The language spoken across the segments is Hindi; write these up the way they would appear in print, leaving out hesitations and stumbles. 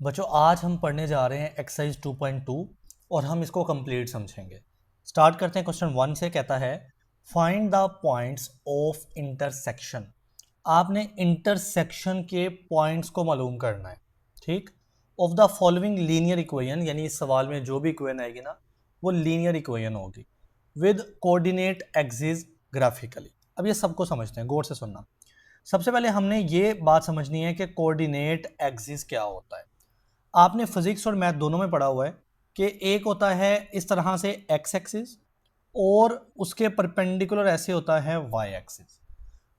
बच्चों आज हम पढ़ने जा रहे हैं एक्सरसाइज 2.2 और हम इसको कंप्लीट समझेंगे। स्टार्ट करते हैं क्वेश्चन 1 से। कहता है find the points of intersection. आपने इंटरसेक्शन के पॉइंट्स को मालूम करना है, ठीक। Of the following linear equation, यानी इस सवाल में जो भी इक्वेशन आएगी ना वो लीनियर इक्वेशन होगी विद कोऑर्डिनेट एक्सिस ग्राफिकली। अब ये सबको समझते हैं, गौर से सुनना। सबसे पहले हमने ये बात समझनी है कि कोऑर्डिनेट एक्सिस क्या होता है। आपने फिजिक्स और मैथ दोनों में पढ़ा हुआ है कि एक होता है इस तरह से एक्स एक्सिस और उसके परपेंडिकुलर ऐसे होता है वाई एक्सिस।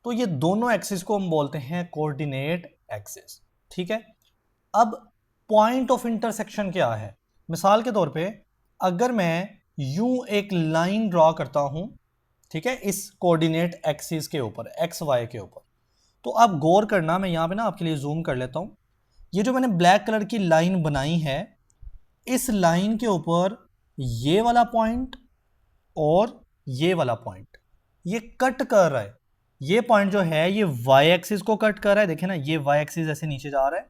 तो ये दोनों एक्सिस को हम बोलते हैं कोऑर्डिनेट एक्सिस, ठीक है। अब पॉइंट ऑफ इंटरसेक्शन क्या है? मिसाल के तौर पे अगर मैं यूं एक लाइन ड्रॉ करता हूं, ठीक है, इस कोऑर्डिनेट एक्सिस के ऊपर, एक्स वाई के ऊपर, तो आप गौर करना, मैं यहां पे ना आपके लिए जूम कर लेता हूं। ये जो मैंने ब्लैक कलर की लाइन बनाई है, इस लाइन के ऊपर ये वाला पॉइंट और ये वाला पॉइंट ये कट कर रहा है। ये पॉइंट जो है ये वाई एक्सिस को कट कर रहा है, देखें ना, ये वाई एक्सिस ऐसे नीचे जा रहा है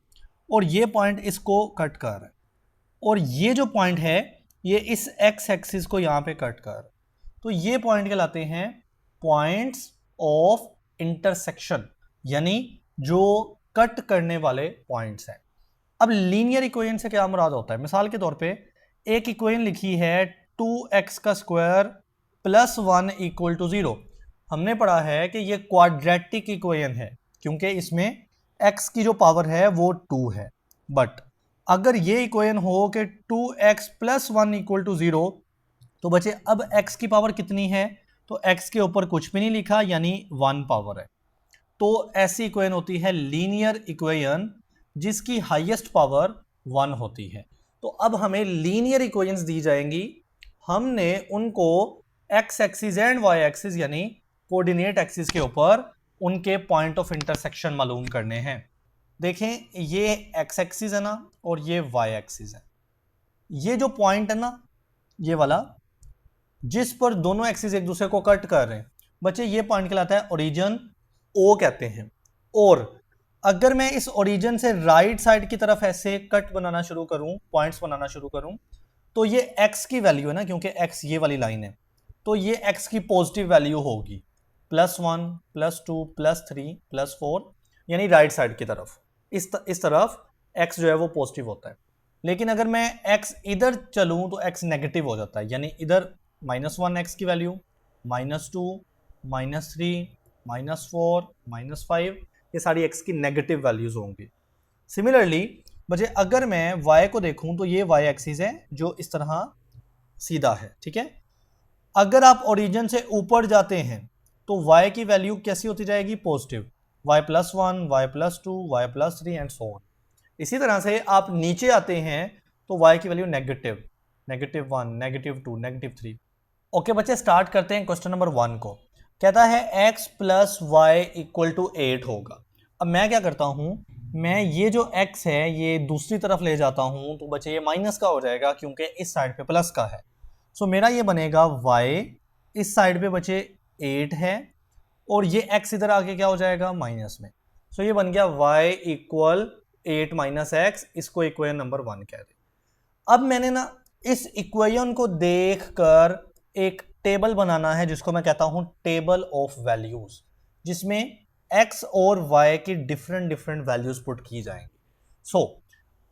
और ये पॉइंट इसको कट कर रहा है, और ये जो पॉइंट है ये इस एक्स एक्सिस को यहां पे कट कर रहा है। तो ये पॉइंट कहलाते हैं पॉइंट्स ऑफ इंटरसेक्शन, यानी जो कट करने वाले पॉइंट्स हैं। अब लीनियर इक्वेशन से क्या मुराद होता है? मिसाल के तौर पे एक इक्वेशन लिखी है 2x का स्क्वायर प्लस 1 इक्वल टू 0। हमने पढ़ा है कि ये क्वाड्रेटिक इक्वेशन है क्योंकि इसमें x की जो पावर है वो 2 है। बट अगर ये इक्वेशन हो कि 2x प्लस 1 इक्वल टू 0, तो बच्चे अब x की पावर कितनी है? तो x के ऊपर कुछ भी नहीं लिखा, यानी 1 पावर है। तो ऐसी इक्वेशन होती है लीनियर इक्वेशन जिसकी हाईएस्ट पावर 1 होती है। तो अब हमें लीनियर इक्वेशंस दी जाएंगी, हमने उनको x axis and y axis यानी कोऑर्डिनेट एक्सिस के ऊपर उनके पॉइंट ऑफ इंटरसेक्शन मालूम करने हैं। देखें, ये एक्स एक्सिस है ना और ये वाई एक्सिस है। ये जो पॉइंट है ना, ये वाला, जिस पर दोनों एक्सिस एक दूसरे को कट कर रहे हैं, बच्चे ये पॉइंट कहलाता है ओरिजिन, ओ कहते हैं। और अगर मैं इस ओरिजिन से राइट साइड की तरफ ऐसे कट बनाना शुरू करूं, पॉइंट्स बनाना शुरू करूं, तो ये x की वैल्यू है ना, क्योंकि x ये वाली लाइन है, तो ये x की पॉजिटिव वैल्यू होगी, +1 +2 +3 +4, यानी राइट साइड की तरफ, इस तरफ x जो है वो पॉजिटिव होता है। लेकिन अगर मैं x इधर चलूं तो x नेगेटिव हो जाता है, यानी इधर -1 x की वैल्यू, -2 -3 -4 -5, ये सारी x की नेगेटिव वैल्यूज होंगी। सिमिलरली बच्चे अगर मैं y को देखूं तो ये y एक्सिस है जो इस तरह सीधा है, ठीक है। अगर आप ओरिजिन से ऊपर जाते हैं तो y की वैल्यू कैसी होती जाएगी? Positive, y+1 y+2 y+3 and so on. इसी तरह से आप नीचे आते हैं तो y की वैल्यू नेगेटिव, -1 -2 -3। ओके बच्चे, स्टार्ट करते हैं क्वेश्चन नंबर 1 को। कहता है x + y = 8 होगा। अब मैं क्या करता हूं, मैं ये जो x है ये दूसरी तरफ ले जाता हूं, तो बच्चे ये माइनस का हो जाएगा क्योंकि इस साइड पे प्लस का है। सो मेरा ये बनेगा y, इस साइड पे बच्चे 8 है और ये x इधर आके क्या हो जाएगा? माइनस में। सो ये बन गया y = 8 - x, इसको इक्वेशन नंबर 1 कह दे। अब मैंने ना इस इक्वेशन को देखकर एक टेबल बनाना है जिसको मैं कहता हूं टेबल ऑफ वैल्यूज, जिसमें x और y की डिफरेंट वैल्यूज पुट की जाएंगी। सो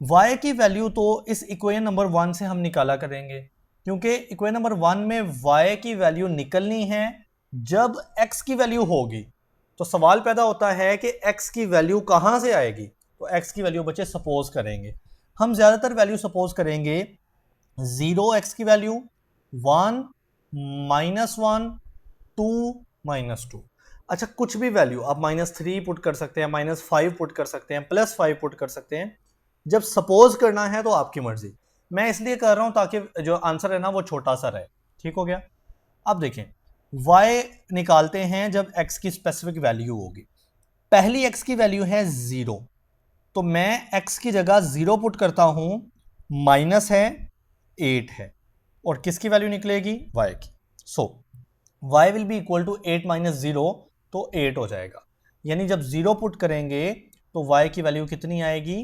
y की वैल्यू तो इस इक्वेशन नंबर 1 से हम निकाला करेंगे, क्योंकि इक्वेशन नंबर 1 में y की वैल्यू निकलनी है जब x की वैल्यू होगी। तो सवाल पैदा होता है कि x की वैल्यू कहां से आएगी? तो x की वैल्यू बच्चे सपोज करेंगे, हम ज्यादातर वैल्यू सपोज करेंगे 0x की वैल्यू, 1 -1 2 -2। अच्छा, कुछ भी वैल्यू आप -3 पुट कर सकते हैं, -5 पुट कर सकते हैं, +5 पुट कर सकते हैं। जब सपोज करना है तो आपकी मर्जी। मैं इसलिए कर रहा हूं ताकि जो आंसर है ना वो छोटा सा रहे। ठीक हो गया। अब देखें, y निकालते हैं जब x की स्पेसिफिक वैल्यू होगी। पहली x की वैल्यू है 0, तो मैं x की जगह 0 पुट करता हूं, माइनस है, 8 है, और किसकी वैल्यू निकलेगी? y की। So y will be equal to 8 - 0, तो 8 हो जाएगा। यानी जब 0 पुट करेंगे तो y की वैल्यू कितनी आएगी?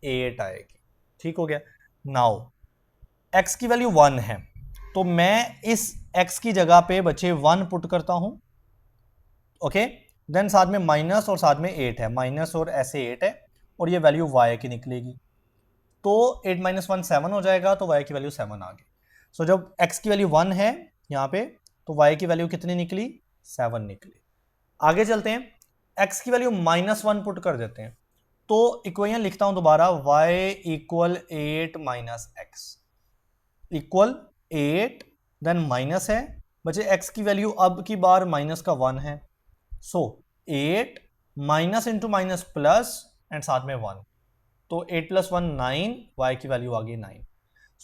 8 आएगी। ठीक हो गया। नाउ x की वैल्यू 1 है, तो मैं इस x की जगह पे बचे 1 पुट करता हूं, ओके। देन साथ में माइनस और साथ में 8 है, माइनस और ऐसे 8 है, और ये वैल्यू y की निकलेगी। तो 8 माइनस 1 7 हो जाएगा, तो y की वैल्यू 7 आ गई। सो जब x की वैल्यू 1 है यहाँ पे, तो y की वैल्यू कितनी निकली? 7 निकली। आगे चलते हैं, x की वैल्यू -1 पुट कर देते हैं, तो इक्वेशन लिखता हूं दोबारा, y equal 8 minus x equal 8, then minus है, बचे x की वैल्यू अब की बार माइनस का 1 है, सो 8 minus into minus plus and साथ में 1, तो 8 प्लस 1 9, y की वैल्यू आ गई 9।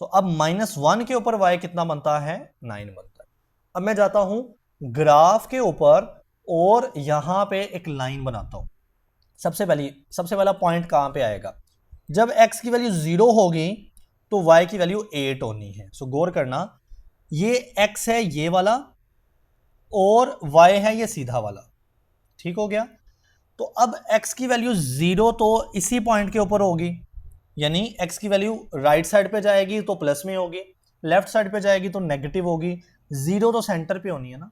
सो अब -1 के ऊपर y कितना बनता है? 9 बनता है। अब मैं जाता हूं ग्राफ के ऊपर और यहां पे एक लाइन बनाता हूं। सबसे पहला पॉइंट कहां पे आएगा? जब x की वैल्यू 0 होगी तो y की वैल्यू 8 होनी है। सो गौर करना, ये x है ये वाला और y है ये सीधा वाला, ठीक हो गया। तो अब x की वैल्यू 0 तो इसी पॉइंट के ऊपर होगी, यानी x की वैल्यू राइट साइड पे जाएगी तो प्लस में होगी, लेफ्ट साइड पे जाएगी तो नेगेटिव होगी, 0 तो सेंटर पे होनी है ना।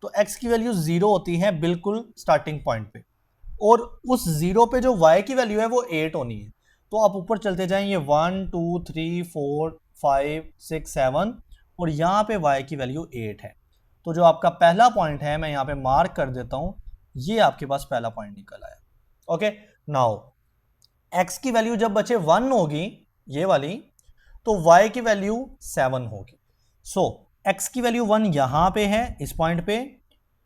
तो x की वैल्यू 0 होती है बिल्कुल स्टार्टिंग पॉइंट पे, और उस 0 पे जो y की वैल्यू है वो 8 होनी है। तो आप ऊपर चलते जाएं, ये 1 2 3 4 5 6 7, और यहाँ पे y की वैल्यू 8 है। तो जो आपका पहला पॉइंट है मैं यहाँ पे मार्क कर देता हूँ, ये आपके पास पहला पॉइंट निकल आया। ओके, नाउ x की वैल्यू जब बचे 1 होगी ये वाली, तो y की वैल्यू 7 होगी। सो x की वैल्यू 1 यहां पे है इस पॉइंट पे,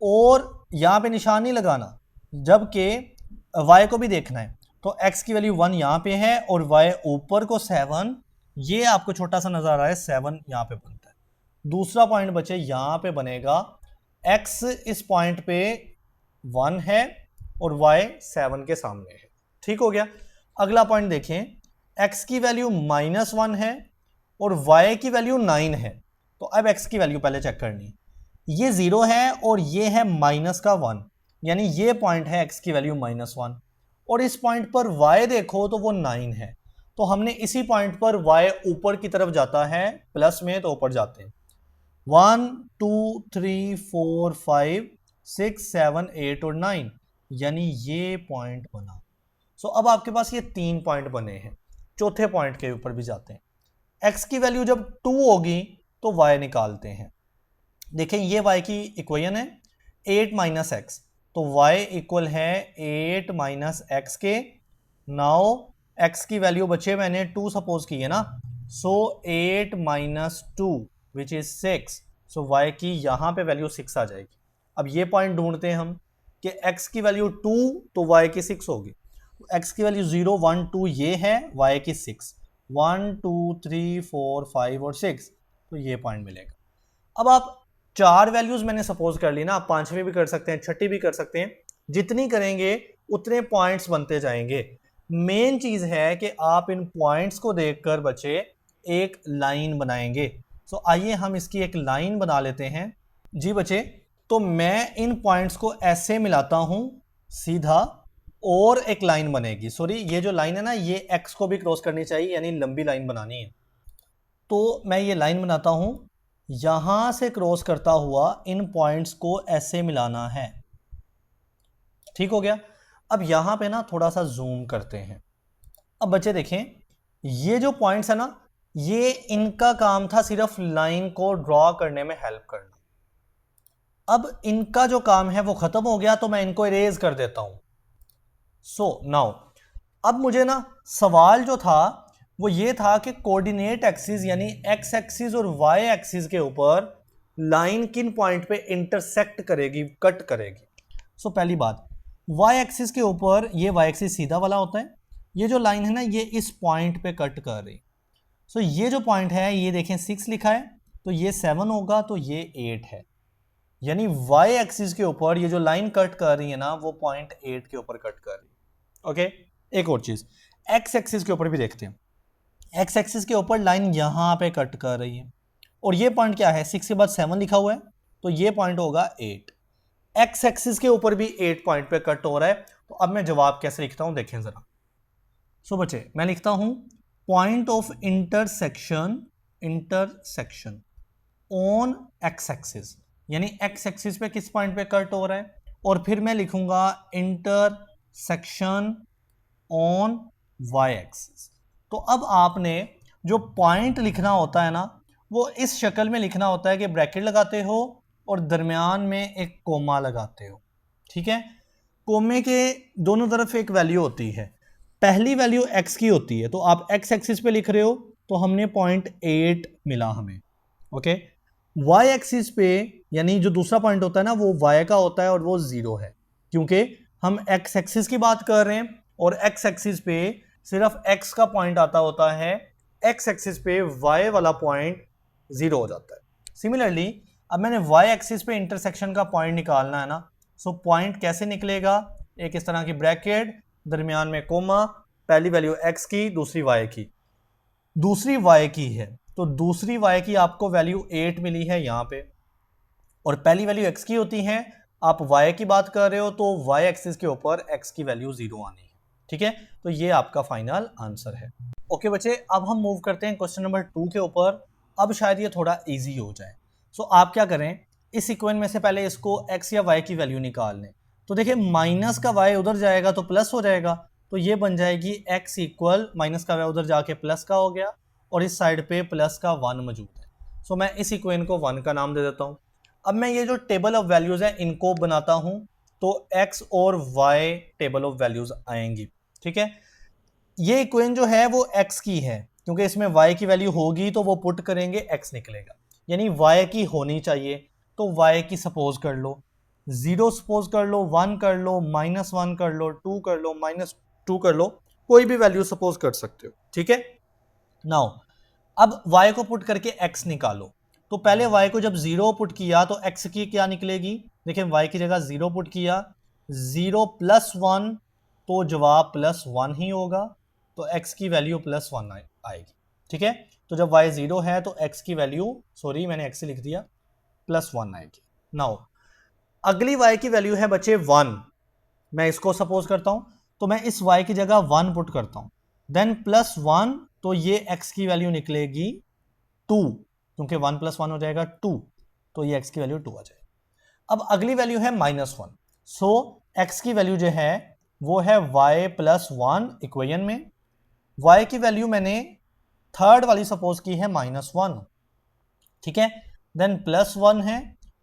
और यहां पे निशान नहीं लगाना, जबकि y को भी देखना है। तो x की वैल्यू 1 यहां पे है और y ऊपर को 7, ये आपको छोटा सा नजर आ रहा है, 7 यहां पे बनता है। दूसरा पॉइंट बचे यहां पे बनेगा, x इस पॉइंट पे 1 है और y 7 के सामने है, ठीक हो गया। अगला पॉइंट देखें, x की वैल्यू -1 है और y की वैल्यू 9 है। तो अब x की वैल्यू पहले चेक करनी है, ये 0 है और ये है माइनस का 1, यानी ये पॉइंट है x की वैल्यू -1, और इस पॉइंट पर y देखो तो वो 9 है। तो हमने इसी पॉइंट पर y ऊपर की तरफ जाता है प्लस में, तो ऊपर जाते हैं 1 2 3 4 5 6 7 8 और 9, यानी ये पॉइंट बना। सो अब आपके पास ये 3 पॉइंट बने हैं। चौथे पॉइंट के ऊपर भी जाते हैं, x की वैल्यू जब 2 होगी तो y निकालते हैं। देखें ये y की इक्वेशन है 8 माइनस एक्स, तो y इक्वल है 8 माइनस एक्स के। नाउ x की वैल्यू बचे मैंने 2 सपोज की है ना, सो 8 minus 2 which is 6, so y की यहां पे वैल्यू 6 आ जाएगी। अब ये पॉइंट ढूंढते हैं हम कि x की वैल्यू 2 तो y की 6 होगी, x की वैल्यू 0 1 2 ये है, y की 6, 1 2 3 4 5 और 6, तो ये पॉइंट मिलेगा। अब आप 4 वैल्यूज मैंने सपोज कर ली ना, आप 5वीं भी कर सकते हैं, 6ठी भी कर सकते हैं, जितनी करेंगे उतने पॉइंट्स बनते जाएंगे। मेन चीज है कि आप इन पॉइंट्स को देखकर बच्चे एक लाइन बनाएंगे। सो आइए हम इसकी एक लाइन बना लेते हैं। जी बच्चे, तो मैं इन पॉइंट्स को ऐसे मिलाता हूं सीधा, और एक लाइन बनेगी। सॉरी, ये जो लाइन है ना, ये x को भी क्रॉस करनी चाहिए, यानी लंबी लाइन बनानी है। तो मैं ये लाइन बनाता हूं, यहां से क्रॉस करता हुआ इन पॉइंट्स को ऐसे मिलाना है, ठीक हो गया। अब यहां पे ना थोड़ा सा जूम करते हैं। अब बच्चे देखें, ये जो पॉइंट्स है ना, ये इनका काम था सिर्फ लाइन को ड्रॉ करने में हेल्प करना। अब इनका जो काम है वो खत्म हो गया, तो मैं इनको इरेज कर देता हूं। सो नाउ अब मुझे ना सवाल जो था वो ये था कि कोऑर्डिनेट एक्सिस यानी एक्स एक्सिस और वाई एक्सिस के ऊपर लाइन किन पॉइंट पे इंटरसेक्ट करेगी, कट करेगी। सो पहली बात, वाई एक्सिस के ऊपर ये वाई एक्सिस सीधा वाला होता है, ये जो लाइन है ना ये इस पॉइंट पे कट कर रही। सो ये जो पॉइंट है ये देखें 6 लिखा है, तो ये 7 होगा, तो ये 8 है, यानी वाई एक्सिस के ऊपर ये जो लाइन कट कर रही है ना वो पॉइंट 8 के ऊपर कट कर रही है। ओके, एक और चीज एक्स एक्सिस के ऊपर भी देखते हैं। एक्स एक्सिस के ऊपर लाइन यहां पे कट कर रही है, और ये पॉइंट क्या है, 6 के बाद 7 लिखा हुआ है, तो ये पॉइंट होगा 8। एक्स एक्सिस के ऊपर भी 8 पॉइंट पे कट हो रहा है। तो अब मैं जवाब कैसे लिखता हूं देखें जरा। सो बच्चे, मैं लिखता हूं point of intersection on x axis, यानी एक्स एक्सिस पे किस पॉइंट पे कट हो रहा है, और फिर मैं लिखूंगा इंटरसेक्शन ऑन वाई एक्सिस। तो अब आपने जो पॉइंट लिखना होता है ना, वो इस शक्ल में लिखना होता है कि ब्रैकेट लगाते हो और दरमियान में एक कोमा लगाते हो। ठीक है, कोमे के दोनों तरफ एक वैल्यू होती है, पहली वैल्यू x की होती है, तो आप x एक्सिस पे लिख रहे हो तो हमने 0.8 मिला हमें। ओके, y एक्सिस पे यानी जो दूसरा पॉइंट होता है ना वो y का होता है और वो 0 है, क्योंकि हम x एक्सिस की बात कर रहे हैं और x एक्सिस पे सिर्फ x का पॉइंट आता होता है, x एक्सिस पे y वाला पॉइंट 0 हो जाता है। सिमिलरली अब मैंने y एक्सिस पे इंटरसेक्शन का पॉइंट निकालना है ना, सो पॉइंट कैसे निकलेगा, एक इस तरह की ब्रैकेट, दरमियान में कोमा, पहली वैल्यू x की, दूसरी y की, दूसरी y की है तो दूसरी y की आपको वैल्यू 8 मिली है यहां पे, और पहली वैल्यू x की होती है, आप y की बात कर रहे हो तो y एक्सिस के ऊपर x की वैल्यू 0 आनी है। ठीक है, तो ये आपका फाइनल आंसर है। ओके बच्चे, अब हम मूव करते हैं क्वेश्चन नंबर 2 के ऊपर। अब शायद ये थोड़ा इजी हो जाए। सो आप क्या करें, इस इक्वेशन में से पहले इसको x या y की वैल्यू निकाल लें। तो देखिए माइनस का y उधर जाएगा तो प्लस हो जाएगा, तो ये बन जाएगी x इक्वल माइनस का y उधर जाके प्लस का हो गया और इस साइड पे प्लस का 1 मौजूद है। सो मैं इस इक्वेशन को 1 का नाम दे देता हूँ। अब मैं ये जो टेबल ऑफ वैल्यूज है इनको बनाता हूँ, तो x और y टेबल ऑफ वैल्यूज आएंगी। ठीक है, ये इक्वेशन जो है वो x की है, क्योंकि इसमें y की वैल्यू होगी तो वो पुट करेंगे x निकलेगा, यानी y की होनी चाहिए। तो y की सपोज कर लो 0, सपोज कर लो 1 कर लो, -1 कर लो, 2 कर लो, -2 कर लो, कोई भी वैल्यू सपोज कर सकते हो। ठीक है, नाउ अब y को पुट करके x निकालो। तो पहले y को जब 0 पुट किया तो x की क्या निकलेगी, देखिए y की जगह 0 पुट किया, 0 + 1 तो जवाब +1 ही होगा, तो x की वैल्यू +1 आएगी। ठीक है, तो जब y 0 है तो x की वैल्यू, सॉरी मैंने x लिख दिया, +1 आएगी। नाउ अगली y की वैल्यू है बच्चे 1, मैं इसको सपोज करता हूं, तो मैं इस y की जगह 1 पुट करता हूं, देन +1 तो ये x की वैल्यू निकलेगी 2, क्योंकि 1 + 1 हो जाएगा 2, तो ये x की वैल्यू 2 आ जाएगी। अब अगली वैल्यू है -1, सो x की वैल्यू जो है वो है y + 1 इक्वेशन में, y की वैल्यू मैंने थर्ड वाली सपोज की है -1। ठीक है, देन +1 है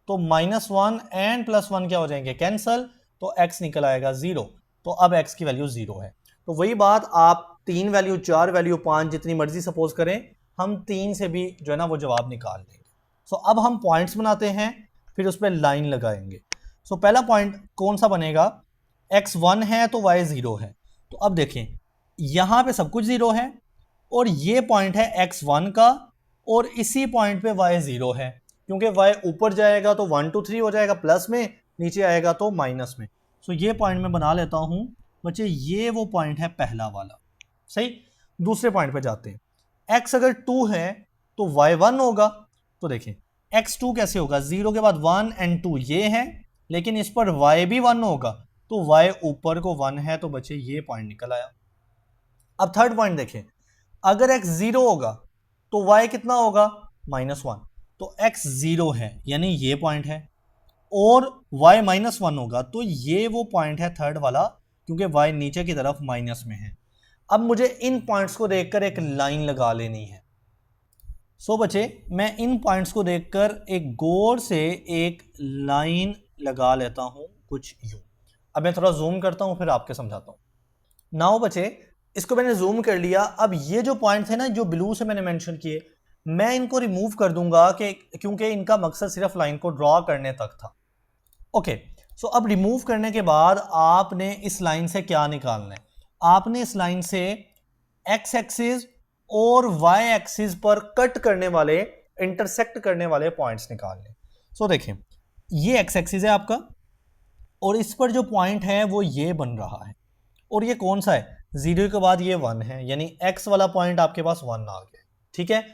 तो -1 एंड +1 क्या हो जाएंगे, कैंसल, तो x निकल आएगा 0, तो अब x की वैल्यू 0 है। तो वही बात, आप 3 वैल्यू 4 वैल्यू 5 जितनी मर्जी सपोज करें, हम 3 से भी जो है ना वो जवाब निकाल देंगे। सो अब हम पॉइंट्स बनाते हैं, फिर उस पर लाइन लगाएंगे। सो पहला पॉइंट कौन सा बनेगा, x 1 है तो y 0 है, तो अब देखें यहां पे सब कुछ 0 है और ये पॉइंट है x 1 का, और इसी पॉइंट पे y 0 है, क्योंकि y ऊपर जाएगा तो 1 2 3 हो जाएगा प्लस में, नीचे आएगा तो माइनस में। सो ये पॉइंट मैं बना लेता हूं बच्चे, ये वो पॉइंट है पहला वाला। सही, दूसरे पॉइंट पे जाते हैं। x अगर 2 है तो y 1 होगा, तो देखें x 2 कैसे होगा, 0 के बाद 1 एंड 2 ये है, लेकिन इस पर y भी 1 होगा, तो y ऊपर को 1 है, तो बच्चे ये पॉइंट निकल आया। अब थर्ड पॉइंट देखें, अगर x 0 होगा तो y कितना होगा, -1, तो x 0 है यानी ये पॉइंट है, और y -1 होगा तो ये वो पॉइंट है थर्ड वाला, क्योंकि y नीचे की तरफ माइनस में है। अब मुझे इन पॉइंट्स को देखकर एक लाइन लगा लेनी है। सो बच्चे मैं इन पॉइंट्स को देखकर एक गोल से एक लाइन लगा लेता हूं कुछ यूं। अब मैं थोड़ा जूम करता हूं फिर आपके समझाता हूं। नाउ बच्चे इसको मैंने जूम कर लिया, अब ये जो पॉइंट थे ना जो ब्लू से मैंने मेंशन किए, मैं इनको रिमूव कर दूंगा कि क्योंकि इनका मकसद सिर्फ लाइन को ड्रॉ करने तक था। ओके, सो अब रिमूव करने के बाद आपने इस लाइन से क्या निकालना है, आपने इस लाइन से एक्स एक्सिस और वाई एक्सिस पर कट करने वाले, इंटरसेक्ट करने वाले पॉइंट्स निकालने। सो देखें ये एक्स एक्सिस है आपका, और इस पर जो पॉइंट है वो ये बन रहा है, और ये कौन सा है, 0 के बाद ये 1 है, यानी x वाला पॉइंट आपके पास 1 आ गया। ठीक है,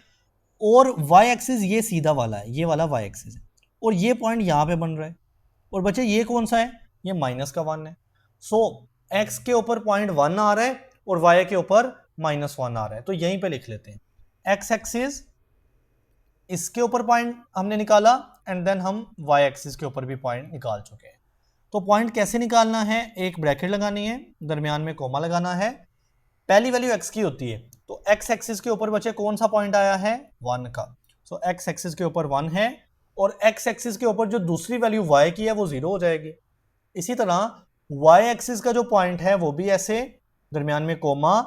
और y एक्सिस ये सीधा वाला है, ये वाला y एक्सिस है, और ये पॉइंट यहां पे बन रहा है, और बच्चे ये कौन सा है, ये -1 है। सो x के ऊपर पॉइंट 1 आ रहा है और y के ऊपर -1 आ रहा है, तो यहीं पे लिख लेते हैं एक्स एक्सिस, इसके ऊपर पॉइंट हमने निकाला एंड देन हम वाई एक्सिस के ऊपर भी पॉइंट निकाल चुके हैं। तो पॉइंट कैसे निकालना है, एक ब्रैकेट लगानी है, दरमियान में कोमा लगाना है, पहली वैल्यू एक्स की होती है, तो एक्स एक्सिस के ऊपर बचे कौन सा पॉइंट आया है 1 का, सो एक्स एक्सिस के ऊपर 1 है और एक्स एक्सिस के ऊपर जो दूसरी वैल्यू वाई की है वो 0 हो जाएगी। इसी तरह वाई एक्सिस का जो पॉइंट है वो भी ऐसे दरमियान में कोमा,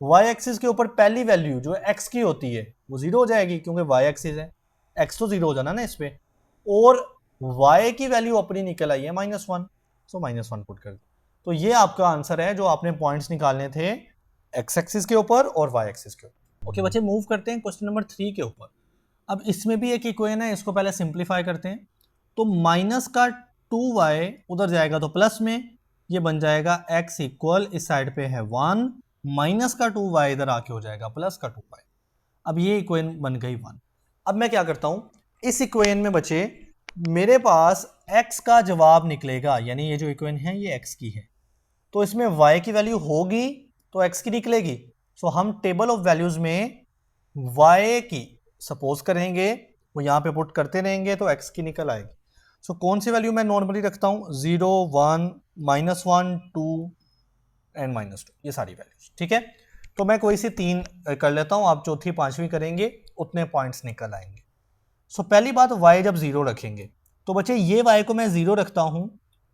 वाई एक्सिस के ऊपर पहली वैल्यू जो एक्स की होती है वो 0 हो जाएगी क्योंकि वाई एक्सिस है, एक्स तो 0 हो जाना ना इस पे, और y की वैल्यू अपनी निकल आई है -1, सो -1 पुट कर दो। तो ये आपका आंसर है जो आपने पॉइंट्स निकालने थे एक्स एक्सिस के ऊपर और वाई एक्सिस के ऊपर। ओके बच्चे, मूव करते हैं क्वेश्चन नंबर 3 के ऊपर। अब इसमें भी एक इक्वेशन है, इसको पहले सिंप्लीफाई करते हैं। तो माइनस का 2y उधर जाएगा तो प्लस में, ये बन जाएगा x इक्वल, इस साइड पे है 1, माइनस का 2y इधर आके हो जाएगा प्लस का 2y। अब ये इक्वेशन बन गई 1। अब मैं क्या करता हूं, इस इक्वेशन में बचे मेरे पास x का जवाब निकलेगा, यानी ये जो इक्वेशन है ये x की है, तो इसमें y की वैल्यू होगी तो x की निकलेगी। सो हम टेबल ऑफ वैल्यूज में y की सपोज करेंगे, वो यहां पे पुट करते रहेंगे तो x की निकल आएगी। सो कौन सी वैल्यू मैं नॉर्मली रखता हूं, 0, 1, -1, 2 एंड -2, ये सारी वैल्यूज, ठीक है। तो मैं कोई सी 3 कर लेता हूं, आप चौथी पांचवी करेंगे उतने पॉइंट्स निकल आएंगे। सो पहली बात, y जब 0 रखेंगे तो बच्चे ये y को मैं 0 रखता हूं,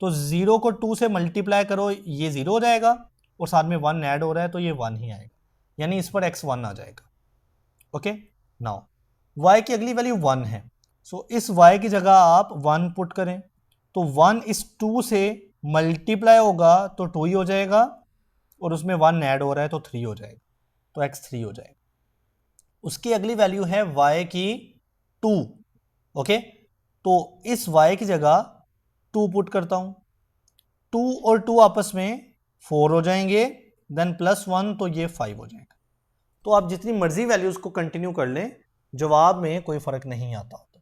तो 0 को 2 से मल्टीप्लाई करो, ये 0 हो जाएगा और साथ में 1 ऐड हो रहा है तो ये 1 ही आएगा, यानी इस पर x 1 आ जाएगा। ओके, नाउ y की अगली वैल्यू 1 है, सो इस y की जगह आप 1 पुट करें, तो 1 इस 2 से मल्टीप्लाई होगा तो 2 ही हो जाएगा और उसमें 1 ऐड हो रहा है तो 3 हो जाएगा, तो x 3 हो जाएगा। उसकी अगली वैल्यू है y की 2। ओके, तो इस y की जगह 2 पुट करता हूं, 2 और 2 आपस में 4 हो जाएंगे, देन +1 तो ये 5 हो जाएगा। तो आप जितनी मर्जी वैल्यूज को कंटिन्यू कर लें, जवाब में कोई फर्क नहीं आता होता।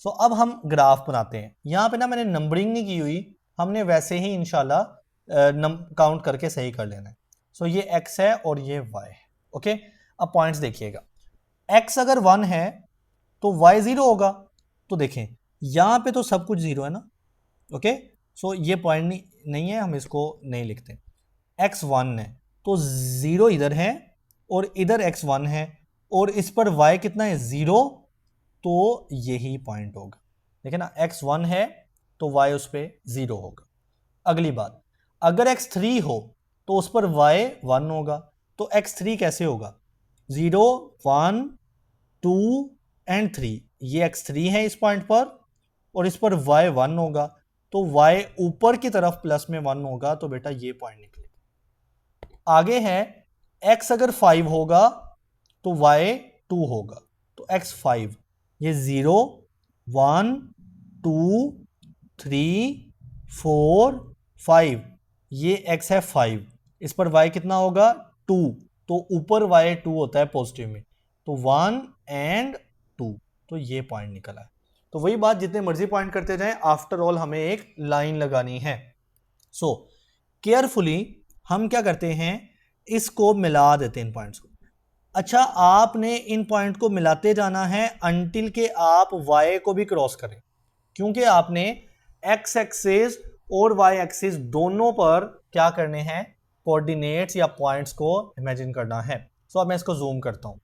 सो अब हम ग्राफ बनाते हैं। यहां पे ना मैंने नंबरिंग नहीं की हुई, हमने वैसे ही इंशाल्लाह काउंट करके सही कर लेना है। सो ये x है और ये y है। ओके, अब पॉइंट्स देखिएगा, x अगर 1 है तो y 0 होगा, तो देखें यहां पे तो सब कुछ 0 है ना। ओके, सो ये पॉइंट नहीं है, हम इसको नहीं लिखते। x 1 है तो 0 इधर है और इधर x 1 है और इस पर y कितना है 0, तो यही पॉइंट होगा। देखिए ना, x 1 है तो y उस पर 0 होगा। अगली बात, अगर x 3 हो तो उस पर y 1 होगा, तो x 3 कैसे होगा, 0, 1, 2 एंड 3, ये x 3 है इस पॉइंट पर और इस पर y 1 होगा, तो y ऊपर की तरफ प्लस में 1 होगा, तो बेटा ये पॉइंट निकलेगा। आगे है x अगर 5 होगा तो y 2 होगा, तो x 5, ये 0, 1, 2, 3, 4, 5, ये x है 5, इस पर y कितना होगा 2, तो ऊपर y 2 होता है पॉजिटिव में, तो 1 एंड 2, तो ये पॉइंट निकला है। तो वही बात, जितने मर्जी पॉइंट करते जाएं, आफ्टर ऑल हमें एक लाइन लगानी है। सो केयरफुली हम क्या करते हैं, इसको मिला देते हैं इन पॉइंट्स को। अच्छा, आपने इन पॉइंट को मिलाते जाना है अनटिल के आप y को भी क्रॉस करें, क्योंकि आपने x एक्सिस और y एक्सिस दोनों पर क्या करने हैं, कोऑर्डिनेट्स या पॉइंट्स को इमेजिन करना है। सो अब मैं इसको जूम करता हूं।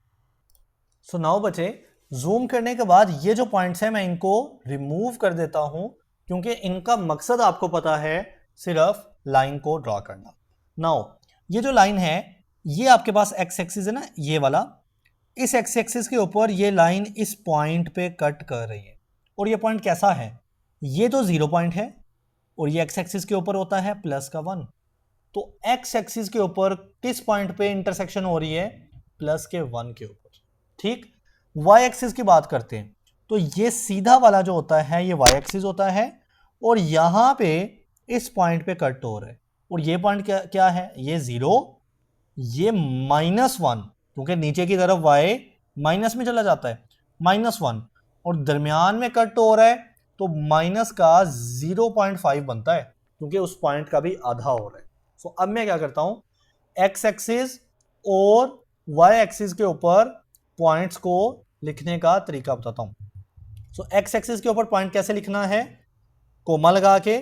सो नाउ बच्चे, जूम करने के बाद ये जो पॉइंट्स हैं मैं इनको रिमूव कर देता हूं, क्योंकि इनका मकसद आपको पता है सिर्फ लाइन को ड्रॉ करना। नाउ ये जो लाइन है ये आपके पास एक्स एक्सिस है ना, ये वाला, इस एक्स एक्सिस के ऊपर ये लाइन इस पॉइंट पे कट कर रही है, और ये पॉइंट कैसा है, ये तो 0 पॉइंट है और ये एक्स एक्सिस के ऊपर होता है +1, तो एक्स एक्सिस के ऊपर किस पॉइंट पे इंटरसेक्शन हो रही है, +1 के ऊपर। ठीक, वाई एक्सिस की बात करते हैं, तो ये सीधा वाला जो होता है ये वाई एक्सिस होता है और यहां पे इस पॉइंट पे कट हो रहा है, और ये पॉइंट क्या है, ये 0, ये -1, क्योंकि नीचे की तरफ y माइनस में चला जाता है, -1, और दरमियान में कट हो रहा है तो माइनस का 0.5 बनता है, क्योंकि उस पॉइंट का भी आधा हो रहा है। सो अब मैं क्या करता हूं, एक्स एक्सिस और वाई एक्सिस के ऊपर पॉइंट्स को लिखने का तरीका बताता हूं। सो एक्स एक्सिस के ऊपर पॉइंट कैसे लिखना है, कोमा लगा के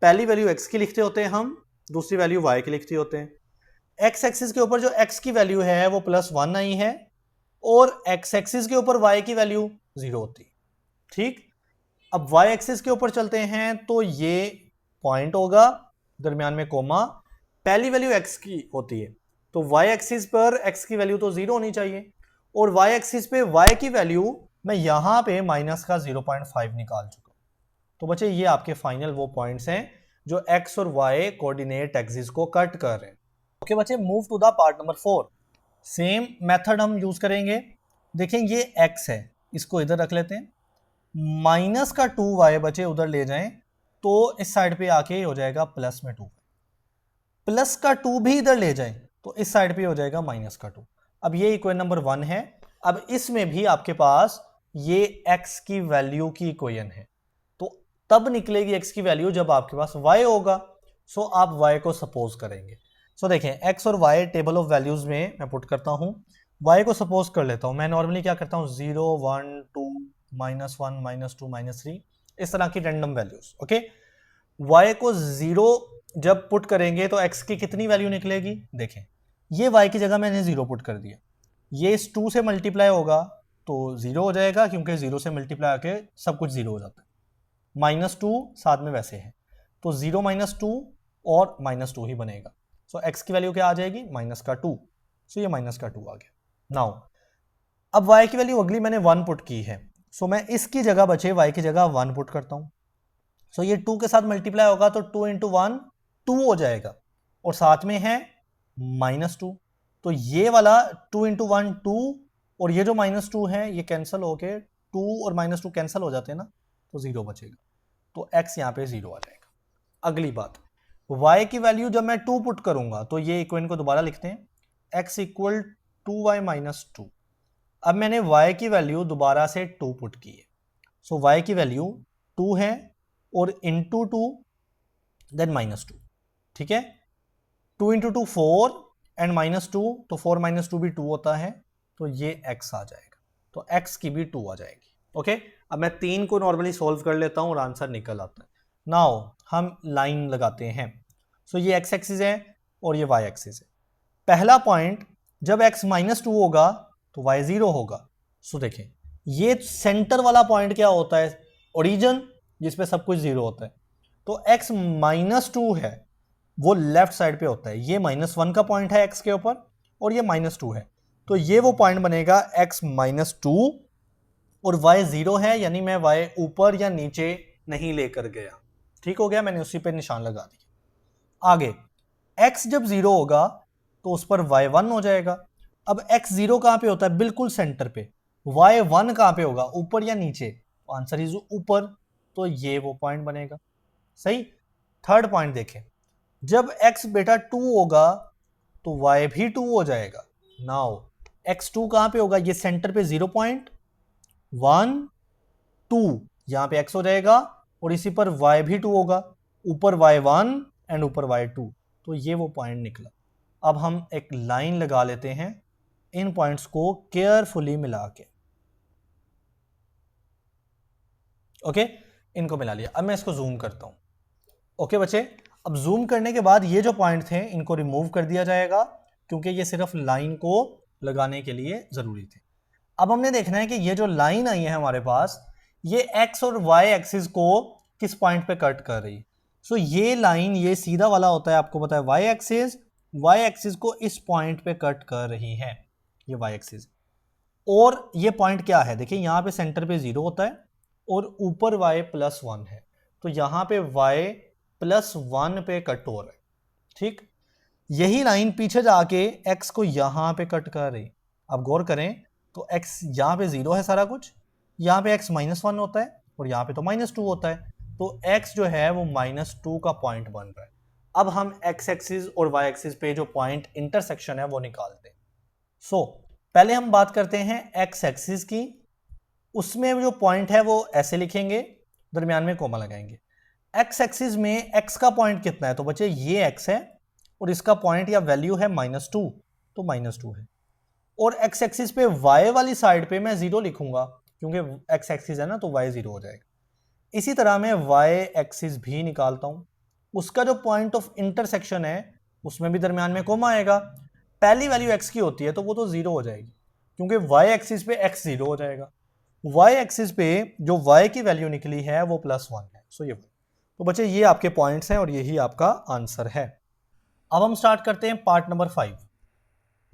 पहली वैल्यू एक्स की लिखते होते हैं हम, दूसरी वैल्यू वाई की लिखते होते हैं। एक्स एक्सिस के ऊपर जो एक्स की वैल्यू है वो +1 आई है और एक्स एक्सिस के ऊपर वाई की वैल्यू 0 होती है। ठीक, अब वाई एक्सिस के ऊपर चलते हैं तो ये पॉइंट होगा, दरमियान में कोमा, पहली वैल्यू एक्स की होती है तो वाई एक्सिस पर एक्स की वैल्यू तो 0 होनी चाहिए और वाई एक्सिस पे वाई की वैल्यू मैं यहां पे माइनस का 0.5 निकाल चुका। तो बच्चे ये आपके फाइनल वो पॉइंट्स हैं जो एक्स और वाई कोऑर्डिनेट एक्सिस को कट कर रहे हैं। ओके बच्चे, move to the part number 4। Same method हम यूज करेंगे। देखें ये एक्स है, इसको इधर रख लेते हैं, माइनस का 2y बचे उधर ले जाएं तो इस साइड पे आके हो जाएगा प्लस में 2, प्लस का 2 भी इधर ले जाएं तो इस साइड पे हो जाएगा माइनस का 2। अब ये इक्वेशन नंबर 1 है। अब इसमें भी आपके पास ये x की वैल्यू की इक्वेशन है, तो तब निकलेगी x की वैल्यू जब आपके पास y होगा। सो आप y को सपोज करेंगे। सो देखें x और y टेबल ऑफ वैल्यूज में मैं पुट करता हूं, y को सपोज कर लेता हूं। मैं नॉर्मली क्या करता हूं, 0 1 2 -1 -2 -3 इस तरह की रैंडम वैल्यूज। ओके, y को 0 जब पुट करेंगे तो x की कितनी वैल्यू निकलेगी, देखें ये y की जगह मैंने 0 पुट कर दिया, ये इस 2 से मल्टीप्लाई होगा तो 0 हो जाएगा क्योंकि 0 से मल्टीप्लाई आके सब कुछ 0 हो जाता है। -2 साथ में वैसे है तो 0 -2 और -2 ही बनेगा। सो x की वैल्यू क्या आ जाएगी, -2। सो ये -2 आ गया। नाउ अब y की वैल्यू अगली मैंने 1 पुट की है, सो मैं इसकी जगह बचे y की जगह 1 पुट करता हूं। सो ये 2 के साथ मल्टीप्लाई होगा तो 2 × 1 2 हो जाएगा और साथ में है -2, तो ये वाला 2 × 1 2 और ये जो -2 है ये कैंसिल होके 2 और -2 कैंसिल हो जाते हैं ना, तो 0 बचेगा, तो x यहाँ पे 0 आ जाएगा। अगली बात, y की वैल्यू जब मैं 2 पुट करूंगा तो ये इक्वेशन को दोबारा लिखते हैं, x = 2y - 2। अब मैंने y की वैल्यू दोबारा से 2 पुट की है, सो y की वैल्यू 2 है और इंटू 2 देन -2। ठीक है, 2 × 2 4 एंड -2 तो 4 - 2 भी 2 होता है, तो ये x आ जाएगा, तो x की भी 2 आ जाएगी। ओके, अब मैं 3 को नॉर्मली सॉल्व कर लेता हूं और आंसर निकल आता है। नाउ हम लाइन लगाते हैं। सो ये x एक्सिस है और ये y एक्सिस है। पहला पॉइंट जब x -2 होगा तो y 0 होगा। सो देखें ये सेंटर वाला पॉइंट क्या होता है, ओरिजिन, जिसपे सब कुछ 0 होता है, तो x -2 है वो लेफ्ट साइड पे होता है। ये -1 का पॉइंट है x के ऊपर और ये -2 है, तो ये वो पॉइंट बनेगा x -2 और y 0 है, यानी मैं y ऊपर या नीचे नहीं लेकर गया। ठीक हो गया, मैंने उसी पे निशान लगा दिया। आगे x जब 0 होगा तो उस पर y 1 हो जाएगा। अब x 0 कहां पे होता है, बिल्कुल सेंटर पे। y 1 कहां पे होगा, ऊपर या नीचे, आंसर इज ऊपर, तो ये वो पॉइंट बनेगा। सही। थर्ड पॉइंट देखें, जब x बेटा 2 होगा तो y भी 2 हो जाएगा। नाउ x2 कहां पे होगा, ये सेंटर पे 0.1 2, यहां पे x हो जाएगा और इसी पर y भी 2 होगा, ऊपर y1 एंड ऊपर y2, तो ये वो पॉइंट निकला। अब हम एक लाइन लगा लेते हैं इन पॉइंट्स को केयरफुली मिला के। ओके, इनको मिला लिया। अब मैं इसको जूम करता हूं। ओके बच्चे, अब जूम करने के बाद ये जो पॉइंट थे इनको रिमूव कर दिया जाएगा क्योंकि ये सिर्फ लाइन को लगाने के लिए जरूरी थे। अब हमने देखना है कि ये जो लाइन आई है हमारे पास, ये x और y एक्सिस को किस पॉइंट पे कट कर रही है। सो ये लाइन, ये सीधा वाला होता है, आपको पता है y एक्सिस को इस पॉइंट पे कट कर रही है, ये y एक्सिस। और ये पॉइंट क्या है, देखिए यहां पे सेंटर पे 0 होता है और ऊपर y +1 है, तो यहां पे y +1 पे कट हो रहा है। ठीक, यही लाइन पीछे जाके x को यहां पे कट कर रही। अब गौर करें तो x यहां पे 0 है सारा कुछ, यहां पे x -1 होता है और यहां पे तो -2 होता है, तो x जो है वो -2 का पॉइंट बन रहा है। अब हम x एक्सिस और y एक्सिस पे जो पॉइंट इंटरसेक्शन है वो निकालते हैं। सो पहले हम बात करते हैं x एक्सिस की, उसमें जो पॉइंट है वो ऐसे लिखेंगे, दरमियान में कोमा लगाएंगे। x एक्सिस में x का पॉइंट कितना है, तो बच्चे ये x है और इसका पॉइंट या वैल्यू है -2, तो -2 है। और एक्स एक्सिस पे वाई वाली साइड पे मैं 0 लिखूंगा, क्योंकि एक्स एक्सिस है ना, तो वाई 0 हो जाएगा। इसी तरह मैं वाई एक्सिस भी निकालता हूं, उसका जो पॉइंट ऑफ इंटरसेक्शन है उसमें भी दरमियान में कोमा आएगा। पहली वैल्यू एक्स की होती है तो वो तो 0 हो जाएगी, क्योंकि वाई एक्सिस पे एक्स 0 हो जाएगा। वाई एक्सिस पे जो वाई की वैल्यू निकली है वो +1 है। सो ये तो बच्चे ये आपके पॉइंट्स हैं और यही आपका आंसर है। अब हम स्टार्ट करते हैं पार्ट नंबर 5।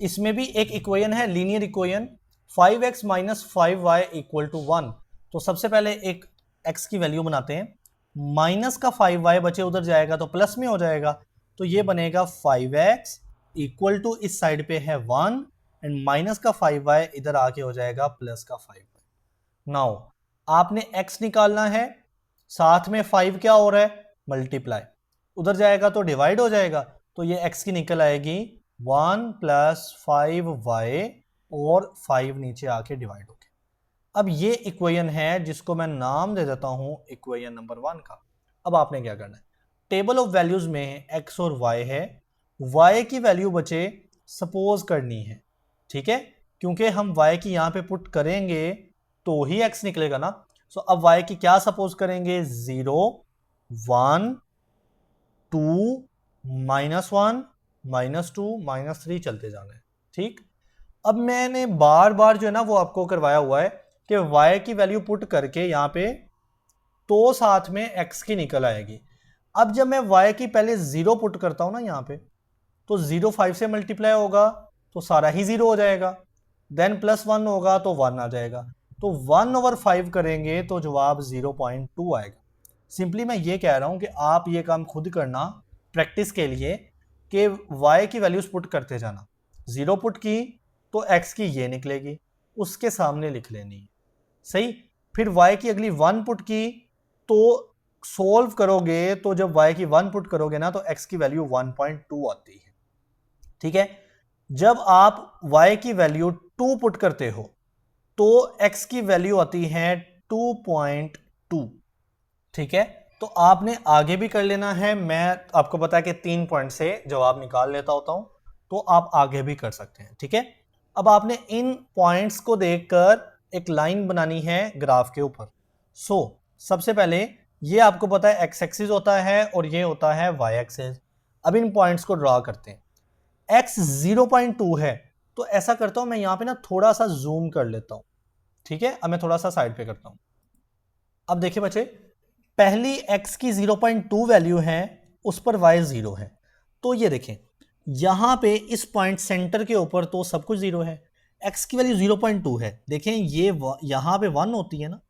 इसमें भी एक इक्वेशन है, linear equation 5x minus 5y equal to 1। तो सबसे पहले एक x की वैल्यू बनाते हैं, माइनस का 5y बचे उधर जाएगा तो प्लस में हो जाएगा, तो ये बनेगा 5x इक्वल टू इस साइड पे है 1 एंड माइनस का 5y इधर आके हो जाएगा प्लस का 5y। नाउ आपने x निकालना है, साथ में 5 क्या हो रहा है, मल्टीप्लाई, उधर जाएगा तो डिवाइड हो जाएगा, तो ये x की निकल आएगी 1 + 5y और 5 नीचे आके डिवाइड हो गया। अब ये इक्वेशन है जिसको मैं नाम दे देता हूं इक्वेशन नंबर 1 का। अब आपने क्या करना है, टेबल ऑफ वैल्यूज में x और y है, y की वैल्यू बचे सपोज करनी है, ठीक है, क्योंकि हम y की यहां पे पुट करेंगे तो ही x निकलेगा ना। सो अब y की क्या सपोज करेंगे, 0 1 2 -1 -2 -3 चलते जाना है, ठीक। अब मैंने बार बार जो है ना वो आपको करवाया हुआ है कि y की वैल्यू पुट करके यहां पे तो साथ में x की निकल आएगी। अब जब मैं y की पहले 0 पुट करता हूं ना यहां पे, तो 0 5 से मल्टीप्लाई होगा तो सारा ही 0 हो जाएगा, देन +1 होगा तो 1 आ जाएगा, तो 1/5 करेंगे तो जवाब 0.2 आएगा। सिंपली मैं ये कह रहा हूं कि आप ये काम खुद करना प्रैक्टिस के लिए कि y की वैल्यूज पुट करते जाना, 0 पुट की तो x की ये निकलेगी, उसके सामने लिख लेनी, सही। फिर y की अगली 1 पुट की तो सोल्व करोगे तो जब y की 1 पुट करोगे ना तो x की वैल्यू 1.2 आती है, ठीक है। जब आप y की वैल्यू 2 पुट करते हो तो x की वैल्यू आती है 2.2, ठीक है। तो आपने आगे भी कर लेना है, मैं आपको पता है कि 3 पॉइंट से जवाब निकाल लेता होता हूं, तो आप आगे भी कर सकते हैं, ठीक है। अब आपने इन पॉइंट्स को देखकर एक लाइन बनानी है ग्राफ के ऊपर। सो सबसे पहले ये आपको पता है x एक्सिस होता है और ये होता है y एक्सिस। अब इन पॉइंट्स को ड्रॉ करते हैं, x 0.2 है तो ऐसा करता हूं मैं यहां पे ना थोड़ा सा जूम कर लेता हूं, ठीक है। अब मैं थोड़ा सा साइड पे करता हूं। अब देखिए बच्चे, पहली x की 0.2 वैल्यू है, उस पर y 0 है, तो ये देखें यहां पे इस पॉइंट सेंटर के ऊपर तो सब कुछ 0 है, x की वैल्यू 0.2 है, देखें ये यहां पे 1 होती है ना,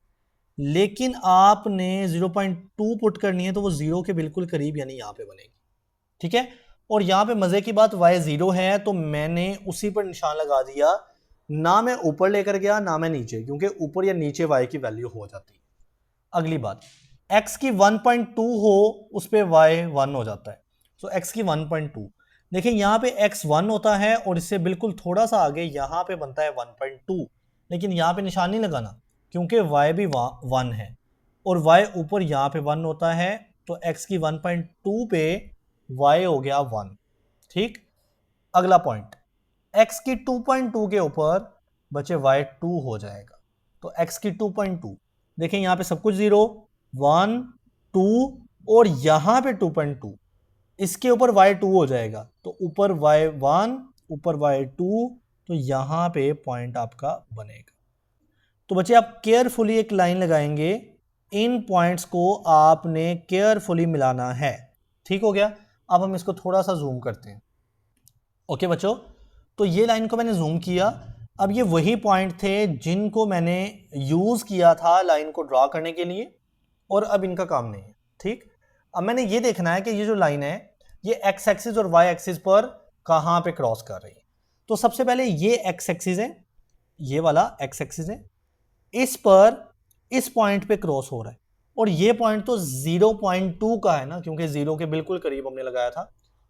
लेकिन आपने 0.2 पुट करनी है तो वो 0 के बिल्कुल करीब यानी यहां पे बनेगी, ठीक है। और यहां पे मजे की बात y 0 है तो मैंने उसी पर निशान लगा दिया, ना मैं ऊपर लेकर गया ना मैं नीचे, क्योंकि ऊपर या नीचे y की वैल्यू हो जाती है। अगली बात, x की 1.2 हो उस पे y 1 हो जाता है, सो x की 1.2, देखिए यहां पे x 1 होता है और इससे बिल्कुल थोड़ा सा आगे यहां पे बनता है 1.2, लेकिन यहां पे निशान नहीं लगाना क्योंकि y भी 1 है और y ऊपर यहां पे 1 होता है, तो x की 1.2 पे y हो गया 1, ठीक। अगला पॉइंट, x की 2.2 के ऊपर बचे y 2 हो जाएगा, तो x की 2.2, देखें यहां पे सब कुछ 0 1 2 और यहां पे 2.2, इसके ऊपर y 2 हो जाएगा, तो ऊपर y 1 ऊपर y 2, तो यहां पे पॉइंट आपका बनेगा। तो बच्चे आप केयरफुली एक लाइन लगाएंगे, इन पॉइंट्स को आपने केयरफुली मिलाना है, ठीक हो गया। अब हम इसको थोड़ा सा जूम करते हैं, ओके बच्चों, तो ये लाइन को मैंने जूम किया, अब ये वही पॉइंट थे जिनको मैंने यूज किया था लाइन को ड्रॉ करने के लिए, और अब इनका काम नहीं है, ठीक। अब मैंने ये देखना है कि ये जो लाइन है ये x एक्सिस और y एक्सिस पर कहां पे क्रॉस कर रही है। तो सबसे पहले ये x एक्सिस है, ये वाला x एक्सिस है, इस पर इस पॉइंट पे क्रॉस हो रहा है, और ये पॉइंट तो 0.2 का है ना, क्योंकि 0 के बिल्कुल करीब हमने लगाया था,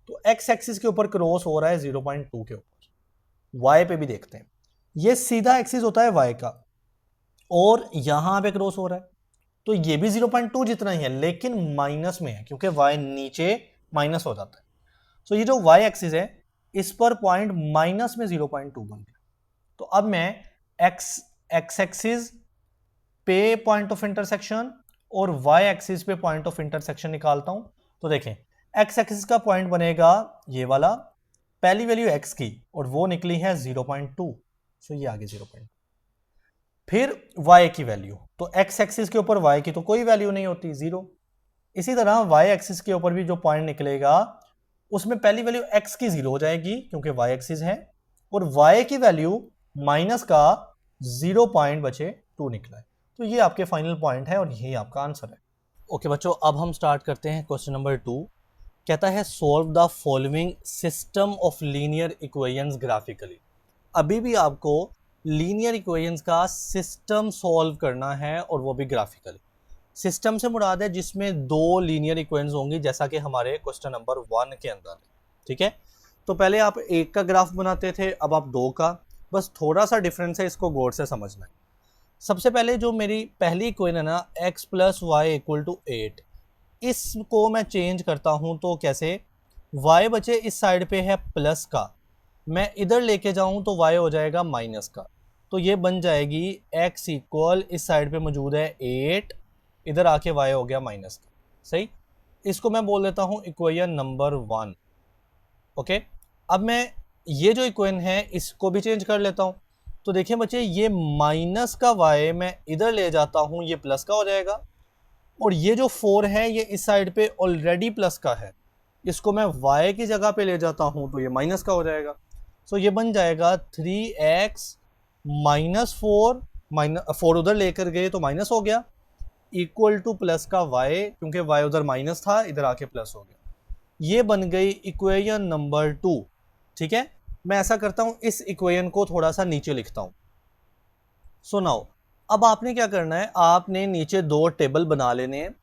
तो x एक्सिस के ऊपर क्रॉस हो रहा है 0.2 के ऊपर। y पे भी देखते हैं, ये सीधा एक्सिस होता है y का और यहां पे क्रॉस हो रहा है, तो ये भी 0.2 जितना ही है लेकिन माइनस में है क्योंकि y नीचे माइनस हो जाता है। सो ये जो y एक्सिस है इस पर पॉइंट माइनस में 0.2 बन गया, तो अब मैं एक्स एक्सिस पे पॉइंट ऑफ इंटरसेक्शन और वाई एक्सिस पे पॉइंट ऑफ इंटरसेक्शन निकालता हूं। तो देखें, एक्स एक्सिस का पॉइंट बनेगा ये वाला, पहली वैल्यू एक्स की और वो निकली है 0.2, सो ये आगे 0.2। फिर y की वैल्यू, तो x एक्सिस के ऊपर y की तो कोई वैल्यू नहीं होती, 0। इसी तरह y एक्सिस के ऊपर भी जो पॉइंट निकलेगा उसमें पहली वैल्यू x की 0 हो जाएगी क्योंकि y एक्सिस है, और y की वैल्यू माइनस का 0 पॉइंट बचे 2 निकला है। तो ये आपके फाइनल पॉइंट है और यही आपका आंसर है। ओके बच्चों, अब हम स्टार्ट करते हैं क्वेश्चन नंबर 2। कहता है solve the following system of linear equations graphically. अभी भी आपको लीनियर इक्वेशंस का सिस्टम सॉल्व करना है और वो भी ग्राफिकली। सिस्टम से मुराद है जिसमें दो लीनियर इक्वेशंस होंगी, जैसा कि हमारे क्वेश्चन नंबर 1 के अंदर है। ठीक है, तो पहले आप एक का ग्राफ बनाते थे, अब आप दो का। बस थोड़ा सा डिफरेंस है, इसको गौर से समझना है। सबसे पहले जो मेरी पहली इक्वेशन है ना, x plus y equal to 8, इसको मैं चेंज करता हूं तो कैसे, y बचे इस साइड पे है प्लस का, मैं इधर लेके जाऊं तो y हो जाएगा माइनस का। तो ये बन जाएगी x इक्वल, इस साइड पे मौजूद है 8, इधर आके y हो गया माइनस का। सही, इसको मैं बोल देता हूं इक्वेशन नंबर 1। ओके, अब मैं ये जो इक्वेशन है इसको भी चेंज कर लेता हूं। तो देखिए बच्चे, ये माइनस का y मैं इधर ले जाता हूं, ये प्लस का हो जाएगा, और ये जो 4 है ये इस साइड पे ऑलरेडी प्लस का है, इसको मैं y की जगह पे ले जाता हूं तो ये माइनस का हो जाएगा। सो ये बन जाएगा 3x माइनस 4, माइनस 4 उधर लेकर गए तो माइनस हो गया, इक्वल टू प्लस का y, क्योंकि y उधर माइनस था इधर आके प्लस हो गया। ये बन गई इक्वेशन नंबर 2। ठीक है, मैं ऐसा करता हूं, इस इक्वेशन को थोड़ा सा नीचे लिखता हूं। सो नाउ अब आपने क्या करना है, आपने नीचे दो टेबल बना लेने हैं।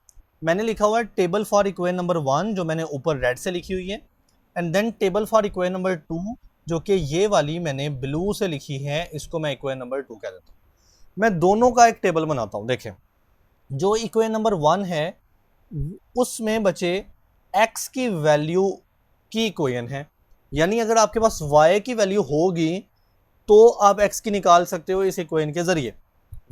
मैंने लिखा हुआ है टेबल फॉर इक्वेशन नंबर 1, जो मैंने ऊपर रेड से लिखी हुई है, and then table for equation number 2, जो कि ये वाली मैंने ब्लू से लिखी है, इसको मैं इक्वेशन नंबर 2 कह देता हूँ। मैं दोनों का एक टेबल बनाता हूँ। देखें, जो इक्वेशन नंबर 1 है उसमें बचे x की वैल्यू की इक्वेशन है, यानी अगर आपके पास y की वैल्यू होगी तो आप x की निकाल सकते हो इस इक्वेशन के जरिए।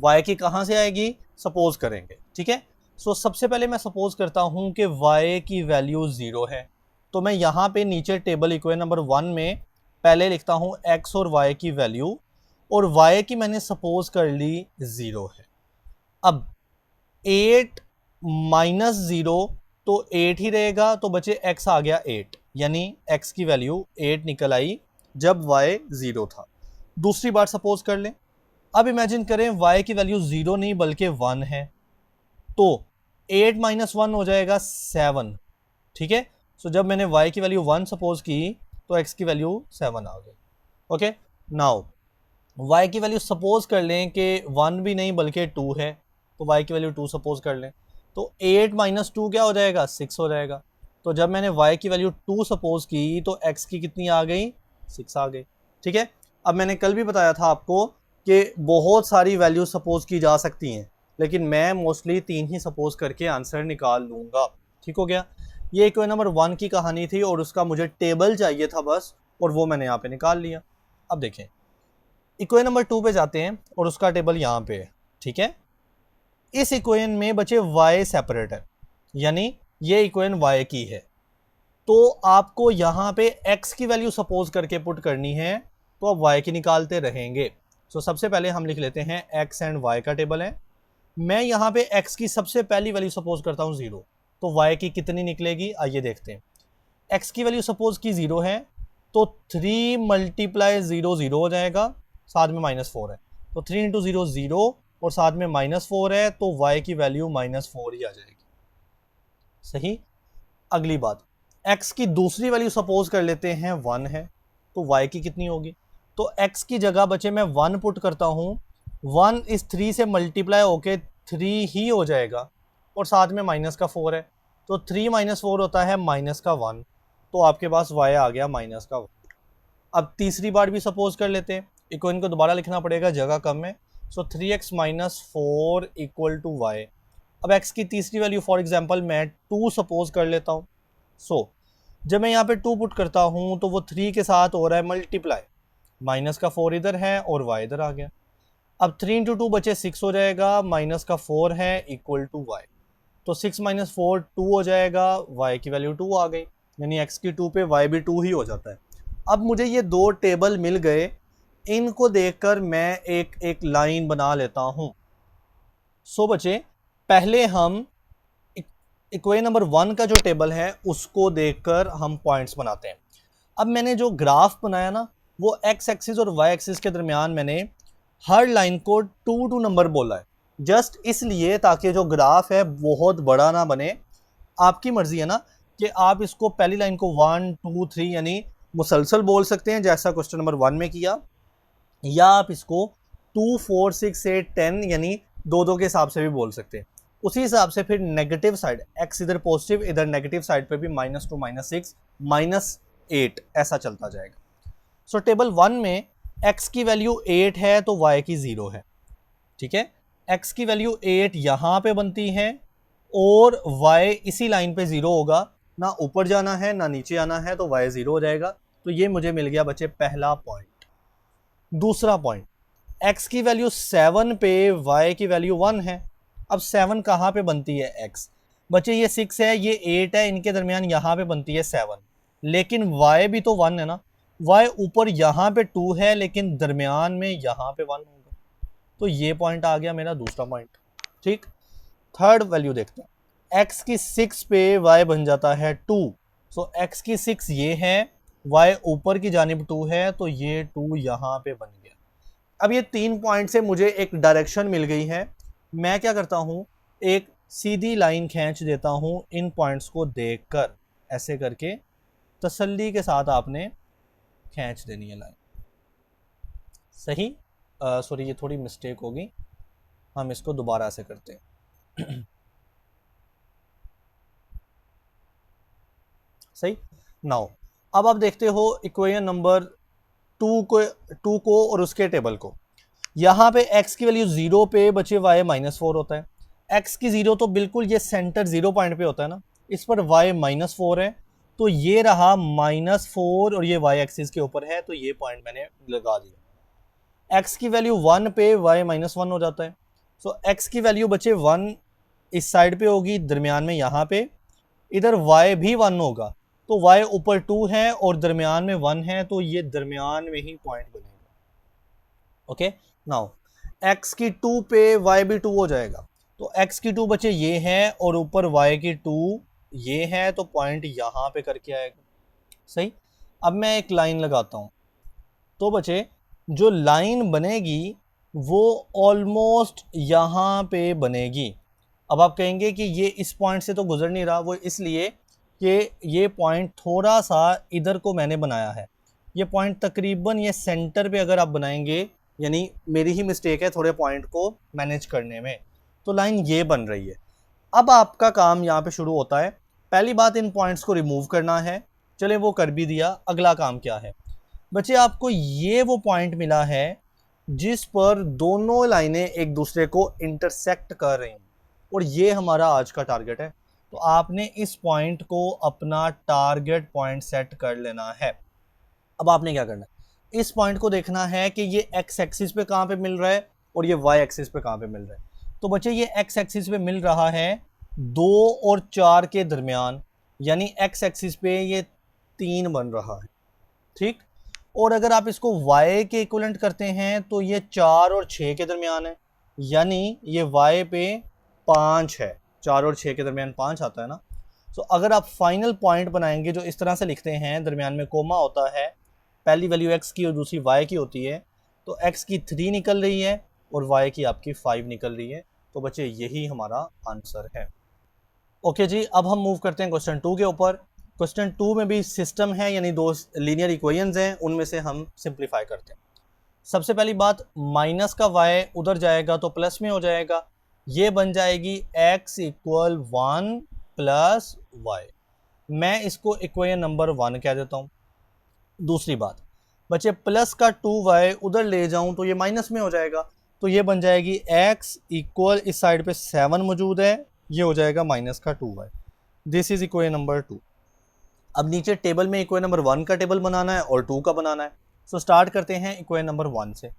y की कहाँ से आएगी, सपोज करेंगे। ठीक है, सो सबसे पहले मैं सपोज करता हूं कि y की वैल्यू 0 है, तो मैं यहाँ पे नीचे टेबल इक्वेशन नंबर 1 में पहले लिखता हूं x और y की वैल्यू, और y की मैंने सपोज कर ली 0 है। अब 8 माइनस 0 तो 8 ही रहेगा, तो बचे x आ गया 8, यानी x की वैल्यू 8 निकल आई जब y 0 था। दूसरी बार सपोज कर लें, अब इमेजिन करें y की वैल्यू 0 नहीं बल्कि 1 है, तो 8 माइनस 1 हो जाएगा 7। ठीक है, सो जब मैंने y की वैल्यू 1 सपोज की तो x की वैल्यू 7 आ गई। ओके, नाउ y की वैल्यू सपोज कर लें कि 1 भी नहीं बल्कि 2 है, तो y की वैल्यू 2 सपोज कर लें, तो 8 माइनस 2 क्या हो जाएगा, 6 हो जाएगा। तो जब मैंने y की वैल्यू 2 सपोज की तो x की कितनी आ गई, 6 आ गई। ठीक है, अब मैंने कल भी बताया था आपको कि बहुत सारी वैल्यू सपोज की जा सकती हैं, लेकिन मैं मोस्टली 3 ही सपोज करके आंसर निकाल लूँगा। ठीक हो गया, ये इक्वेशन नंबर 1 की कहानी थी और उसका मुझे टेबल चाहिए था बस, और वो मैंने यहाँ पे निकाल लिया। अब देखें, इक्वेशन नंबर 2 पे जाते हैं और उसका टेबल यहाँ पे है। ठीक है, इस इक्वेशन में बचे y सेपरेट है, यानी ये इक्वेशन y की है, तो आपको यहाँ पे x की वैल्यू सपोज करके पुट करनी है, तो आप y की निकालते रहेंगे। सो सबसे पहले हम लिख लेते हैं x एंड y का टेबल है। मैं यहाँ पे x की सबसे पहली वैल्यू सपोज करता हूँ 0, तो y की कितनी निकलेगी आइए देखते हैं। x की वैल्यू सपोज की 0 है, तो 3 मल्टीप्लाई 0 0 हो जाएगा, साथ में -4 है, तो 3 इंटू 0 0 और साथ में -4 है, तो y की वैल्यू -4 ही आ जाएगी। सही, अगली बात, x की दूसरी वैल्यू सपोज कर लेते हैं 1 है, तो y की कितनी होगी, तो x की जगह बचे मैं 1 पुट करता हूँ, 1 इस 3 से मल्टीप्लाई होके 3 ही हो जाएगा, और साथ में माइनस का 4 है, तो 3 माइनस 4 होता है माइनस का 1, तो आपके पास y आ गया माइनस का 1। अब तीसरी बार भी सपोज कर लेते हैं, इक्वेशन को दोबारा लिखना पड़ेगा, जगह कम है, so 3x minus 4 equal to y. अब x की तीसरी वैल्यू फॉर एग्जांपल मैं 2 सपोज कर लेता हूँ। सो जब मैं यहाँ पे 2 पुट करता हूँ तो वो 3 के साथ हो रहा है मल्टीप्लाई, माइनस का 4 इधर है और y इधर आ गया। अब 3 इंटू 2 बचे 6 हो जाएगा, माइनस का 4 है इक्वल टू y। तो 6 माइनस 4 2 हो जाएगा, y की वैल्यू 2 आ गई, यानी x की 2 पे y भी 2 ही हो जाता है। अब मुझे ये दो टेबल मिल गए, इनको देखकर मैं एक एक लाइन बना लेता हूं। सो बचे, पहले हम इक्वेशन नंबर 1 का जो टेबल है उसको देखकर हम पॉइंट्स बनाते हैं। अब मैंने जो ग्राफ बनाया ना, वो एक्स एक्सिस और वाई एक्सिस के दरमियान मैंने हर लाइन को 2 नंबर बोला है, जस्ट इसलिए ताकि जो ग्राफ है बहुत बड़ा ना बने। आपकी मर्जी है ना कि आप इसको पहली लाइन को 1 2 3 यानी मुसलसल बोल सकते हैं जैसा क्वेश्चन नंबर 1 में किया, या आप इसको 2 4 6 8 10 यानी दो दो के हिसाब से भी बोल सकते हैं। उसी हिसाब से फिर नेगेटिव साइड, एक्स इधर पॉजिटिव इधर नेगेटिव साइड पे भी -2 -6 -8 ऐसा चलता जाएगा। सो टेबल 1 में x की वैल्यू 8 है तो y की 0 है, ठीक है। x की वैल्यू 8 यहां पे बनती है और y इसी लाइन पे 0 होगा, ना ऊपर जाना है ना नीचे आना है, तो y 0 हो जाएगा। तो ये मुझे मिल गया बच्चे पहला पॉइंट। दूसरा पॉइंट, x की वैल्यू 7 पे y की वैल्यू 1 है। अब 7 कहाँ पे बनती है x, बच्चे ये 6 है ये 8 है, इनके दरमियान यहाँ पे बनती है 7, लेकिन y भी तो 1 है ना, y ऊपर यहाँ पे 2 है लेकिन दरमियान में यहाँ पे 1 होगा। तो ये पॉइंट आ गया मेरा दूसरा पॉइंट, ठीक। थर्ड वैल्यू देखते हैं, x की 6 पे y बन जाता है 2। सो x की 6 ये है, y ऊपर की जानिब 2 है, तो ये 2 यहाँ पे बन गया। अब ये 3 पॉइंट से मुझे एक डायरेक्शन मिल गई है। मैं क्या करता हूँ, एक सीधी लाइन खींच देता हूँ इन पॉइंट्स को देखकर, ऐसे करके तसल्ली के साथ आपने खींच देनी है लाइन। सही, सॉरी ये थोड़ी मिस्टेक होगी, हम इसको दोबारा से करते हैं। सही। नाउ अब आप देखते हो इक्वेशन नंबर 2 को और उसके टेबल को। यहाँ पे x की वैल्यू 0 पे बचे y -4 होता है। x की 0 तो बिल्कुल ये सेंटर 0 पॉइंट पे होता है ना, इस पर y -4 है, तो ये रहा -4 और ये y एक्सिस के ऊपर है, तो ये पॉइंट मैंने लगा दिया। x की वैल्यू 1 पे y -1 हो जाता है। सो x की वैल्यू बचे 1 इस साइड पे होगी, दरमियान में यहाँ पे, इधर y भी 1 होगा, तो y ऊपर 2 है और दरमियान में 1 है, तो ये दरमियान में ही पॉइंट बनेगा। ओके, नाउ x की 2 पे y भी 2 हो जाएगा, तो x की 2 बचे ये है और ऊपर y की 2 ये है, तो पॉइंट यहां पे करके आएगा। सही। अब मैं एक लाइन लगाता हूं, तो बचे जो लाइन बनेगी वो ऑलमोस्ट यहां पे बनेगी। अब आप कहेंगे कि ये इस पॉइंट से तो गुजर नहीं रहा, वो इसलिए कि ये पॉइंट थोड़ा सा इधर को मैंने बनाया है। ये पॉइंट तकरीबन ये सेंटर पे अगर आप बनाएंगे, यानी मेरी ही मिस्टेक है थोड़े पॉइंट को मैनेज करने में, तो लाइन ये बन रही है। अब आपका काम यहाँ पे शुरू होता है। पहली बात, इन पॉइंट्स को रिमूव करना है, चले वो कर भी दिया। अगला काम क्या है बच्चे, आपको ये वो पॉइंट मिला है जिस पर दोनों लाइनें एक दूसरे को इंटरसेक्ट कर रही हैं, और ये हमारा आज का टारगेट है। तो आपने इस पॉइंट को अपना टारगेट पॉइंट सेट कर लेना है। अब आपने क्या करना है, इस पॉइंट को देखना है कि ये एक्स एक्सिस पे कहाँ पे मिल रहा है और ये वाई एक्सिस पे कहाँ पे मिल रहा है। तो बच्चे ये एक्स एक्सिस पे मिल रहा है 2 और 4 के दरमियान, यानी एक्स एक्सिस पे ये 3 बन रहा है, ठीक। और अगर आप इसको y के इक्विवेलेंट करते हैं तो ये 4 और 6 के दरमियान है, यानी ये y पे 5 है, 4 और 6 के दरमियान 5 आता है ना। तो अगर आप फाइनल पॉइंट बनाएंगे जो इस तरह से लिखते हैं, दरमियान में कोमा होता है, पहली वैल्यू x की और दूसरी y की होती है, तो x की 3 निकल रही है और y की आपकी 5 निकल रही है। तो बच्चे यही हमारा आंसर है। ओके जी, अब हम मूव करते हैं क्वेश्चन 2 के ऊपर। क्वेश्चन 2 में भी सिस्टम है, यानी 2 लीनियर इक्वेशंस हैं, उनमें से हम सिंप्लीफाई करते हैं। सबसे पहली बात, माइनस का y उधर जाएगा तो प्लस में हो जाएगा, ये बन जाएगी x इक्वल 1 प्लस वाई। मैं इसको इक्वेशन नंबर 1 कह देता हूँ। दूसरी बात बच्चे, प्लस का 2y उधर ले जाऊं तो ये माइनस में हो जाएगा, तो ये बन जाएगी x इक्वल, इस साइड पे 7 मौजूद है, ये हो जाएगा माइनस का 2y। This is equation number 2। अब नीचे टेबल में इक्वेशन नंबर 1 का टेबल बनाना है और 2 का बनाना है। सो स्टार्ट करते हैं इक्वेशन नंबर 1 से।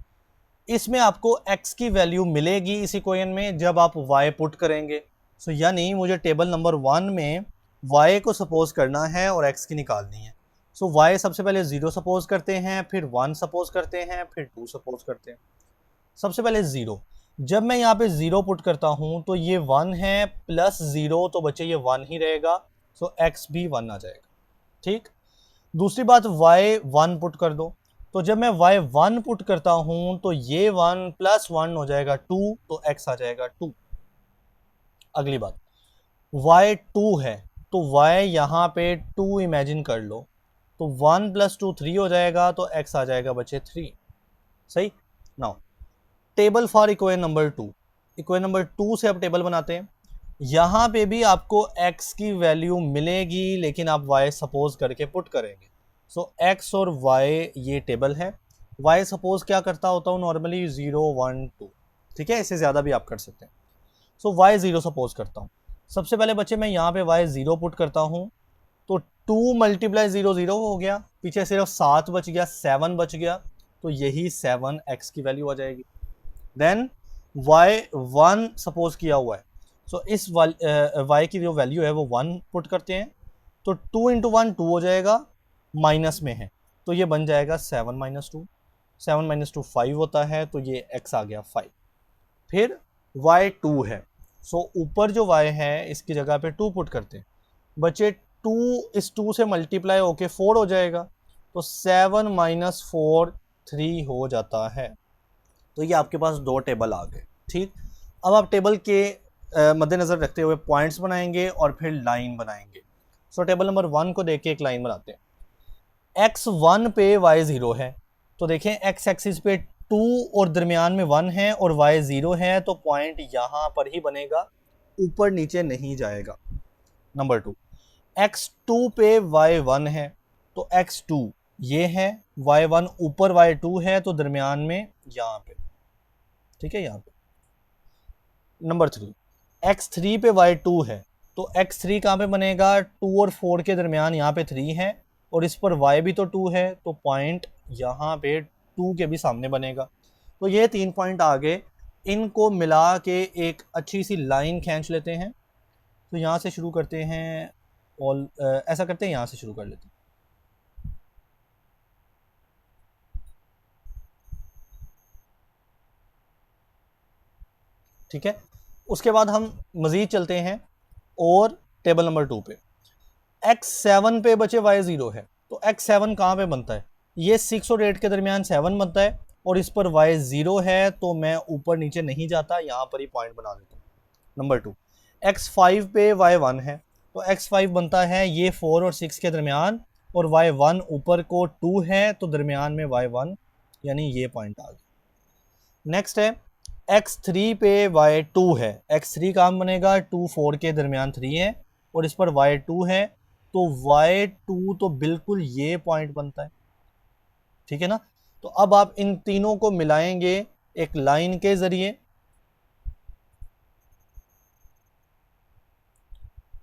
इसमें आपको x की वैल्यू मिलेगी इस इक्वेशन में जब आप y पुट करेंगे। सो यानी मुझे टेबल नंबर 1 में y को सपोज करना है और x की निकालनी है। सो y सबसे पहले 0 सपोज करते हैं, फिर 1 सपोज करते हैं, फिर 2 सपोज करते हैं। सबसे पहले 0, जब मैं यहाँ पे 0 पुट करता हूँ तो ये 1 है, प्लस 0 तो बच्चे ये 1 ही रहेगा। सो x भी 1 आ जाएगा। ठीक, दूसरी बात y 1 पुट कर दो, तो जब मैं y 1 पुट करता हूं तो ये 1 प्लस 1 हो जाएगा 2, तो x आ जाएगा 2। अगली बात y 2 है तो y यहाँ पे 2 इमेजिन कर लो, तो 1 प्लस 2 3 हो जाएगा, तो x आ जाएगा बच्चे 3। सही। Now table for equation number 2। Equation number 2 से अब टेबल बनाते हैं। यहाँ पे भी आपको x की वैल्यू मिलेगी, लेकिन आप y सपोज करके पुट करेंगे। सो x और y ये टेबल है। y सपोज क्या करता होता हूँ नॉर्मली 0 1 2, ठीक है, इससे ज़्यादा भी आप कर सकते हैं। सो y 0 सपोज करता हूँ। सबसे पहले बच्चे मैं यहाँ पे y 0 पुट करता हूँ, तो 2 मल्टीप्लाई 0 0 हो गया, पीछे सिर्फ 7 बच गया, 7 बच गया, तो यही 7 x की वैल्यू आ जाएगी। देन y 1 सपोज किया हुआ है, सो इस y की जो वैल्यू है वो 1 पुट करते हैं, तो 2 इंटू 1 2 हो जाएगा, माइनस में है तो ये बन जाएगा 7 माइनस 2, 7 माइनस 2 5 होता है, तो ये x आ गया 5। फिर y 2 है, सो ऊपर जो y है इसकी जगह पे 2 पुट करते हैं, बच्चे 2 इस 2 से मल्टीप्लाई होके 4 हो जाएगा, तो 7 माइनस 4 3 हो जाता है। तो ये आपके पास 2 टेबल आ गए। ठीक, अब आप टेबल के मद्देनज़र रखते हुए पॉइंट्स बनाएंगे और फिर लाइन बनाएंगे। सो टेबल नंबर 1 को देख के एक लाइन बनाते हैं। x1 पे y 0 है, तो देखें x एक्सिस पे 2 और दरमियान में 1 है और y 0 है, तो पॉइंट यहाँ पर ही बनेगा, ऊपर नीचे नहीं जाएगा। नंबर 2, x2 पे y 1 है, तो x2 ये है, y1 ऊपर y2 है, तो दरमियान में यहाँ पे, ठीक है, यहाँ पे। नंबर 3, x3 पे y2 है, तो x3 कहाँ पे बनेगा, 2 और 4 के दरमियान यहाँ पे 3 है, और इस पर y भी तो 2 है, तो पॉइंट यहाँ पे 2 के भी सामने बनेगा। तो ये 3 पॉइंट आ गए, इनको मिला के एक अच्छी सी लाइन खींच लेते हैं। तो यहाँ से शुरू करते हैं, और ऐसा करते हैं, यहाँ से शुरू कर लेते हैं। ठीक है, उसके बाद हम मज़ीद चलते हैं और टेबल नंबर 2 पे। x7 पे बचे y 0 है, तो x7 कहाँ पे बनता है, ये 6 और 8 के दरमियान 7 बनता है, और इस पर y 0 है, तो मैं ऊपर नीचे नहीं जाता, यहाँ पर ही पॉइंट बना देता हूँ। नंबर 2, x5 पे y 1 है, तो x5 बनता है ये 4 और 6 के दरमियान, और y 1 ऊपर को 2 है, तो दरमियान में y 1, यानी ये पॉइंट आ गया। नेक्स्ट है x3 पे y2 है, x3 कहाँ बनेगा, 2 4 के दरमियान 3 है, और इस पर y2 है, तो y2 तो बिल्कुल ये पॉइंट बनता है। ठीक है ना, तो अब आप इन तीनों को मिलाएंगे एक लाइन के जरिए,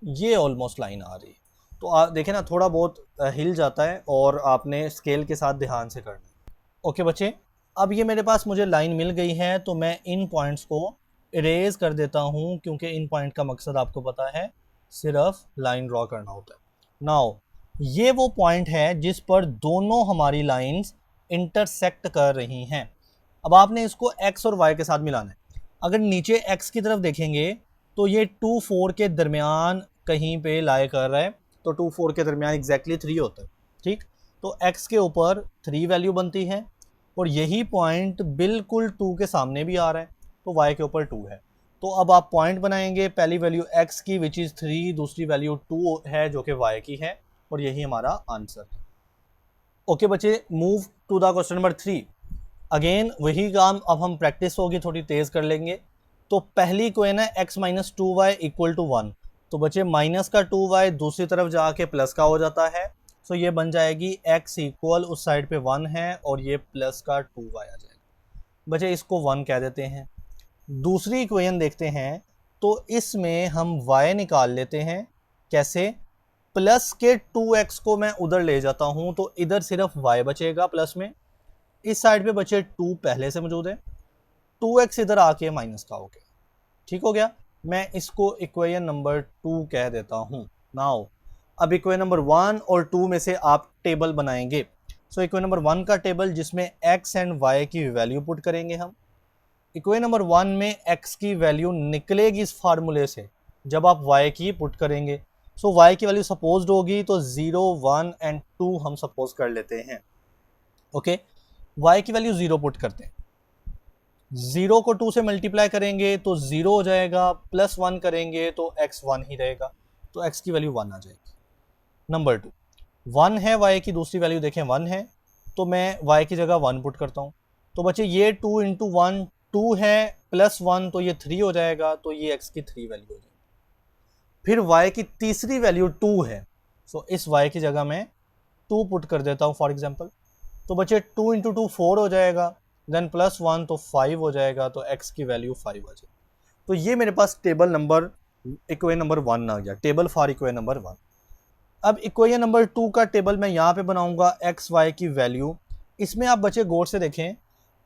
ये ऑलमोस्ट लाइन आ रही है। तो आप देखें ना, थोड़ा बहुत हिल जाता है और आपने स्केल के साथ ध्यान से करना है। ओके बच्चे, अब ये मेरे पास मुझे लाइन मिल गई है, तो मैं इन पॉइंट्स को इरेज कर देता हूँ, क्योंकि इन पॉइंट का मकसद आपको पता है, सिर्फ लाइन ड्रॉ करना होता है। नाउ ये वो पॉइंट है जिस पर दोनों हमारी लाइंस इंटरसेक्ट कर रही हैं। अब आपने इसको x और y के साथ मिलाना है। अगर नीचे x की तरफ देखेंगे तो ये 2 4 के दरमियान कहीं पे लाई कर रहा है, तो 2 4 के दरमियान एग्जैक्टली 3 होता है। ठीक, तो x के ऊपर 3 वैल्यू बनती है, और यही पॉइंट बिल्कुल 2 के सामने भी आ रहा है, तो y के ऊपर 2 है। तो अब आप पॉइंट बनाएंगे, पहली वैल्यू x की विच इज़ 3, दूसरी वैल्यू 2 है जो कि y की है, और यही हमारा आंसर है। ओके बच्चे, move to the question number 3। Again वही काम, अब हम प्रैक्टिस होगी थोड़ी तेज़ कर लेंगे। तो पहली क्वेश्चन है x minus 2y equal to 1, तो बच्चे माइनस का 2y दूसरी तरफ जाके प्लस का हो जाता है, सो ये बन जाएगी x इक्वल, उस साइड पे 1 है और ये प्लस का 2y आ जाएगा। बच्चे इसको 1 कह देते हैं। दूसरी इक्वेशन देखते हैं, तो इसमें हम y निकाल लेते हैं। कैसे, प्लस के 2x को मैं उधर ले जाता हूं, तो इधर सिर्फ y बचेगा प्लस में, इस साइड पे बचे 2 पहले से मौजूद है, 2x इधर आके माइनस का हो गया। ठीक हो गया, मैं इसको इक्वेशन नंबर 2 कह देता हूं। नाउ अब इक्वेशन नंबर 1 और 2 में से आप टेबल बनाएंगे। सो इक्वेशन नंबर 1 का टेबल जिसमें x एंड y की वैल्यू पुट करेंगे हम। इक्वेशन नंबर 1 में x की वैल्यू निकलेगी इस फार्मूले से जब आप y की पुट करेंगे। सो y की वैल्यू सपोज्ड होगी तो 0, 1 एंड 2 हम सपोज कर लेते हैं। ओके, y की वैल्यू 0 पुट करते हैं, 0 को 2 से मल्टीप्लाई करेंगे तो 0 हो जाएगा, प्लस 1 करेंगे तो x 1 ही रहेगा, तो x की वैल्यू 1 आ जाएगी। नंबर 2, 1 है y की दूसरी वैल्यू देखें 1 है, तो मैं y की जगह 1 पुट करता हूँ, तो बच्चे ये 2 इंटू 1 2 है, प्लस 1 तो ये 3 हो जाएगा, तो ये x की 3 वैल्यू हो जाएगी। फिर y की तीसरी वैल्यू 2 है, सो इस y की जगह मैं 2 पुट कर देता हूँ फॉर एग्जाम्पल, तो बच्चे 2 इंटू 2 4 हो जाएगा, देन प्लस 1 तो 5 हो जाएगा, तो x की वैल्यू 5 आ जाएगी। तो ये मेरे पास टेबल नंबर इक्वेशन नंबर 1 आ गया, टेबल फॉर इक्वेशन नंबर 1। अब इक्वेशन नंबर 2 का टेबल मैं यहाँ पे बनाऊंगा x y की वैल्यू। इसमें आप बच्चे गौर से देखें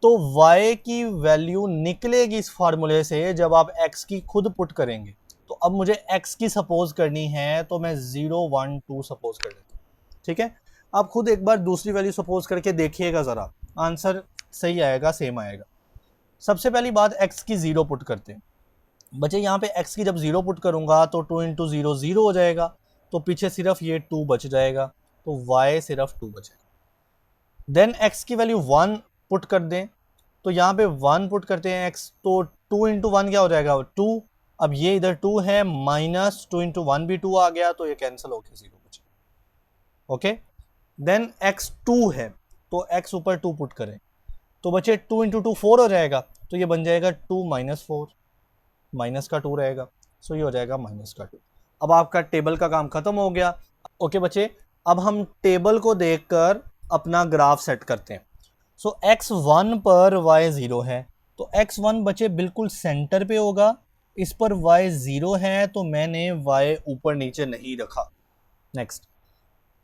तो y की वैल्यू निकलेगी इस फार्मूले से जब आप x की खुद पुट करेंगे। तो अब मुझे x की सपोज करनी है, तो मैं 0, 1, 2 सपोज कर देता हूँ। ठीक है, आप खुद एक बार दूसरी वैल्यू सपोज करके देखिएगा, ज़रा आंसर सही आएगा, सेम आएगा। सबसे पहली बात x की 0 पुट करते हैं। बच्चे यहाँ पे x की जब 0 पुट करूँगा तो 2 इंटू 0 0 हो जाएगा, तो पीछे सिर्फ ये 2 बच जाएगा, तो y सिर्फ 2 बचेगा। देन x की वैल्यू 1 पुट कर दें, तो यहाँ पे 1 पुट करते हैं x, तो 2 इंटू 1 क्या हो जाएगा 2। अब ये इधर 2 है, माइनस 2 इंटू 1 भी 2 आ गया, तो ये कैंसिल होकर 0 बचे। ओके, देन x 2 है, तो x ऊपर 2 पुट करें, तो बचे 2 इंटू 2 4 हो जाएगा, तो ये बन जाएगा 2 माइनस 4, माइनस का 2 रहेगा, सो ये हो जाएगा माइनस का 2। अब आपका टेबल का काम खत्म हो गया। ओके बच्चे, अब हम टेबल को देखकर अपना ग्राफ सेट करते हैं। सो x1 पर y 0 है, तो x1 बच्चे बिल्कुल सेंटर पे होगा, इस पर y 0 है, तो मैंने y ऊपर नीचे नहीं रखा। नेक्स्ट,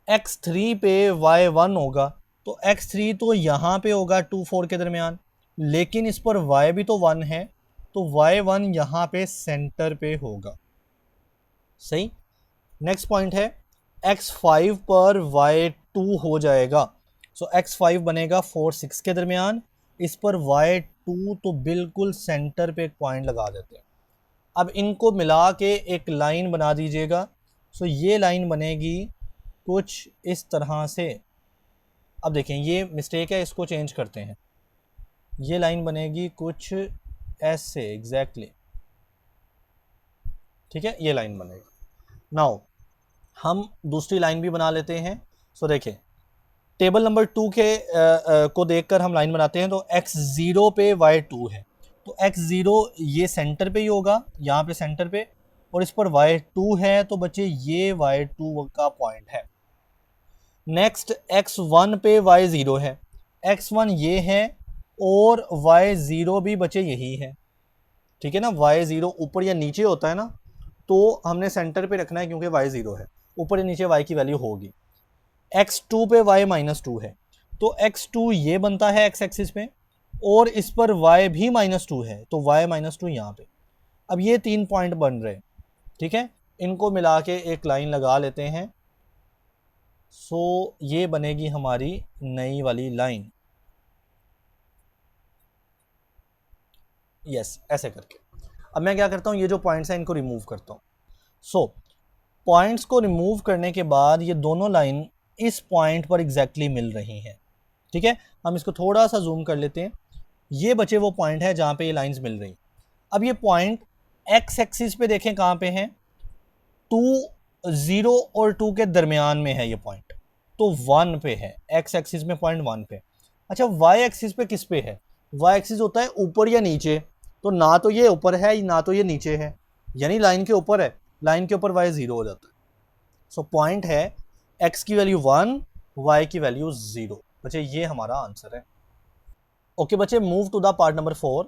x3 पे y 1 होगा, तो x3 तो यहाँ पे होगा 2, 4 के दरमियान, लेकिन इस पर y भी तो 1 है, तो y1 यहाँ पे सेंटर पे होगा। सही। नेक्स्ट पॉइंट है x5 पर y2 हो जाएगा, सो x5 बनेगा 4, 6 के दरमियान, इस पर y2 तो बिल्कुल सेंटर पे एक पॉइंट लगा देते हैं। अब इनको मिला के एक लाइन बना दीजिएगा। सो ये लाइन बनेगी कुछ इस तरह से। अब देखें ये मिस्टेक है, इसको चेंज करते हैं। ये लाइन बनेगी कुछ ऐसे एग्जैक्टली। ठीक है, ये लाइन बनेगी। नाउ हम दूसरी लाइन भी बना लेते हैं। सो देखें, टेबल नंबर 2 के को देखकर हम लाइन बनाते हैं, तो x0 पे y2 है, तो x0 ये सेंटर पे ही होगा, यहाँ पे सेंटर पे, और इस पर y2 है, तो बच्चे ये y2 का पॉइंट है। नेक्स्ट x1 पे y0 है, x1 ये है और y0 भी बच्चे यही है। ठीक है ना, y0 ऊपर या नीचे होता है ना, तो हमने सेंटर पे रखना है क्योंकि y0 है, ऊपर या नीचे y की वैल्यू होगी। x2 पे y माइनस 2 है, तो x2 ये बनता है x एक्सिस पे, और इस पर y भी माइनस 2 है, तो y माइनस 2 यहाँ पे। अब ये 3 पॉइंट बन रहे हैं। ठीक है, इनको मिला के एक लाइन लगा लेते हैं। सो ये बनेगी हमारी नई वाली लाइन। यस, ऐसे करके। अब मैं क्या करता हूँ, ये जो पॉइंट्स हैं इनको रिमूव करता हूँ। सो पॉइंट्स को रिमूव करने के बाद ये दोनों लाइन इस पॉइंट पर एग्जैक्टली मिल रही हैं। ठीक है, हम इसको थोड़ा सा जूम कर लेते हैं। ये बचे वो पॉइंट है जहाँ पे ये लाइंस मिल रही। अब ये पॉइंट एक्स एक्सिस पे देखें कहाँ पे हैं, 2, 0 और 2 के दरमियान में है ये पॉइंट, तो 1 पे है। एक्स एक्सिस में पॉइंट 1 पे। अच्छा, वाई एक्सिस पे किस पे है? वाई एक्सिस होता है ऊपर या नीचे, तो ना तो ये ऊपर है ना तो ये नीचे है, यानी लाइन के ऊपर है। लाइन के ऊपर y 0 हो जाता है। सो पॉइंट है x की वैल्यू 1, y की वैल्यू 0। बच्चे ये हमारा आंसर है। ओके बच्चे, move to the part number 4।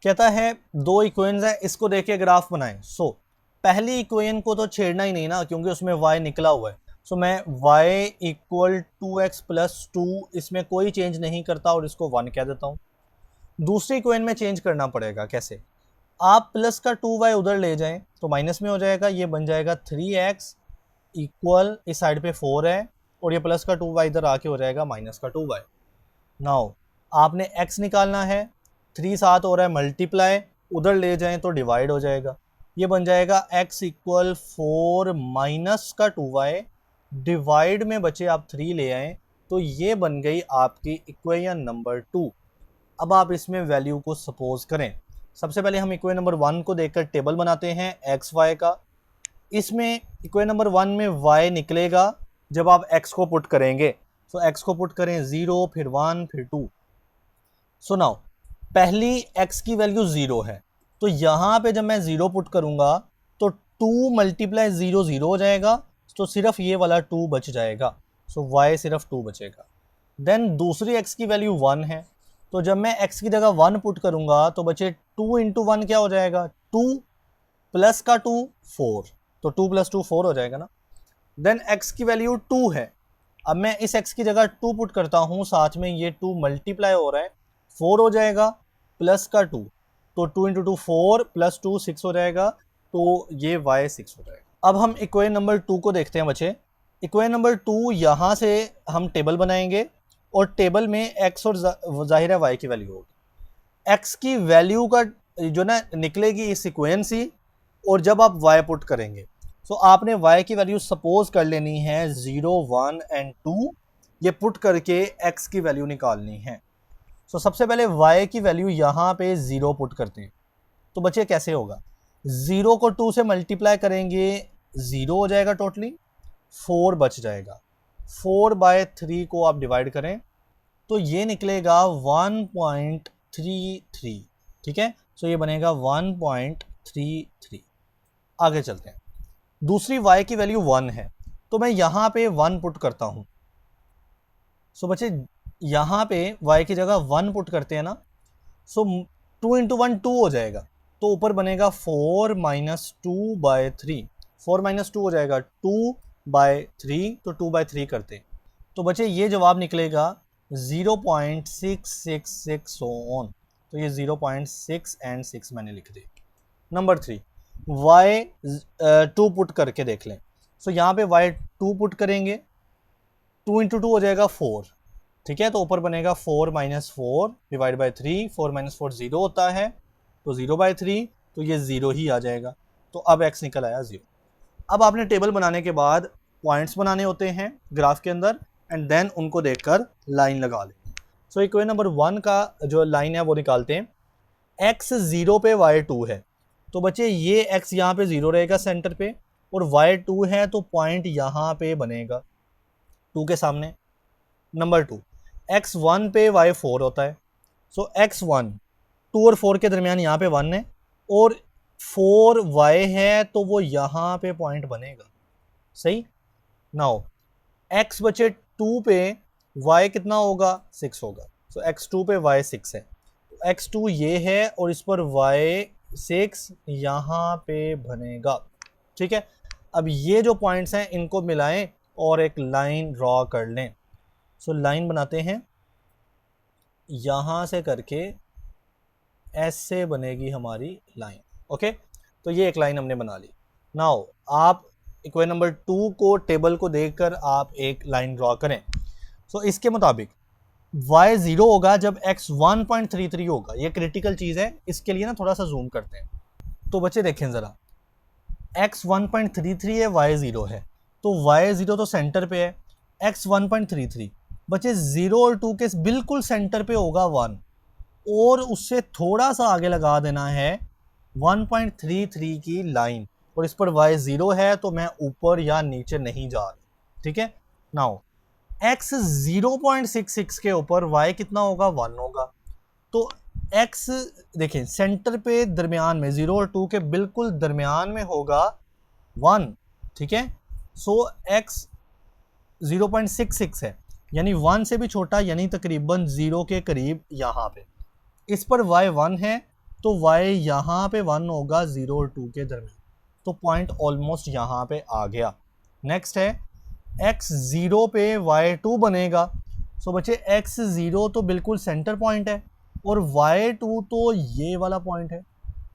कहता है दो इक्वेशंस है, इसको देख के ग्राफ बनाएं। सो पहली इक्वेशन को तो छेड़ना ही नहीं ना, क्योंकि उसमें y निकला हुआ है। सो मैं y इक्वल 2x प्लस 2 इसमें कोई चेंज नहीं करता और इसको 1 कह देता हूँ। दूसरी इक्वेशन में चेंज करना पड़ेगा। कैसे? आप प्लस का 2y उधर ले जाएं तो माइनस में हो जाएगा, ये बन जाएगा 3x इक्वल इस साइड पे 4 है और ये प्लस का 2y इधर आके हो जाएगा माइनस का 2y। नाउ आपने x निकालना है, 3 साथ हो रहा है मल्टीप्लाई, उधर ले जाएं तो डिवाइड हो जाएगा, ये बन जाएगा x इक्वल 4 माइनस का 2y, डिवाइड में बचे आप 3 ले आए तो ये बन गई आपकी इक्वेशन नंबर 2। अब आप इसमें वैल्यू को सपोज करें। सबसे पहले हम इक्वेशन नंबर 1 को देखकर टेबल बनाते हैं एक्स वाई का। इसमें इक्वेशन नंबर 1 में y निकलेगा जब आप x को पुट करेंगे। सो x को पुट करें 0 फिर 1 फिर 2। सो नाउ पहली x की वैल्यू 0 है तो यहाँ पे जब मैं 0 पुट करूंगा तो 2 मल्टीप्लाई 0 0 हो जाएगा, तो सिर्फ ये वाला 2 बच जाएगा। सो y सिर्फ 2 बचेगा। देन दूसरी x की वैल्यू 1 है तो जब मैं x की जगह 1 पुट करूंगा तो बचे 2 इंटू 1 क्या हो जाएगा, 2 प्लस का 2 4, तो 2 प्लस 2 4 हो जाएगा ना। देन x की वैल्यू 2 है, अब मैं इस x की जगह 2 पुट करता हूँ, साथ में ये 2 मल्टीप्लाई हो रहा है 4 हो जाएगा प्लस का 2, तो 2 इंटू 2 4 प्लस 2 6 हो जाएगा, तो ये y 6 हो जाएगा। अब हम इक्वेशन नंबर 2 को देखते हैं बच्चे। इक्वेशन नंबर 2 यहाँ से हम टेबल बनाएंगे और टेबल में x और जाहिर है y की वैल्यू होगी। x की वैल्यू का जो ना निकलेगी इस इक्वेशन से, और जब आप y पुट करेंगे तो आपने y की वैल्यू सपोज कर लेनी है 0 1 एंड 2, ये पुट करके x की वैल्यू निकालनी है। सो सबसे पहले y की वैल्यू यहाँ पे 0 पुट करते हैं तो बच्चे कैसे होगा, 0 को 2 से मल्टीप्लाई करेंगे 0 हो जाएगा, टोटली 4 बच जाएगा। 4/3 को आप डिवाइड करें तो ये निकलेगा 1.33। ठीक है, सो ये बनेगा 1.33। आगे चलते हैं। दूसरी y की वैल्यू 1 है तो मैं यहाँ पे 1 पुट करता हूँ। सो बच्चे यहाँ पे y की जगह 1 पुट करते हैं ना, सो 2 इंटू 1 2 हो जाएगा, तो ऊपर बनेगा 4 माइनस 2/3, 4 माइनस 2 हो जाएगा 2/3, तो 2/3 करते हैं तो बच्चे ये जवाब निकलेगा 0.666 ऑन, तो ये 0.6 एंड 6 मैंने लिख दिया। नंबर 3 y 2 पुट करके देख लें। सो यहाँ पे y 2 पुट करेंगे, 2 इंटू 2 हो जाएगा 4, ठीक है, तो ऊपर बनेगा 4 माइनस 4 डिवाइड बाई 3, 4 माइनस 4 0 होता है, तो 0/3, तो ये 0 ही आ जाएगा, तो अब x निकल आया 0। अब आपने टेबल बनाने के बाद पॉइंट्स बनाने होते हैं ग्राफ के अंदर एंड देन उनको देखकर लाइन लगा लें। सो इक्वेशन नंबर 1 का जो लाइन है वो निकालते हैं। x 0 पे y 2 है तो बच्चे ये x यहाँ पे 0 रहेगा सेंटर पे, और y 2 है तो पॉइंट यहाँ पे बनेगा 2 के सामने। नंबर 2 x 1 पे y 4 होता है, सो x 1 2 और 4 के दरमियान यहाँ पे 1 है और 4 y है तो वो यहाँ पे पॉइंट बनेगा। सही। नाउ x बचे 2 पे y कितना होगा, 6 होगा, सो x 2 पे y 6 है, तो x 2 ये है और इस पर y 6 यहाँ पे बनेगा। ठीक है, अब ये जो पॉइंट्स हैं इनको मिलाएं और एक लाइन ड्रॉ कर लें। सो लाइन बनाते हैं, यहाँ से करके ऐसे बनेगी हमारी लाइन। ओके, तो ये एक लाइन हमने बना ली। नाउ आप इक्वेशन नंबर 2 को टेबल को देखकर आप एक लाइन ड्रॉ करें। सो इसके मुताबिक y 0 होगा जब x 1.33 होगा, ये क्रिटिकल चीज़ है, इसके लिए ना थोड़ा सा जूम करते हैं। तो बच्चे देखें ज़रा, x 1.33 है, y 0 है, तो y 0 तो सेंटर पे है, x 1.33, बच्चे 0 और 2 के बिल्कुल सेंटर पे होगा 1, और उससे थोड़ा सा आगे लगा देना है 1.33 की लाइन, और इस पर y 0 है तो मैं ऊपर या नीचे नहीं जा रहा। ठीक है, नाउ x 0.66 के ऊपर y कितना होगा, 1 होगा, तो x देखें सेंटर पे दरमियान में 0 और 2 के बिल्कुल दरमियान में होगा 1। ठीक है, सो x 0.66 है यानी 1 से भी छोटा, यानी तकरीबन 0 के करीब यहाँ पे। इस पर y 1 है तो y यहाँ पे 1 होगा 0 और 2 के दरमियान, तो पॉइंट ऑलमोस्ट यहाँ पे आ गया। नेक्स्ट है x0 पे y2 बनेगा। सो बच्चे x0 तो बिल्कुल सेंटर पॉइंट है और y2 तो ये वाला पॉइंट है।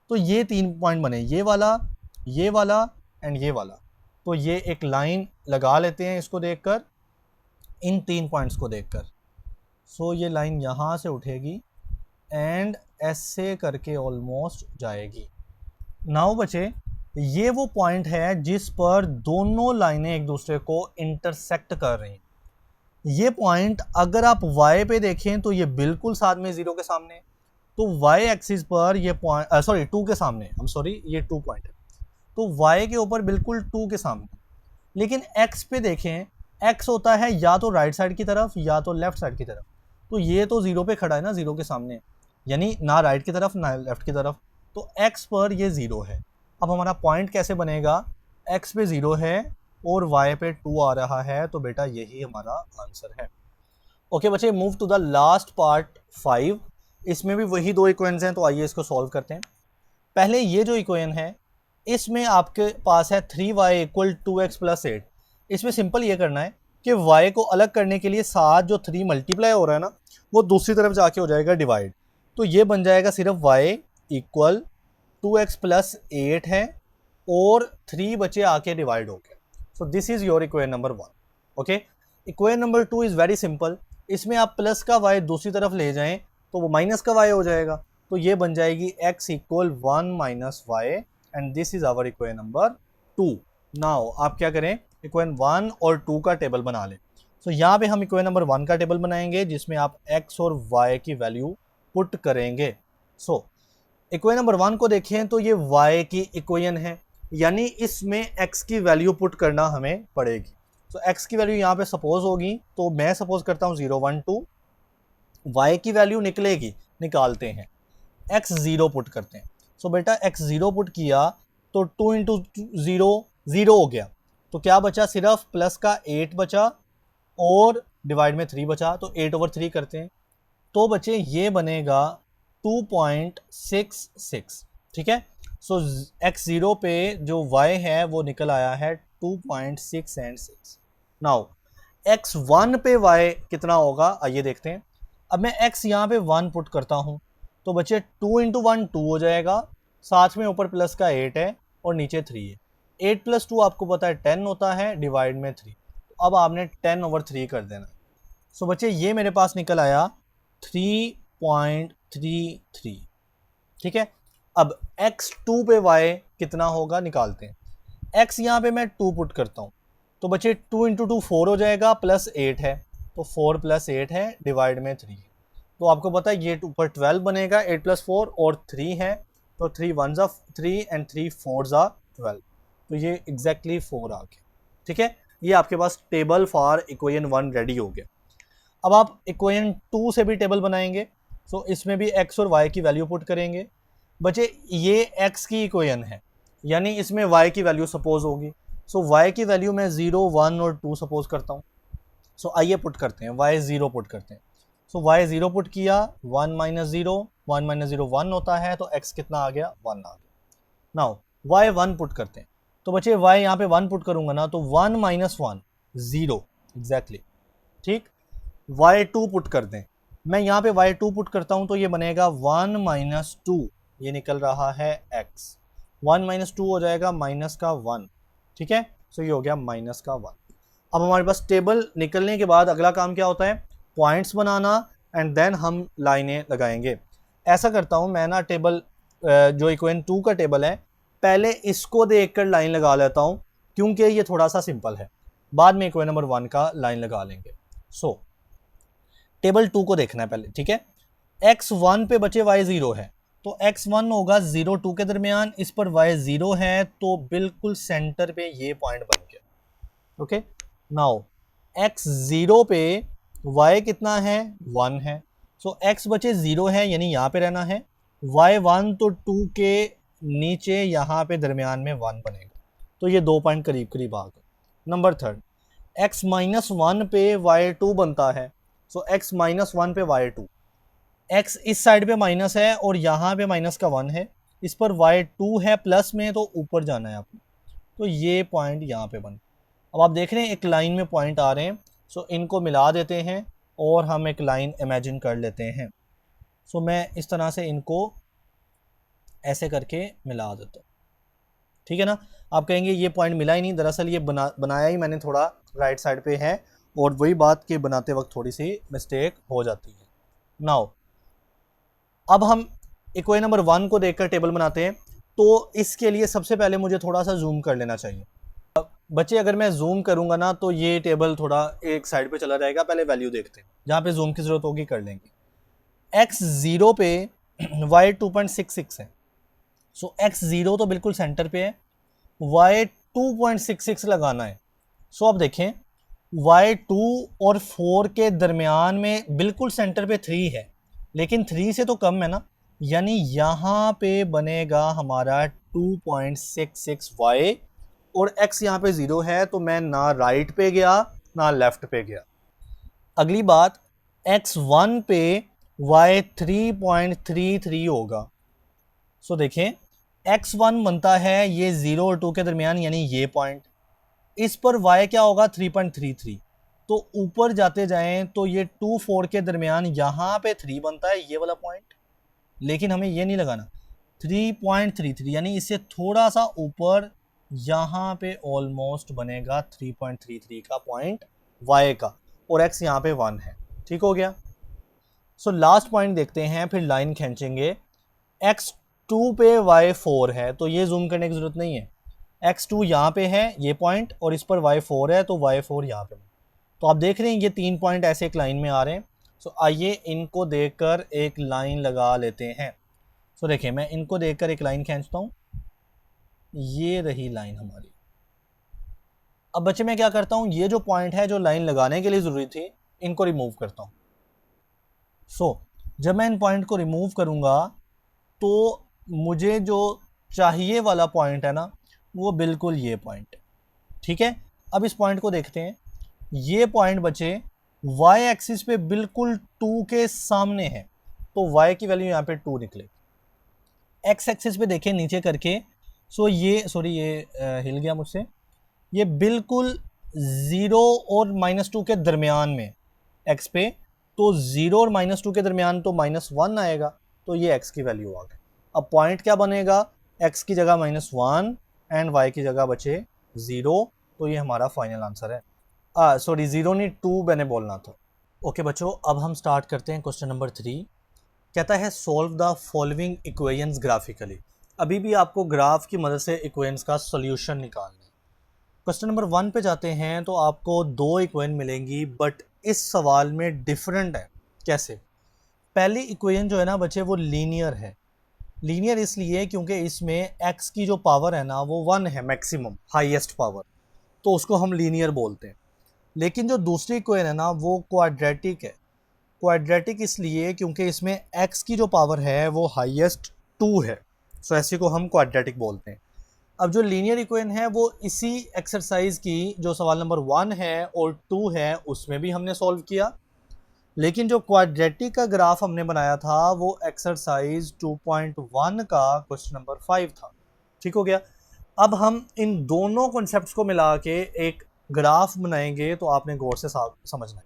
तो ये 3 पॉइंट बने, ये वाला एंड ये वाला। तो ये एक लाइन लगा लेते हैं इसको देखकर, इन 3 पॉइंट्स को देखकर। सो ये लाइन यहाँ से उठेगी एंड ऐसे करके ऑलमोस्ट जाएगी। नाउ बचे, ये वो पॉइंट है जिस पर दोनों लाइनें एक दूसरे को इंटरसेक्ट कर रही हैं। ये पॉइंट अगर आप y पे देखें तो ये बिल्कुल साथ में 0 के सामने है। तो y एक्सिस पर ये पॉइंट सॉरी 2 के सामने, ये 2 पॉइंट है, तो y के ऊपर बिल्कुल 2 के सामने। लेकिन x पे देखें, x होता है या तो राइट साइड की तरफ या तो लेफ्ट साइड की तरफ। तो ये तो 0 पे खड़ा है ना, 0 के सामने, यानी ना राइट की तरफ ना लेफ्ट की तरफ। तो x पर ये 0 है। अब हमारा पॉइंट कैसे बनेगा, x पे 0 है और y पे 2 आ रहा है, तो बेटा यही हमारा आंसर है। ओके बच्चे, move to the last part 5। इसमें भी वही 2 इक्वेशंस हैं, तो आइए इसको सॉल्व करते हैं। पहले ये जो इक्वेशन है, इसमें आपके पास है 3y इक्वल 2x प्लस 8। इसमें सिंपल ये करना है कि y को अलग करने के लिए साथ जो 3 मल्टीप्लाई हो रहा है ना, वो दूसरी तरफ जाके हो जाएगा डिवाइड। तो ये बन जाएगा सिर्फ y इक्वल 2x प्लस 8 है और 3 बचे आके डिवाइड हो गया। So this is your equation number 1। Okay, equation number 2 is very simple. इसमें आप प्लस का y दूसरी तरफ ले जाएं तो वो माइनस का y हो जाएगा। तो ये बन जाएगी x equal 1 minus y and this is our equation number 2। Now आप क्या करें, इक्वेशन 1 और 2 का टेबल बना लें। सो यहाँ पे हम इक्वेशन नंबर 1 का टेबल बनाएंगे जिसमें आप x और y की वैल्यू पुट करेंगे। सो इक्वेशन नंबर 1 को देखें तो ये y की इक्वेशन है, यानी इसमें x की वैल्यू पुट करना हमें पड़ेगी। तो x की वैल्यू यहाँ पे सपोज होगी, तो मैं सपोज करता हूँ 0 1 2, y की वैल्यू निकलेगी, निकालते हैं, x 0 पुट करते हैं। सो बेटा x 0 पुट किया तो 2 इंटू 0 0 हो गया, तो क्या बचा, सिर्फ प्लस का 8 बचा और डिवाइड में 3 बचा, तो 8/3 करते हैं। तो बच्चे ये बनेगा 2.66। ठीक है, सो x0 पे जो y है वो निकल आया है 2.6 एंड 6। नाउ x1 पे y कितना होगा, आइए देखते हैं। अब मैं x यहाँ पे 1 पुट करता हूँ, तो बच्चे 2 इंटू 1 2 हो जाएगा, साथ में ऊपर प्लस का 8 है और नीचे 3 है। 8 प्लस 2 आपको पता है 10 होता है, डिवाइड में 3। तो अब आपने 10/3 कर देना। सो बच्चे ये मेरे पास निकल आया 3.33। ठीक है, अब x2 पे y कितना होगा निकालते हैं। x यहाँ पे मैं 2 पुट करता हूँ, तो बच्चे 2 इंटू 2 4 हो जाएगा, प्लस 8 है, तो 4 प्लस 8 है, डिवाइड में 3। तो आपको पता है ये ऊपर 12 बनेगा, 8 प्लस 4 और 3 है, तो 3 1 3 एंड 3 4 12। तो ये एग्जैक्टली 4 आ गया। ठीक है, ये आपके पास टेबल फॉर इक्वेशन 1 रेडी हो गया। अब आप इक्वेशन 2 से भी टेबल बनाएंगे, सो इसमें भी x और y की वैल्यू पुट करेंगे। बच्चे ये x की इक्वेशन है, यानी इसमें y की वैल्यू सपोज होगी। सो y की वैल्यू मैं 0 1 और 2 सपोज करता हूँ। सो आइए पुट करते हैं, y 0 पुट करते हैं। सो y 0 पुट किया, 1 माइनस 0, 1 माइनस 0 1 होता है, तो x कितना आ गया, 1 आ गया। नाउ y 1 पुट करते हैं, तो बच्चे y यहाँ पे 1 पुट करूंगा ना, तो 1 माइनस 1 0 एग्जैक्टली। ठीक, y2 पुट कर दें, मैं यहाँ पे y2 पुट करता हूँ, तो ये बनेगा 1 माइनस 2, ये निकल रहा है x। 1 माइनस 2 हो जाएगा माइनस का 1। ठीक है, सो ये हो गया माइनस का 1। अब हमारे पास टेबल निकलने के बाद अगला काम क्या होता है, पॉइंट्स बनाना एंड देन हम लाइनें लगाएंगे। ऐसा करता हूँ मैं ना, टेबल जो इक्वेशन 2 का टेबल है, पहले इसको देखकर लाइन लगा लेता हूँ क्योंकि ये थोड़ा सा सिंपल है, बाद में इक्वेशन नंबर 1 का लाइन लगा लेंगे। सो टेबल 2 को देखना है पहले। ठीक है, x1 पे बचे y 0 है, तो x1 होगा 0 2 के दरमियान, इस पर y 0 है, तो बिल्कुल सेंटर पे ये पॉइंट बन गया। ओके, नाउ x0 पे y कितना है, 1 है, सो x बचे 0 है, यानी यहाँ पे रहना है। y1 तो 2 के नीचे यहाँ पे दरमियान में 1 बनेगा, तो ये 2 पॉइंट करीब करीब आ गए। नंबर 3, x माइनस 1 पे y2 बनता है, सो x माइनस 1 पे y2, x इस साइड पे माइनस है और यहाँ पे माइनस का 1 है, इस पर y2 है प्लस में, तो ऊपर जाना है आपको, तो ये पॉइंट यहाँ पे बन। अब आप देख रहे हैं एक लाइन में पॉइंट आ रहे हैं, सो इनको मिला देते हैं और हम एक लाइन इमेजिन कर लेते हैं। सो मैं इस तरह से इनको ऐसे करके मिला देता हूँ, ठीक है ना। आप कहेंगे ये पॉइंट मिला ही नहीं, दरअसल ये बनाया ही मैंने थोड़ा राइट साइड पे है, और वही बात के बनाते वक्त थोड़ी सी मिस्टेक हो जाती है। नाउ अब हम इक्वेशन नंबर 1 को देखकर टेबल बनाते हैं। तो इसके लिए सबसे पहले मुझे थोड़ा सा जूम कर लेना चाहिए। बच्चे अगर मैं जूम करूंगा ना तो ये टेबल थोड़ा एक साइड पे चला जाएगा। पहले वैल्यू देखते हैं, जहाँ पे जूम की जरूरत होगी कर लेंगे। x 0 पे y 2.66 है, सो x 0 तो बिल्कुल सेंटर पे है, y 2.66 लगाना है। सो अब देखें y 2 और 4 के दरमियान में बिल्कुल सेंटर पे 3 है, लेकिन 3 से तो कम है ना, यानी यहाँ पे बनेगा हमारा 2.66y, और x यहाँ पे 0 है, तो मैं ना राइट पे गया ना लेफ्ट पे गया। अगली बात, x1 पे y 3.33 होगा। सो देखें x1 बनता है ये 0 और 2 के दरमियान, यानी ये पॉइंट। इस पर y क्या होगा 3.33, तो ऊपर जाते जाएं तो ये 2 4 के दरमियान यहाँ पे 3 बनता है, ये वाला पॉइंट। लेकिन हमें ये नहीं लगाना, 3.33 यानी इससे थोड़ा सा ऊपर यहाँ पे ऑलमोस्ट बनेगा 3.33 का पॉइंट y का, और x यहाँ पे 1 है। ठीक हो गया। सो लास्ट पॉइंट देखते हैं, फिर लाइन खींचेंगे। x2 पे y4 है, तो ये जूम करने की जरूरत नहीं है। x2 यहाँ पे है ये पॉइंट, और इस पर y4 है, तो y4 यहाँ पे। तो आप देख रहे हैं ये 3 पॉइंट ऐसे एक लाइन में आ रहे हैं। सो आइए इनको देखकर एक लाइन लगा लेते हैं। सो देखिए मैं इनको देखकर एक लाइन खींचता हूँ, ये रही लाइन हमारी। अब बच्चे मैं क्या करता हूँ, ये जो पॉइंट है जो लाइन लगाने के लिए ज़रूरी थी, इनको रिमूव करता हूँ। सो जब मैं इन पॉइंट को रिमूव करूँगा तो मुझे जो चाहिए वाला पॉइंट है ना, वो बिल्कुल ये पॉइंट। ठीक है, अब इस पॉइंट को देखते हैं। ये पॉइंट बचे y एक्सिस पे बिल्कुल 2 के सामने है, तो y की वैल्यू यहाँ पे 2 निकले। x एक्सिस पे देखें नीचे करके, सो ये सॉरी ये हिल गया मुझसे, ये बिल्कुल 0 और -2 के दरमियान में x पे, तो 0 और -2 के दरमियान तो -1 आएगा, तो ये x की वैल्यू आ गई। अब पॉइंट क्या बनेगा, x की जगह -1 एंड y की जगह बचे 0, तो ये हमारा फाइनल आंसर है। सॉरी 0 नहीं 2 मैंने बोलना था। ओके बच्चों, अब हम स्टार्ट करते हैं क्वेश्चन नंबर 3। कहता है solve the following equations graphically. अभी भी आपको ग्राफ की मदद से इक्वेशंस का सॉल्यूशन निकालना है। क्वेश्चन नंबर 1 पे जाते हैं तो आपको 2 इक्वेशन मिलेंगी, बट इस सवाल में डिफरेंट है। कैसे? पहली इक्वेशन जो है ना बच्चे वो लीनियर है। लीनियर इसलिए क्योंकि इसमें x की जो पावर है ना वो 1 है, मैक्सिमम हाईएस्ट पावर, तो उसको हम लीनियर बोलते हैं। लेकिन जो दूसरी इक्वेशन है ना वो क्वाड्रेटिक है। क्वाड्रेटिक इसलिए क्योंकि इसमें x की जो पावर है वो हाईएस्ट 2 है, सो ऐसे को हम क्वाड्रेटिक बोलते हैं। अब जो लीनियर इक्वेशन है वो इसी एक्सरसाइज की जो सवाल नंबर 1 है और 2 है उसमें भी हमने सॉल्व किया, लेकिन जो क्वाड्रेटिक का ग्राफ हमने बनाया था वो एक्सरसाइज 2.1 का क्वेश्चन नंबर 5 था। ठीक हो गया। अब हम इन दोनों कॉन्सेप्ट्स को मिला के एक ग्राफ बनाएंगे, तो आपने गौर से समझना है।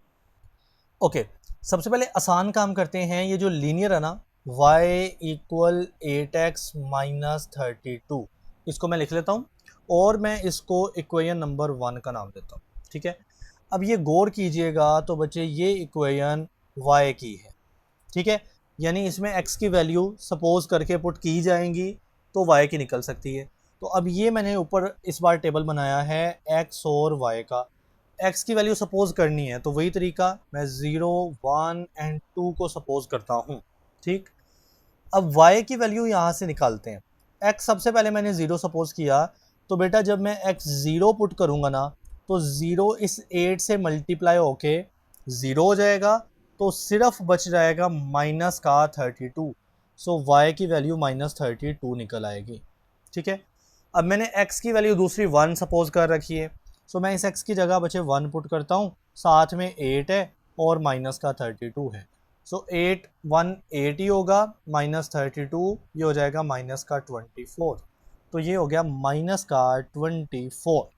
ओके, सबसे पहले आसान काम करते हैं। ये जो लीनियर है ना y इक्वल 8x माइनस 32, इसको मैं लिख लेता हूँ और मैं इसको इक्वेशन नंबर 1 का नाम देता हूँ। ठीक है, अब ये गौर कीजिएगा तो बच्चे ये इक्वेशन y की है। ठीक है, यानी इसमें x की वैल्यू सपोज करके पुट की जाएंगी तो y की निकल सकती है। तो अब ये मैंने ऊपर इस बार टेबल बनाया है x और y का। x की वैल्यू सपोज करनी है तो वही तरीका, मैं 0 1 एंड 2 को सपोज करता हूँ। ठीक, अब y की वैल्यू यहाँ से निकालते हैं। x सबसे पहले मैंने 0 सपोज किया, तो बेटा जब मैं x 0 पुट करूँगा ना तो 0 इस 8 से मल्टीप्लाई होके 0 हो जाएगा, तो सिर्फ बच जाएगा माइनस का 32, सो y की वैल्यू -32 निकल आएगी। ठीक है, अब मैंने x की वैल्यू दूसरी 1 सपोज कर रखी है, सो मैं इस x की जगह बचे 1 पुट करता हूँ, साथ में 8 है और माइनस का 32 है, सो 8 1 8 ही होगा, -32 ये हो जाएगा -24, तो ये हो गया -24।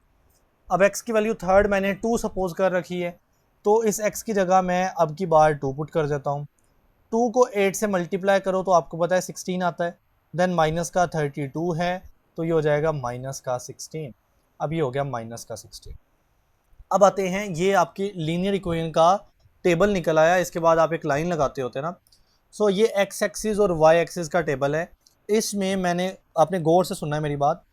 अब x की वैल्यू थर्ड मैंने 2 सपोज कर रखी है, तो इस x की जगह मैं अब की बार 2 पुट कर देता हूँ। 2 को 8 से मल्टीप्लाई करो तो आपको पता है 16 आता है, देन माइनस का 32 है, तो ये हो जाएगा माइनस का 16। अब ये हो गया माइनस का 16। अब आते हैं, ये आपकी लीनियर इक्वेशन का टेबल निकल आया, इसके बाद आप एक लाइन लगाते होते हैं ना। सो ये एक्स एक्सिस और वाई एक्सिस का टेबल है। इसमें मैंने, आपने गौर से सुनना है मेरी बात,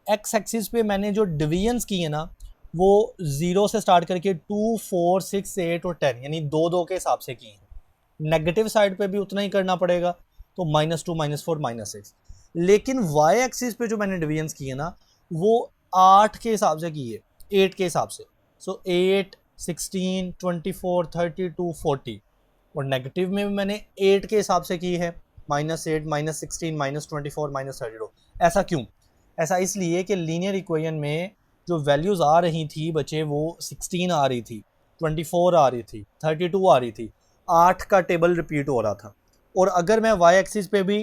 एक्स एक्सिस पे मैंने जो डिवीजन्स किए ना वो 0 से स्टार्ट करके 2, 4, 6, 8 और 10 यानी 2 2 के हिसाब से किए हैं। नेगेटिव साइड पे भी उतना ही करना पड़ेगा, तो -2, -4, -6। लेकिन वाई एक्सिस पे जो मैंने डिवीजन्स किए ना वो 8 के हिसाब से किए, 8 के हिसाब से। सो 8, 16, 24, 32, 40। और नेगेटिव में भी मैंने 8 के हिसाब से की है, -8, -16, -24, -32। ऐसा क्यों? ऐसा इसलिए कि लीनियर इक्वेशन में जो वैल्यूज़ आ रही थी बच्चे, वो 16 आ रही थी, 24 आ रही थी, 32 आ रही थी, 8 का टेबल रिपीट हो रहा था। और अगर मैं वाई एक्सिस पे भी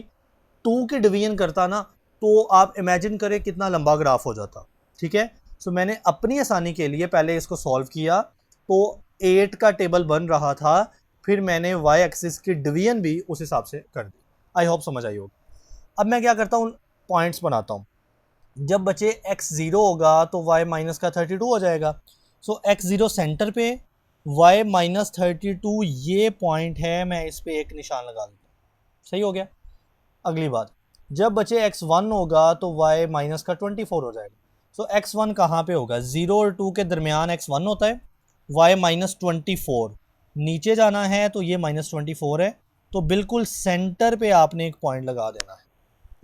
2 की डिवीजन करता ना, तो आप इमेजिन करें कितना लंबा ग्राफ हो जाता। ठीक है, सो मैंने अपनी आसानी के लिए पहले इसको सॉल्व किया, तो 8 का टेबल बन रहा था, फिर मैंने वाई एक्सिस की डिवीजन भी उस हिसाब से कर दी। आई होप समझ आई होगी। अब मैं क्या करता हूँ, पॉइंट्स बनाता हूँ। जब बचे x 0 होगा तो y माइनस का 32 हो जाएगा। सो x 0 सेंटर पे, y माइनस 32 ये पॉइंट है, मैं इस पे एक निशान लगा देता हूँ। सही हो गया। अगली बात, जब बचे x1 होगा तो y माइनस का 24 हो जाएगा। सो x1 कहाँ पे होगा, 0 और 2 के दरमियान x1 होता है, y माइनस 24 नीचे जाना है तो ये -24 है, तो बिल्कुल सेंटर पे आपने एक पॉइंट लगा देना है।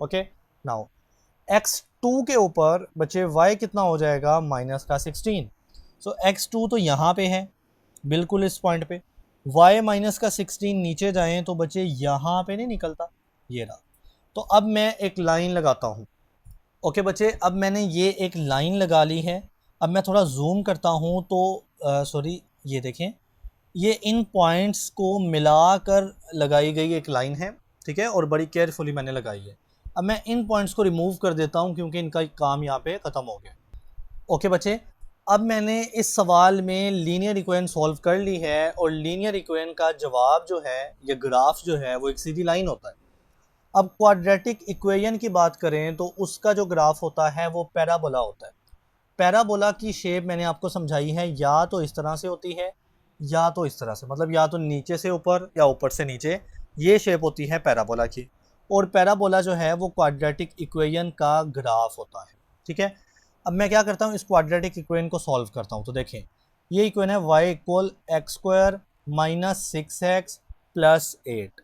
ओके, नाउ x2 के ऊपर बचे y कितना हो जाएगा, माइनस का 16। सो x2 तो यहाँ पे है, बिल्कुल इस पॉइंट पे। y माइनस का 16 नीचे जाएं तो बचे यहाँ पे नहीं निकलता, ये रहा। तो अब मैं एक लाइन लगाता हूँ। ओके बच्चे, अब मैंने ये एक लाइन लगा ली है। अब मैं थोड़ा जूम करता हूँ तो सॉरी, ये देखें, ये इन पॉइंट्स को मिलाकर लगाई गई एक लाइन है। ठीक है, और बड़ी केयरफुली मैंने लगाई है। अब मैं इन पॉइंट्स को रिमूव कर देता हूँ क्योंकि इनका काम यहाँ पे ख़त्म हो गया। ओके बच्चे, अब मैंने इस सवाल में लीनियर इक्वेशन सॉल्व कर ली है, और लीनियर इक्वेशन का जवाब जो है, ये ग्राफ जो है, वो एक सीधी लाइन होता है। अब क्वाड्रेटिक इक्वेशन की बात करें तो उसका जो ग्राफ होता है वो पैराबोला होता है। पैराबोला की शेप मैंने आपको समझाई है, या तो इस तरह से होती है या तो इस तरह से, मतलब या तो नीचे से ऊपर या ऊपर से नीचे, ये शेप होती है पैराबोला की। और पैराबोला जो है वो क्वाड्रेटिक इक्वेशन का ग्राफ होता है। ठीक है, अब मैं क्या करता हूँ, इस क्वाड्रेटिक इक्वेशन को सॉल्व करता हूँ। तो देखें, ये इक्वेशन है y equal x² minus 6x plus 8।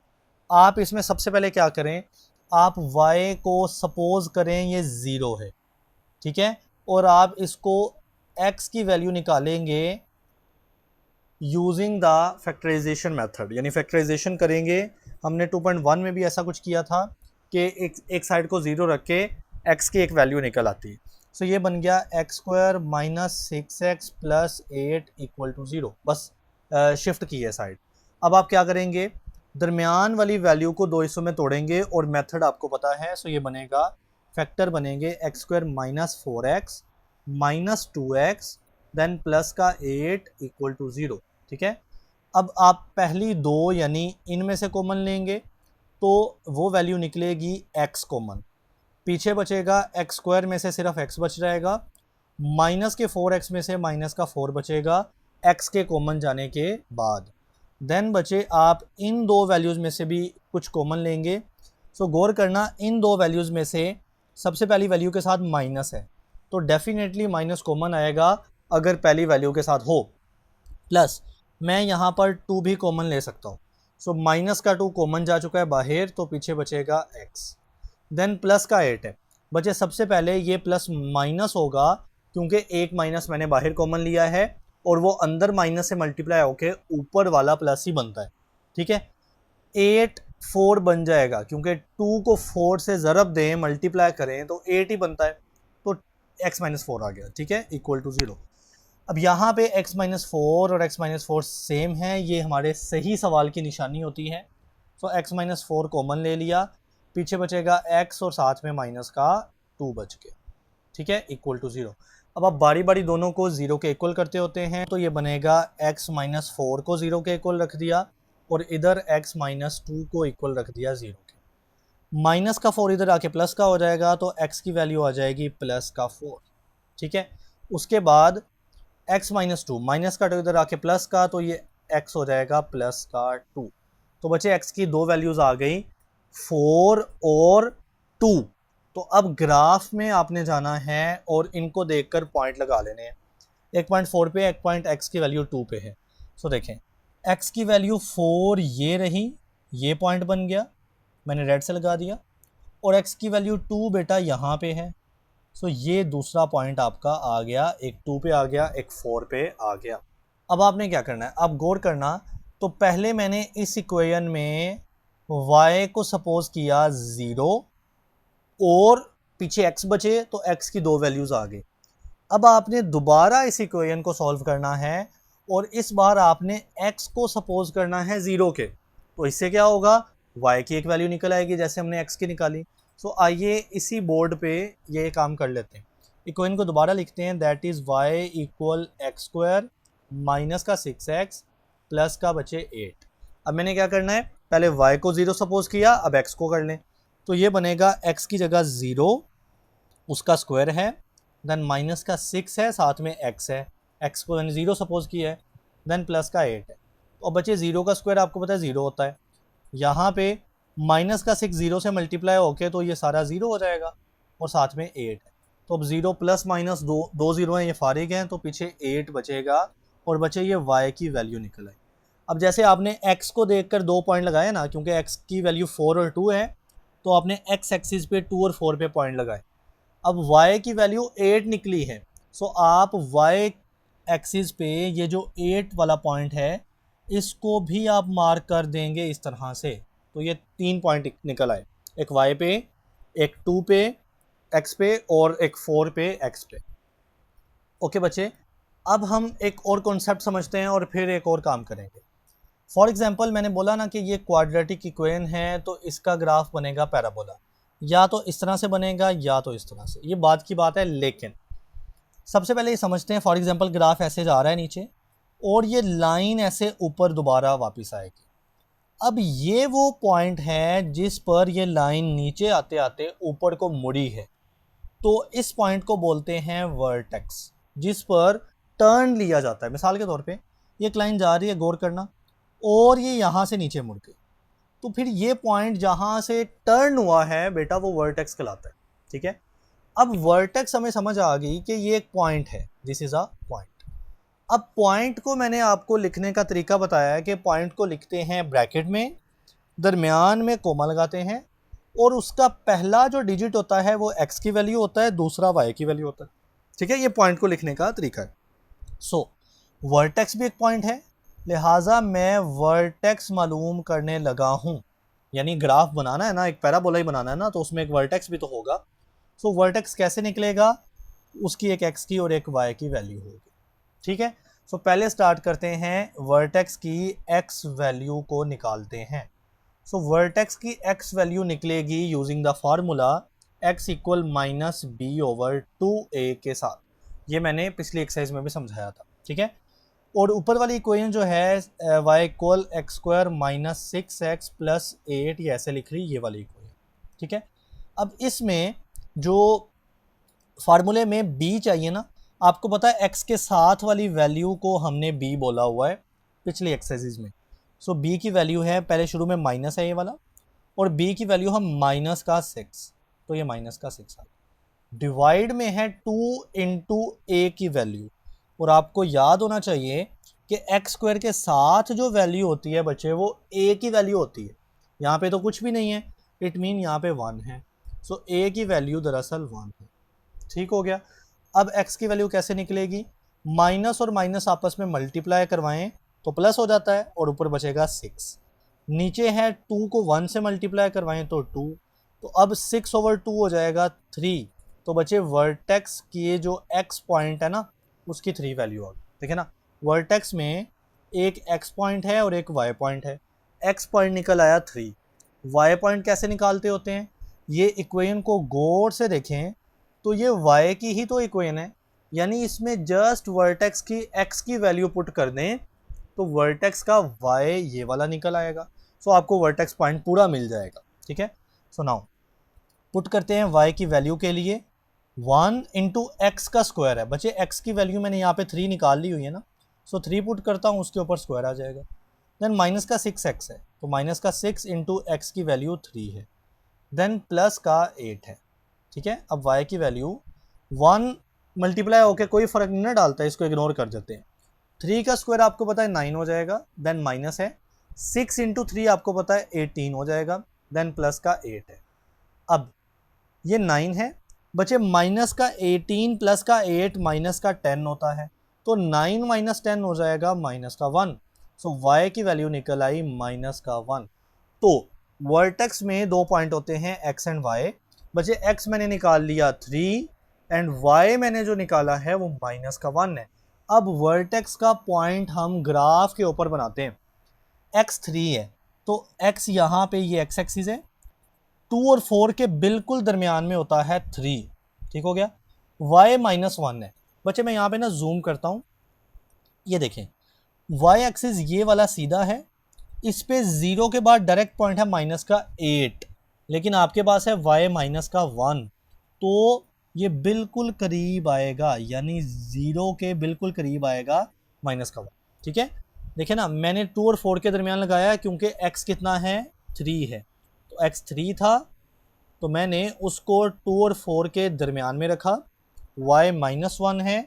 आप इसमें सबसे पहले क्या करें, आप y को सपोज करें ये 0 है। ठीक है, और आप इसको x की वैल्यू निकालेंगे यूजिंग द फैक्टराइजेशन मेथड, यानी फैक्टराइजेशन करेंगे। हमने 2.1 में भी ऐसा कुछ किया था कि एक साइड को 0 रख के x की एक वैल्यू निकल आती। सो ये बन गया x² minus 6x plus 8 equal to 0। बस शिफ्ट की है साइड। अब आप क्या करेंगे, दरमियान वाली वैल्यू को 2 हिस्सों में तोड़ेंगे, और मेथड आपको पता है। सो ये बनेगा, फैक्टर बनेंगे x² minus 4x minus 2x then plus का 8 इक्वल टू 0। ठीक है, अब आप पहली दो यानी इनमें से कॉमन लेंगे तो वो वैल्यू निकलेगी x कॉमन, पीछे बचेगा x² में से सिर्फ x बच जाएगा, माइनस के 4x में से माइनस का 4 बचेगा x के कॉमन जाने के बाद। देन बचे आप इन दो वैल्यूज़ में से भी कुछ कॉमन लेंगे। सो गौर करना, इन दो वैल्यूज़ में से सबसे पहली वैल्यू के साथ माइनस है, तो डेफिनेटली माइनस कॉमन आएगा अगर पहली वैल्यू के साथ हो। प्लस मैं यहाँ पर 2 भी कॉमन ले सकता हूँ। सो माइनस का 2 कॉमन जा चुका है बाहर, तो पीछे बचेगा x। देन प्लस का 8 है। बचे सबसे पहले ये प्लस माइनस होगा क्योंकि एक माइनस मैंने बाहर कॉमन लिया है, और वो अंदर माइनस से मल्टीप्लाई होके ऊपर वाला प्लस ही बनता है। ठीक है, 8 4 बन जाएगा क्योंकि 2 को 4 से ज़रब दें, मल्टीप्लाई करें तो 8 ही बनता है, तो x माइनस 4 आ गया। ठीक है, इक्वल टू 0। अब यहाँ पे x माइनस 4 और x माइनस 4 सेम है, ये हमारे सही सवाल की निशानी होती है। सो x माइनस 4 कॉमन ले लिया, पीछे बचेगा x और साथ में माइनस का 2 बच गया। ठीक है, इक्वल टू 0। अब आप बारी बारी दोनों को 0 के इक्वल करते होते हैं, तो ये बनेगा x माइनस 4 को 0 के इक्वल रख दिया और इधर x माइनस 2 को इक्वल रख दिया 0 के। माइनस का 4 इधर आके प्लस का हो जाएगा, तो x की वैल्यू आ जाएगी प्लस का 4। ठीक है, उसके बाद x माइनस 2, माइनस का 2 इधर आके प्लस का, तो ये x हो जाएगा प्लस का 2। तो बच्चे x की दो वैल्यूज़ आ गई, 4 और 2। तो अब ग्राफ में आपने जाना है और इनको देखकर पॉइंट लगा लेने हैं। एक पॉइंट 4 पे, एक पॉइंट x की वैल्यू 2 पे है। सो देखें, x की वैल्यू 4 ये रही, ये पॉइंट बन गया, मैंने रेड से लगा दिया, और x की वैल्यू 2 बेटा यहाँ पे है। सो ये दूसरा पॉइंट आपका आ गया, एक 2 पे आ गया, एक 4 पे आ गया। अब आपने क्या करना है, अब गौर करना। तो पहले मैंने इस इक्वेशन में y को सपोज किया 0 और पीछे x बचे, तो x की दो वैल्यूज आ गई। अब आपने दोबारा इस इक्वेशन को सॉल्व करना है और इस बार आपने x को सपोज करना है 0 के। तो इससे क्या होगा, y की एक वैल्यू निकल आएगी जैसे हमने x की निकाली। सो आइए इसी बोर्ड पे ये काम कर लेते हैं। इक्वेशन को दोबारा लिखते हैं, that is y equal x square minus का 6x प्लस का बचे 8। अब मैंने क्या करना है, पहले y को 0 सपोज किया, अब x को कर लें। तो ये बनेगा x की जगह 0 उसका स्क्वायर है, देन माइनस का 6 है, साथ में x है, x को मैंने 0 सपोज किया है, देन प्लस का 8 है। और बचे 0 का स्क्वायर आपको पता है 0 होता है। यहाँ पे माइनस का 6 0 से मल्टीप्लाई होके तो ये सारा 0 हो जाएगा और साथ में 8 है। तो अब 0 प्लस माइनस दो 0 हैं, ये फारिग हैं, तो पीछे 8 बचेगा और बचे ये y की वैल्यू निकल आई। अब जैसे आपने x को देखकर 2 पॉइंट लगाए ना, क्योंकि x की वैल्यू 4 और 2 है, तो आपने x एक्सिस पे 2 और 4 पे पॉइंट लगाए। अब y की वैल्यू 8 निकली है, सो आप y एक्सिस पे ये जो 8 वाला पॉइंट है इसको भी आप मार्क कर देंगे इस तरह से। तो ये 3 पॉइंट निकल आए, एक y पे, एक 2 पे x पे और एक 4 पे x पे। ओके बच्चे, अब हम एक और कॉन्सेप्ट समझते हैं और फिर एक और काम करेंगे। फॉर एग्जाम्पल मैंने बोला ना कि ये क्वाड्रेटिक इक्वेशन है, तो इसका ग्राफ बनेगा पैराबोला, या तो इस तरह से बनेगा या तो इस तरह से, ये बात की बात है। लेकिन सबसे पहले ये समझते हैं, फॉर एग्जांपल ग्राफ ऐसे जा रहा है नीचे और ये लाइन ऐसे ऊपर दोबारा वापस आएगी। अब ये वो पॉइंट है जिस पर ये लाइन नीचे आते आते ऊपर को मुड़ी है, तो इस पॉइंट को बोलते हैं वर्टेक्स, जिस पर टर्न लिया जाता है। मिसाल के तौर पे ये एक लाइन जा रही है, गौर करना, और ये यहाँ से नीचे मुड़ गई, तो फिर ये पॉइंट जहाँ से टर्न हुआ है बेटा वो वर्टेक्स कहलाता है। ठीक है, अब वर्टेक्स हमें समझ आ गई कि ये एक पॉइंट है, दिस इज अ पॉइंट। अब पॉइंट को मैंने आपको लिखने का तरीका बताया है कि पॉइंट को लिखते हैं ब्रैकेट में, दरमियान में कोमा लगाते हैं, और उसका पहला जो डिजिट होता है वो x की वैल्यू होता है, दूसरा y की वैल्यू होता है। ठीक है, ये पॉइंट को लिखने का तरीका है। सो वर्टेक्स भी एक पॉइंट है, लिहाजा मैं वर्टेक्स मालूम करने लगा हूँ। यानी ग्राफ बनाना है ना, एक पैराबोला ही बनाना है ना, तो उसमें एक वर्टेक्स भी तो होगा। सो वर्टेक्स कैसे निकलेगा, उसकी एक x की और एक y की वैल्यू होगी। ठीक है, सो पहले स्टार्ट करते हैं, वर्टेक्स की x वैल्यू को निकालते हैं। सो वर्टेक्स की x वैल्यू निकलेगी using the formula x equal minus b over 2a के साथ। ये मैंने पिछली एक्सरसाइज में भी समझाया था। ठीक है, और ऊपर वाली इक्वेशन जो है y equal x square minus 6x plus 8, ये ऐसे लिख रही ये वाली इक्वेशन। ठीक है, अब इसमें जो फार्मूले में b चाहिए ना, आपको पता है x के साथ वाली वैल्यू को हमने b बोला हुआ है पिछली एक्सरसाइज में। सो b की वैल्यू है, पहले शुरू में माइनस है ये वाला, और b की वैल्यू हम माइनस का 6, तो ये माइनस का 6 आ गया। डिवाइड में है 2 इंटू a की वैल्यू, और आपको याद होना चाहिए कि एक्स स्क्वायर के साथ जो वैल्यू होती है बच्चे वो a की वैल्यू होती है। यहाँ पे तो कुछ भी नहीं है, इट मीन यहाँ पे 1 है। सो a की वैल्यू दरअसल 1 है। ठीक हो गया, अब x की वैल्यू कैसे निकलेगी, माइनस और माइनस आपस में मल्टीप्लाई करवाएं तो प्लस हो जाता है और ऊपर बचेगा 6। नीचे है 2 को 1 से मल्टीप्लाई करवाएं तो 2, तो अब 6 ओवर 2 हो जाएगा 3। तो बचे वर्टेक्स की जो x पॉइंट है ना उसकी 3 वैल्यू आ गई। देखिए ना, वर्टेक्स में एक x पॉइंट है और एक y पॉइंट है। x पॉइंट निकल आया 3, y पॉइंट कैसे निकालते होते हैं, ये इक्वेशन को गौर से देखें तो ये y की ही तो इक्वेशन है, यानी इसमें जस्ट वर्टेक्स की x की वैल्यू पुट कर दें तो वर्टेक्स का y ये वाला निकल आएगा। सो आपको वर्टेक्स पॉइंट पूरा मिल जाएगा। ठीक है, सो नाउ पुट करते हैं y की वैल्यू के लिए 1 इंटू एक्स का स्क्वायर है। बच्चे x की वैल्यू मैंने यहाँ पे 3 निकाल ली हुई है ना, सो 3 पुट करता हूँ, उसके ऊपर स्क्वायर आ जाएगा। देन माइनस का 6x है, तो माइनस का 6 इंटू एक्स की वैल्यू 3 है, देन प्लस का 8 है। ठीक है, अब y की वैल्यू 1 मल्टीप्लाई होके कोई फर्क नहीं ना डालता है, इसको इग्नोर कर देते हैं। 3 का स्क्वायर आपको पता है 9 हो जाएगा, देन माइनस है 6 इंटू 3 आपको पता है 18 हो जाएगा, देन प्लस का 8 है। अब ये 9 है बच्चे, माइनस का 18 प्लस का 8 माइनस का 10 होता है, तो 9 माइनस 10 हो जाएगा माइनस का 1। सो y की वैल्यू निकल आई माइनस का 1। तो वर्टेक्स में दो पॉइंट होते हैं x एंड y। बच्चे x मैंने निकाल लिया 3 एंड y मैंने जो निकाला है वो माइनस का 1 है। अब वर्टेक्स का पॉइंट हम ग्राफ के ऊपर बनाते हैं। x 3 है तो x यहाँ पे ये x एक्सिस है, 2 और 4 के बिल्कुल दरमियान में होता है 3। ठीक हो गया, y माइनस 1 है। बच्चे मैं यहाँ पे ना जूम करता हूँ, ये देखें y एक्सिस ये वाला सीधा है, इस पे 0 के बाद डायरेक्ट पॉइंट है माइनस का 8, लेकिन आपके पास है y माइनस का 1, तो ये बिल्कुल करीब आएगा, यानी 0 के बिल्कुल करीब आएगा माइनस का 1। ठीक है, देखिए ना मैंने 2 और 4 के दरमियान लगाया क्योंकि x कितना है 3 है, तो x 3 था तो मैंने उसको 2 और 4 के दरमियान में रखा। y माइनस 1 है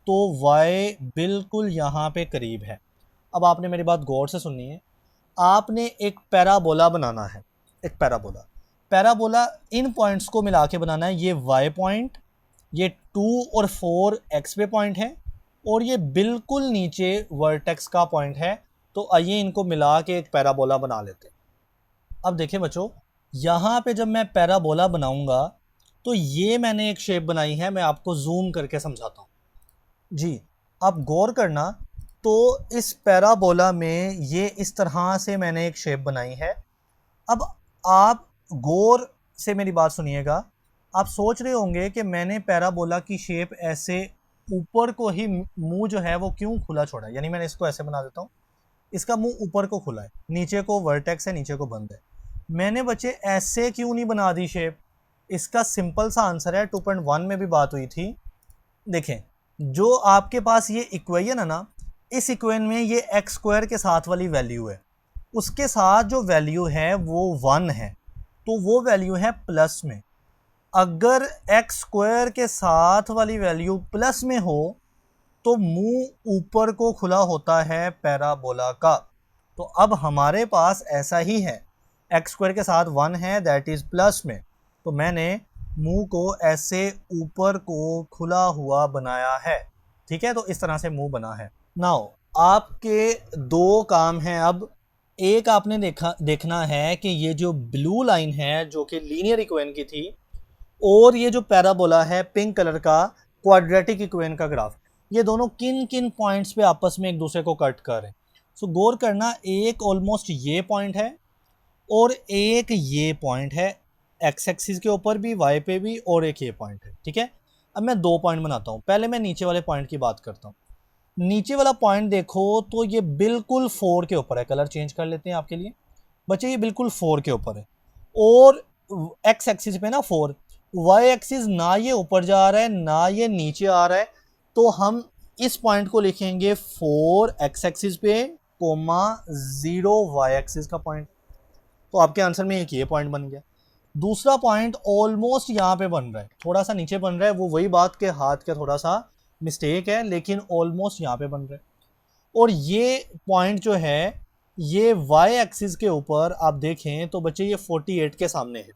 तो y बिल्कुल यहाँ पे करीब है। अब आपने मेरी बात गौर से सुननी है, आपने एक पैराबोला बनाना है, एक पैराबोला इन पॉइंट्स को मिला के बनाना है। ये y पॉइंट, ये 2 और 4 x पे पॉइंट है, और ये बिल्कुल नीचे वर्टेक्स का पॉइंट है। तो आइए इनको मिला के एक पैराबोला बना लेते हैं। अब देखिए बच्चों, यहाँ पे जब मैं पैराबोला बनाऊंगा तो ये मैंने एक शेप बनाई है, मैं आपको जूम करके समझाता हूँ जी। आप गौर करना, तो इस पैराबोला में ये इस तरह से मैंने एक शेप बनाई है। अब आप गौर से मेरी बात सुनिएगा, आप सोच रहे होंगे कि मैंने पैराबोला की शेप ऐसे ऊपर को ही मुंह जो है वो क्यों खुला छोड़ा है, यानी मैंने इसको ऐसे बना देता हूँ, इसका मुंह ऊपर को खुला है, नीचे को वर्टेक्स है, नीचे को बंद है। मैंने बच्चे ऐसे क्यों नहीं बना दी शेप, इसका सिंपल सा आंसर है, 2.1 में भी बात हुई थी। देखें, जो आपके पास ये इक्वेशन है ना, इस इक्वेशन में ये एक्स स्क्वायर के साथ वाली वैल्यू है, उसके साथ जो वैल्यू है वो 1 है, तो वो वैल्यू है प्लस में। अगर एक्स स्क्वायर के साथ वाली वैल्यू प्लस में हो तो मुंह ऊपर को खुला होता है पैराबोला का। तो अब हमारे पास ऐसा ही है, एक्स स्क्वायर के साथ 1 है, दैट इज प्लस में, तो मैंने मुंह को ऐसे ऊपर को खुला हुआ बनाया है। ठीक है, तो इस तरह से मुंह बना है। नाउ आपके दो काम हैं। अब एक आपने देखना है कि ये जो ब्लू लाइन है जो कि लीनियर इक्वेशन की थी, और ये जो पैराबोला है पिंक कलर का क्वाड्रेटिक इक्वेशन का ग्राफ, ये दोनों किन किन पॉइंट्स पे आपस में एक दूसरे को कट कर रहे हैं। सो गौर करना, एक ऑलमोस्ट ये पॉइंट है और एक ये पॉइंट है, एक्स एक्सिस के ऊपर भी, वाई पे भी, और एक ये पॉइंट है। ठीक है, अब मैं दो पॉइंट बनाता हूँ। पहले मैं नीचे वाले पॉइंट की बात करता हूँ। नीचे वाला पॉइंट देखो तो ये बिल्कुल 4 के ऊपर है, कलर चेंज कर लेते हैं आपके लिए बच्चे, ये बिल्कुल 4 के ऊपर है, और एक्स एक्सिस पे ना 4, वाई एक्सिस ना ये ऊपर जा रहा है ना ये नीचे आ रहा है, तो हम इस पॉइंट को लिखेंगे 4 एक्स एक्सिस पे कोमा 0 वाई एक्सिस का पॉइंट। तो आपके आंसर में एक ये पॉइंट बन गया। दूसरा पॉइंट ऑलमोस्ट यहाँ पे बन रहा है, थोड़ा सा नीचे बन रहा है, वो वही बात के हाथ का थोड़ा सा मिस्टेक है, लेकिन ऑलमोस्ट यहाँ पे बन रहा है। और ये पॉइंट जो है ये वाई एक्सिस के ऊपर आप देखें तो बच्चे ये 48 के सामने है,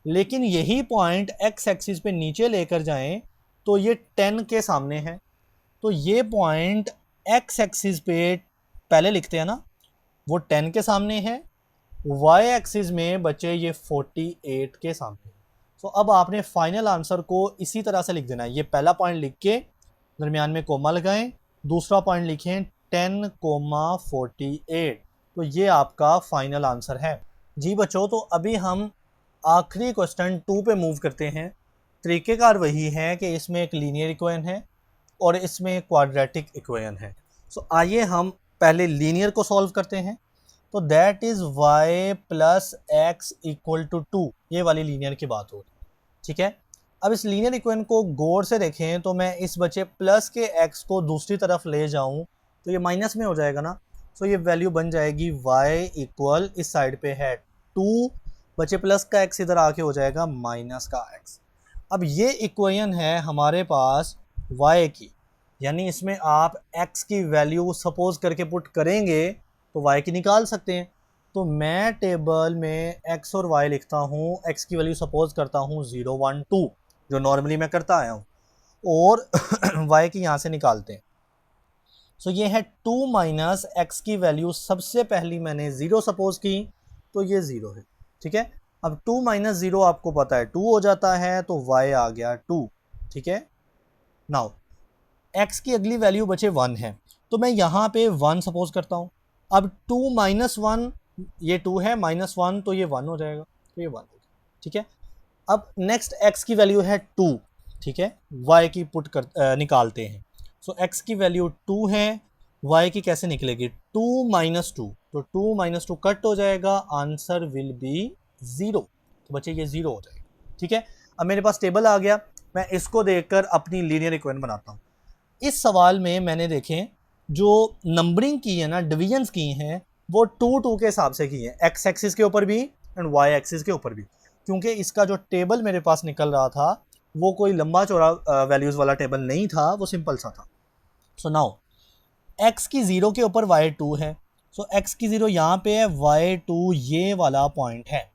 लेकिन यही पॉइंट एक्स एक्सिस पे नीचे लेकर जाएं तो ये 10 के सामने है। तो ये पॉइंट एक्स एक्सिस पे पहले लिखते हैं ना, वो 10 के सामने है, वाई एक्सिस में बच्चे ये 48 के सामने। तो अब आपने फाइनल आंसर को इसी तरह से लिख देना है, ये पहला पॉइंट लिख के दरमियान में कोमा लगाएं, दूसरा पॉइंट लिखें 10,48, तो ये आपका फाइनल आंसर है जी बच्चों। तो अभी हम आखिरी क्वेश्चन 2 पे मूव करते हैं। तरीक़ेकार वही है कि इसमें एक लीनियर इक्वेशन है, और इसमें क्वाड्रेटिक इक्वेशन है। सो आइए हम पहले लीनियर को सॉल्व करते हैं। तो that is y plus x equal to 2, ये वाली लीनियर की बात हो रही है, ठीक है। अब इस लीनियर इक्वेशन को गौर से देखें तो मैं इस बचे प्लस के x को दूसरी तरफ ले जाऊं तो ये माइनस में हो जाएगा ना। सो ये वैल्यू बन जाएगी y इक्वल, इस साइड पे है 2, बचे प्लस का x इधर आके हो जाएगा माइनस का x। अब ये इक्वेशन है हमारे पास y की, यानी इसमें आप x की वैल्यू सपोज करके पुट करेंगे तो y की निकाल सकते हैं। तो मैं टेबल में x और y लिखता हूँ, x की वैल्यू सपोज करता हूँ 0 1 2, जो नॉर्मली मैं करता आया हूँ, और y की यहाँ से निकालते हैं। सो ये है 2 माइनस एक्स की वैल्यू सबसे पहली मैंने 0 सपोज की, तो ये 0 है, ठीक है। अब 2 माइनस 0 आपको पता है 2 हो जाता है, तो y आ गया 2, ठीक है। नाउ x की अगली वैल्यू बचे 1 है, तो मैं यहाँ पे 1 सपोज करता हूँ। अब 2 माइनस 1, ये 2 है, माइनस 1 तो ये 1 हो जाएगा, तो ये 1 हो गया, ठीक है। अब नेक्स्ट x की वैल्यू है 2, ठीक है, y की पुट कर निकालते हैं। सो x की वैल्यू 2 है, y की कैसे निकलेगी 2 माइनस 2, तो 2 माइनस 2 कट हो जाएगा, आंसर विल बी 0, तो बच्चे ये 0 हो जाएगा, ठीक है। अब मेरे पास टेबल आ गया, मैं इसको देखकर अपनी लीनियर इक्वेशन बनाता हूँ। इस सवाल में मैंने देखें जो नंबरिंग की है ना, डिविजन्स की हैं, वो 2 2 के हिसाब से की है, x एक्सिस के ऊपर भी एंड y एक्सिस के ऊपर भी, क्योंकि इसका जो टेबल मेरे पास निकल रहा था वो कोई लंबा चौड़ा वैल्यूज़ वाला टेबल नहीं था, वो सिंपल सा था। सो नाउ x की 0 के ऊपर y2 है, सो x की 0 यहाँ पे है, y2 ये वाला पॉइंट है,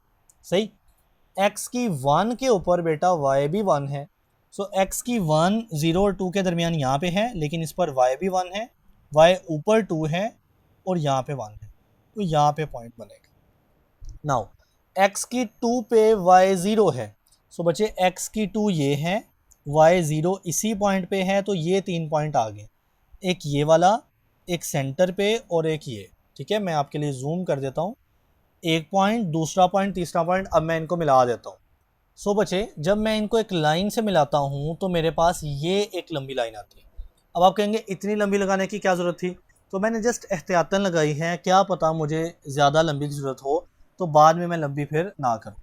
सही। x की 1 के ऊपर बेटा y भी 1 है, सो x की 1 0 और 2 के दरमियान यहाँ पे है, लेकिन इस पर y भी 1 है, y ऊपर 2 है और यहाँ पे 1 है, तो यहाँ पे पॉइंट बनेगा। नाउ x की 2 पे y 0 है, सो बच्चे x की 2 ये है, y 0 इसी पॉइंट पे है, तो ये 3 पॉइंट आ गए, एक ये वाला, एक सेंटर पे और एक ये, ठीक है। मैं आपके लिए जूम कर देता हूँ, एक पॉइंट, दूसरा पॉइंट, तीसरा पॉइंट, अब मैं इनको मिला देता हूँ। सो बच्चे जब मैं इनको एक लाइन से मिलाता हूँ तो मेरे पास ये एक लंबी लाइन आती है। अब आप कहेंगे इतनी लंबी लगाने की क्या ज़रूरत थी, तो मैंने जस्ट एहतियातन लगाई है, क्या पता मुझे ज़्यादा लंबी की ज़रूरत हो तो बाद में मैं लंबी फिर ना करूँ।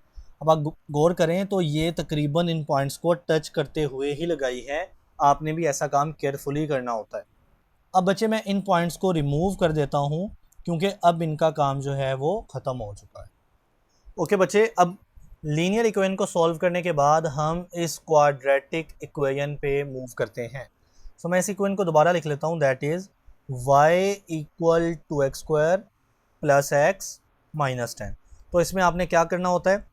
अब आप गौर करें तो ये तकरीबन इन पॉइंट्स को टच करते हुए ही लगाई है, आपने भी ऐसा काम केयरफुली करना होता है। अब बच्चे मैं इन पॉइंट्स को रिमूव कर देता हूँ, क्योंकि अब इनका काम जो है वो ख़त्म हो चुका है। ओके बच्चे, अब लीनियर इक्वेशन को सॉल्व करने के बाद हम इस क्वाड्रेटिक इक्वेशन पे मूव करते हैं। सो मैं इस इक्वेशन को दोबारा लिख लेता हूँ, that is y equal to x square plus x minus 10। तो इसमें आपने क्या करना होता है,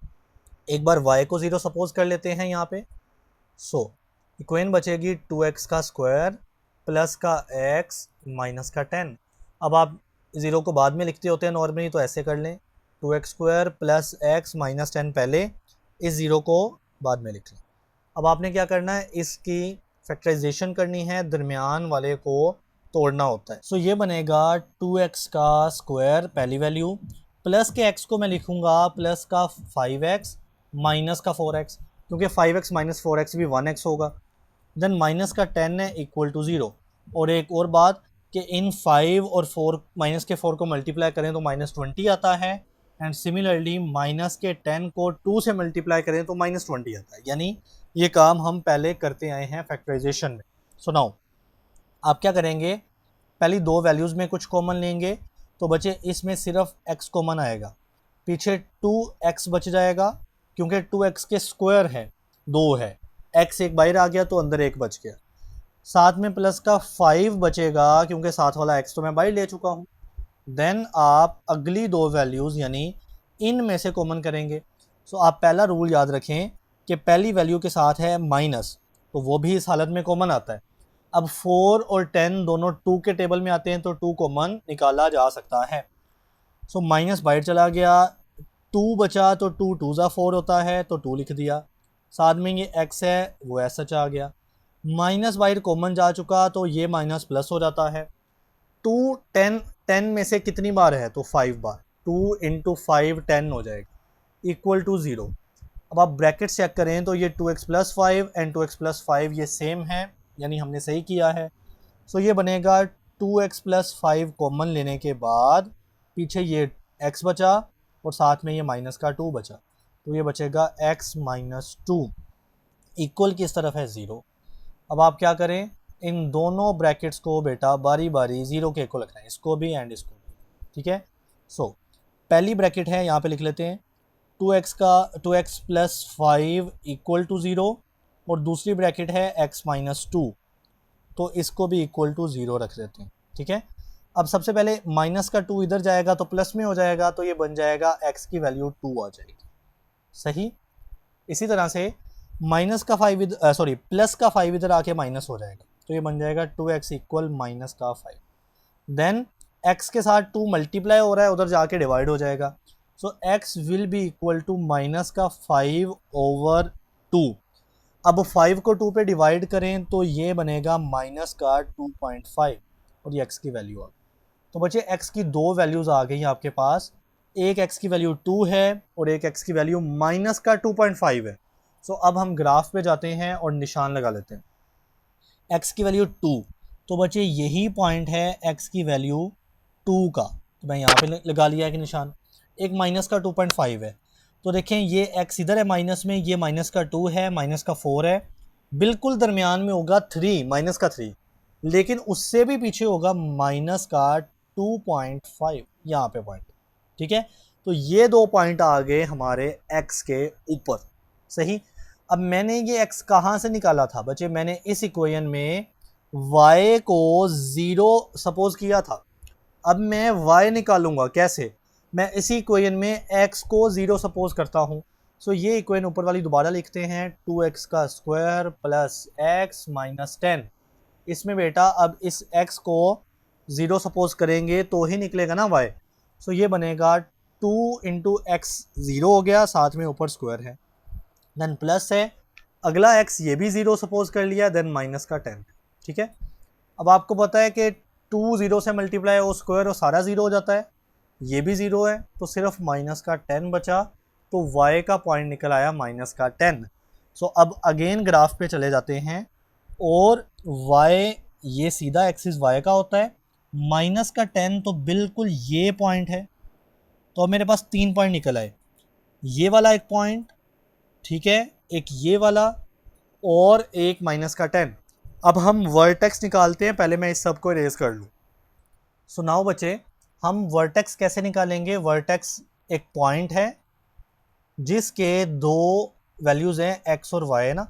एक बार y को 0 सपोज कर लेते हैं यहाँ पे। सो इक्वेशन बचेगी 2x का स्क्वायर प्लस का x माइनस का 10। अब आप 0 को बाद में लिखते होते हैं नॉर्मली, तो ऐसे कर लें, 2x square plus x minus 10 पहले, इस 0 को बाद में लिख लें। अब आपने क्या करना है, इसकी फैक्टराइजेशन करनी है, दरमियान वाले को तोड़ना होता है। सो ये बनेगा 2x का स्क्वायर पहली वैल्यू, प्लस के x को मैं लिखूँगा प्लस का 5x माइनस का 4x, क्योंकि 5x माइनस 4x भी 1x होगा, देन माइनस का 10 है इक्वल टू 0। और एक और बात कि इन 5 और 4 माइनस के 4 को मल्टीप्लाई करें तो माइनस 20 आता है, एंड सिमिलरली माइनस के 10 को 2 से मल्टीप्लाई करें तो माइनस 20 आता है, यानी ये काम हम पहले करते आए हैं फैक्टराइजेशन में। सो नाउ आप क्या करेंगे, पहली दो वैल्यूज़ में कुछ कॉमन लेंगे, तो बचे इसमें सिर्फ x कॉमन आएगा, पीछे 2x बच जाएगा, क्योंकि 2x के स्क्वायर है 2 है, x एक बाहर आ गया तो अंदर एक बच गया, साथ में प्लस का 5 बचेगा, क्योंकि साथ वाला x तो मैं बाहर ले चुका हूँ। देन आप अगली दो वैल्यूज़ यानी इन में से कॉमन करेंगे। सो आप पहला रूल याद रखें कि पहली वैल्यू के साथ है माइनस, तो वो भी इस हालत में कॉमन आता है। अब 4 और 10 दोनों 2 के टेबल में आते हैं, तो 2 कॉमन निकाला जा सकता है। सो माइनस बाहर चला गया, 2 बचा, तो 2 2 ज़ा 4 होता है, तो 2 लिख दिया, साथ में ये x है वो ऐसा आ गया, माइनस बाहर कॉमन जा चुका, तो ये माइनस प्लस हो जाता है। 2 10 में से कितनी बार है, तो 5 बार, 2 इंटू 5 10 हो जाएगा इक्वल टू 0। अब आप ब्रैकेट चेक करें तो ये 2x plus 5 and 2x plus 5 ये सेम है, यानी हमने सही किया है। सो ये बनेगा 2x प्लस 5 कॉमन लेने के बाद पीछे ये x बचा और साथ में ये माइनस का 2 बचा, तो ये बचेगा x माइनस 2 इक्वल किस तरफ है 0। अब आप क्या करें, इन दोनों ब्रैकेट्स को बेटा बारी बारी 0 के इक्वल रखना है, इसको भी एंड इसको भी, ठीक है। सो पहली ब्रैकेट है यहाँ पे लिख लेते हैं 2x प्लस 5 इक्वल टू 0 और दूसरी ब्रैकेट है x माइनस 2, तो इसको भी इक्वल टू 0 रख देते हैं, ठीक है। अब सबसे पहले माइनस का 2 इधर जाएगा तो प्लस में हो जाएगा, तो ये बन जाएगा x की वैल्यू 2 आ जाएगी, सही। इसी तरह से माइनस का 5 सॉरी प्लस का 5 इधर आके माइनस हो जाएगा, तो ये बन जाएगा 2x इक्वल माइनस का 5। देन x के साथ 2 मल्टीप्लाई हो रहा है, उधर जाके डिवाइड हो जाएगा, so x will be equal to minus का 5 ओवर 2। अब 5 को 2 पे डिवाइड करें तो ये बनेगा माइनस का 2.5 और ये x की वैल्यू आ गई। तो बच्चे x की दो वैल्यूज़ आ गई आपके पास, एक x की वैल्यू 2 है और एक x की वैल्यू माइनस का 2.5 है। सो अब हम ग्राफ पे जाते हैं और निशान लगा लेते हैं। x की वैल्यू 2, तो बच्चे यही पॉइंट है x की वैल्यू 2 का, तो मैं यहाँ पे लगा लिया है कि निशान। एक माइनस का 2.5 है, तो देखें ये x इधर है माइनस में, ये माइनस का 2 है, माइनस का 4 है, बिल्कुल दरमियान में होगा 3, माइनस का 3, लेकिन उससे भी पीछे होगा माइनस का 2.5 यहाँ पे पॉइंट, ठीक है। तो ये दो पॉइंट आ गए हमारे x के ऊपर, सही। अब मैंने ये x कहाँ से निकाला था बच्चे, मैंने इस इक्वेशन में y को 0 सपोज किया था। अब मैं y निकालूंगा कैसे, मैं इसी इक्वेशन में x को 0 सपोज करता हूँ। सो ये इक्वेशन ऊपर वाली दोबारा लिखते हैं, 2x का स्क्वायर प्लस x माइनस 10। इसमें बेटा अब इस x को 0 सपोज करेंगे तो ही निकलेगा ना y। सो ये बनेगा 2 इंटू एक्स 0 हो गया, साथ में ऊपर स्क्वायर है, देन प्लस है, अगला x ये भी 0 सपोज कर लिया, देन माइनस का 10, ठीक है। अब आपको पता है कि 2 0 से मल्टीप्लाई हो स्क्वायर और सारा 0 हो जाता है, ये भी 0 है, तो सिर्फ माइनस का 10 बचा, तो y का पॉइंट निकल आया माइनस का 10। सो अब अगेन ग्राफ पे चले जाते हैं और y ये सीधा एक्सिस y का होता है, माइनस का 10 तो बिल्कुल ये पॉइंट है, तो अब मेरे पास 3 पॉइंट निकल आए, ये वाला एक पॉइंट, ठीक है, एक ये वाला और एक माइनस का 10। अब हम वर्टेक्स निकालते हैं, पहले मैं इस सब को इरेज कर लूँ। सो नाउ बच्चे हम वर्टेक्स कैसे निकालेंगे, वर्टेक्स एक पॉइंट है जिसके दो वैल्यूज़ हैं x और y है ना,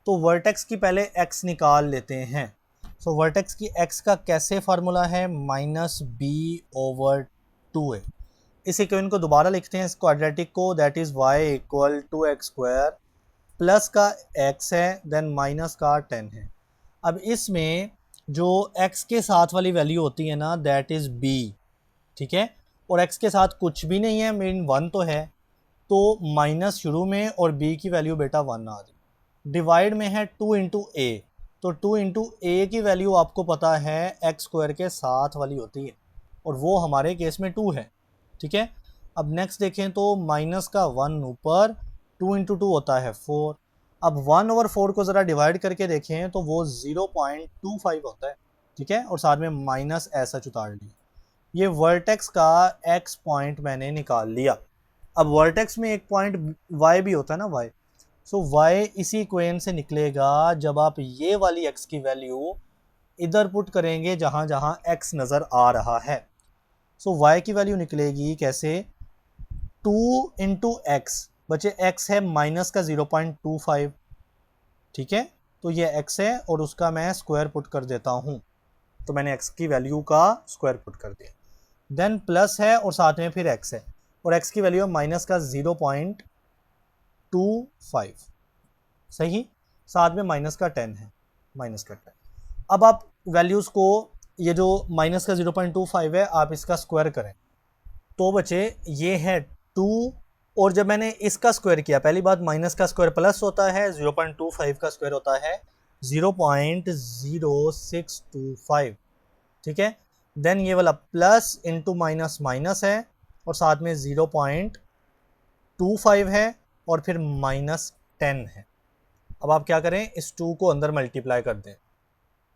तो वर्टेक्स की पहले x निकाल लेते हैं। सो वर्टेक्स की x का कैसे फार्मूला है, माइनस बी ओवर 2 है। इस इक्वेशन को दोबारा लिखते हैं, इस क्वाड्रेटिक को, that is y equal to x square plus का x है, देन माइनस का 10 है। अब इसमें जो x के साथ वाली वैल्यू होती है ना, दैट इज़ b, ठीक है, और x के साथ कुछ भी नहीं है, मीन 1 तो है, तो माइनस शुरू में और b की वैल्यू बेटा 1 आ गई। डिवाइड में है 2 इंटू ए, तो 2 इंटू ए की वैल्यू आपको पता है एक्स स्क्वायर के साथ वाली होती है, और वो हमारे केस में 2 है, ठीक है। अब नेक्स्ट देखें तो माइनस का 1 ऊपर, 2 इंटू 2 होता है 4। अब 1 ओवर 4 को ज़रा डिवाइड करके देखें तो वो 0.25 होता है, ठीक है, और साथ में माइनस ऐसा उतार लिया। ये वर्टेक्स का x पॉइंट मैंने निकाल लिया। अब वर्टेक्स में एक पॉइंट y भी होता है ना, y। सो y इसी इक्वेशन से निकलेगा जब आप ये वाली x की वैल्यू इधर पुट करेंगे जहाँ जहाँ x नज़र आ रहा है। सो y की वैल्यू निकलेगी कैसे, 2 इंटू एक्स, बच्चे x है माइनस का 0.25, ठीक है, तो ये x है और उसका मैं स्क्वायर पुट कर देता हूँ, तो मैंने x की वैल्यू का स्क्वायर पुट कर दिया, देन प्लस है और साथ में फिर x है, और x की वैल्यू है माइनस का 0.25, सही, साथ में माइनस का 10 है, माइनस का 10। अब आप वैल्यूज़ को, ये जो माइनस का 0.25 है, आप इसका स्क्वायर करें तो बच्चे ये है 2, और जब मैंने इसका स्क्वायर किया, पहली बात माइनस का स्क्वायर प्लस होता है, 0.25 का स्क्वायर होता है 0.0625, ठीक है, देन ये वाला प्लस इंटू माइनस माइनस है और साथ में 0.25 है और फिर माइनस 10 है। अब आप क्या करें, इस 2 को अंदर मल्टीप्लाई कर दें,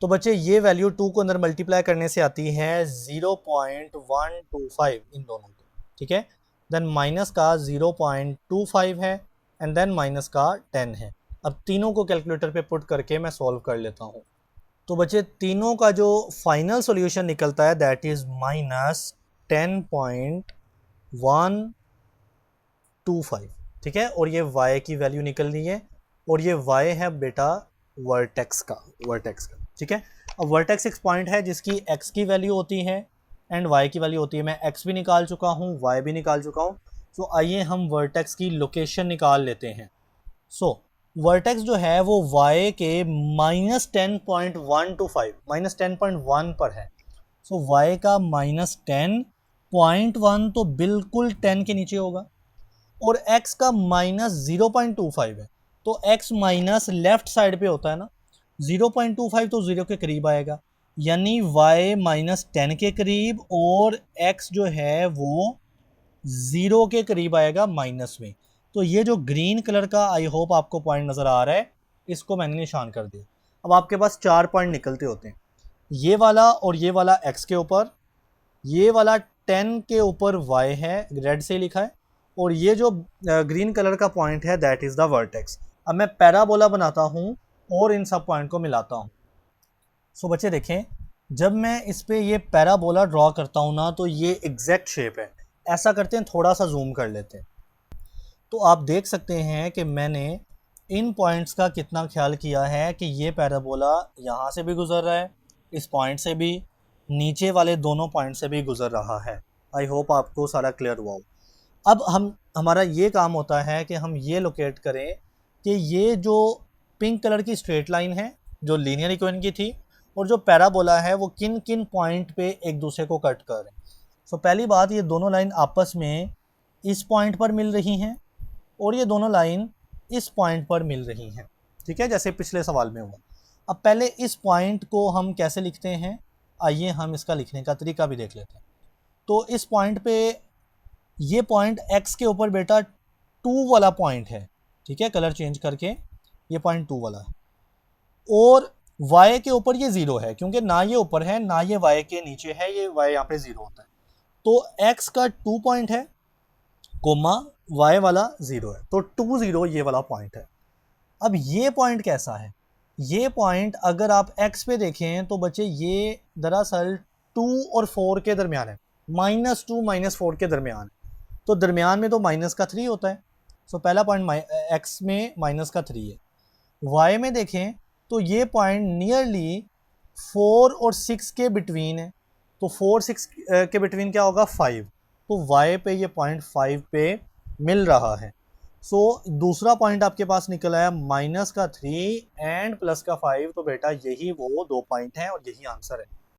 तो बच्चे ये वैल्यू 2 को अंदर मल्टीप्लाई करने से आती है 0.125 इन दोनों को, ठीक है। देन माइनस का 0.25 है एंड देन माइनस का 10 है। अब तीनों को कैलकुलेटर पे पुट करके मैं सॉल्व कर लेता हूँ। तो बच्चे तीनों का जो फाइनल सॉल्यूशन निकलता है दैट इज -10.125, ठीक है। और ये y की वैल्यू निकल रही है और ये y है बेटा वर्टेक्स का, ठीक है। अब वर्टेक्स एक पॉइंट है जिसकी x की वैल्यू होती है एंड y की वैल्यू होती है। मैं x भी निकाल चुका हूँ, y भी निकाल चुका हूँ। सो आइए हम वर्टेक्स की लोकेशन निकाल लेते हैं। सो वर्टेक्स जो है वो y के -10.125 -10.1 पर है। सो y का -10.1 तो बिल्कुल 10 के नीचे होगा और x का -0.25 है तो x माइनस लेफ्ट साइड पे होता है ना, 0.25 तो 0 के करीब आएगा, यानी y -10 के करीब और x जो है वो 0 के करीब आएगा माइनस में। तो ये जो ग्रीन कलर का आई होप आपको पॉइंट नज़र आ रहा है, इसको मैंने निशान कर दिया। अब आपके पास 4 पॉइंट निकलते होते हैं, ये वाला और ये वाला x के ऊपर, ये वाला 10 के ऊपर y है, रेड से लिखा है, और ये जो ग्रीन कलर का पॉइंट है दैट इज़ द वर्टेक्स। अब मैं पैराबोला बनाता हूँ और इन सब पॉइंट को मिलाता हूँ। सो बच्चे देखें, जब मैं इस पे ये पैराबोला ड्रॉ करता हूँ ना तो ये एग्जैक्ट शेप है। ऐसा करते हैं, थोड़ा सा जूम कर लेते हैं, तो आप देख सकते हैं कि मैंने इन पॉइंट्स का कितना ख्याल किया है कि ये पैराबोला यहाँ से भी गुजर रहा है, इस पॉइंट से भी, नीचे वाले दोनों पॉइंट से भी गुजर रहा है। आई होप आपको सारा क्लियर हुआ हो। अब हमारा ये काम होता है कि हम ये लोकेट करें कि ये जो पिंक कलर की स्ट्रेट लाइन है जो लीनियर इक्वेशन की थी और जो पैराबोला है वो किन किन पॉइंट पे एक दूसरे को कट कर रहे हैं। सो पहली बात, ये दोनों लाइन आपस में इस पॉइंट पर मिल रही हैं और ये दोनों लाइन इस पॉइंट पर मिल रही हैं, ठीक है, जैसे पिछले सवाल में हुआ। अब पहले इस पॉइंट को हम कैसे लिखते हैं, आइए हम इसका लिखने का तरीका भी देख लेते हैं। तो इस पॉइंट पे, ये पॉइंट x के ऊपर बेटा 2 वाला पॉइंट है, ठीक है, कलर चेंज करके ये पॉइंट 2 वाला है, और y के ऊपर ये 0 है क्योंकि ना ये ऊपर है ना ये y के नीचे है, ये y यहाँ पे 0 होता है। तो x का 2 पॉइंट है कोमा y वाला 0 है, तो 2 0 ये वाला पॉइंट है। अब ये पॉइंट कैसा है, ये पॉइंट अगर आप x पे देखें तो बच्चे ये दरअसल 2 और 4 के दरमियान है, -2 -4 के दरमियान है। तो दरमियान में तो माइनस का 3 होता है। सो पहला पॉइंट x में माइनस का 3 है। y में देखें तो ये पॉइंट नियरली 4 और 6 के बिटवीन है, तो 4 6 के बिटवीन क्या होगा, 5। तो y पे ये पॉइंट 5 पे मिल रहा है। सो दूसरा पॉइंट आपके पास निकला है -3 एंड +5, तो बेटा यही वो 2 पॉइंट हैं और यही आंसर है।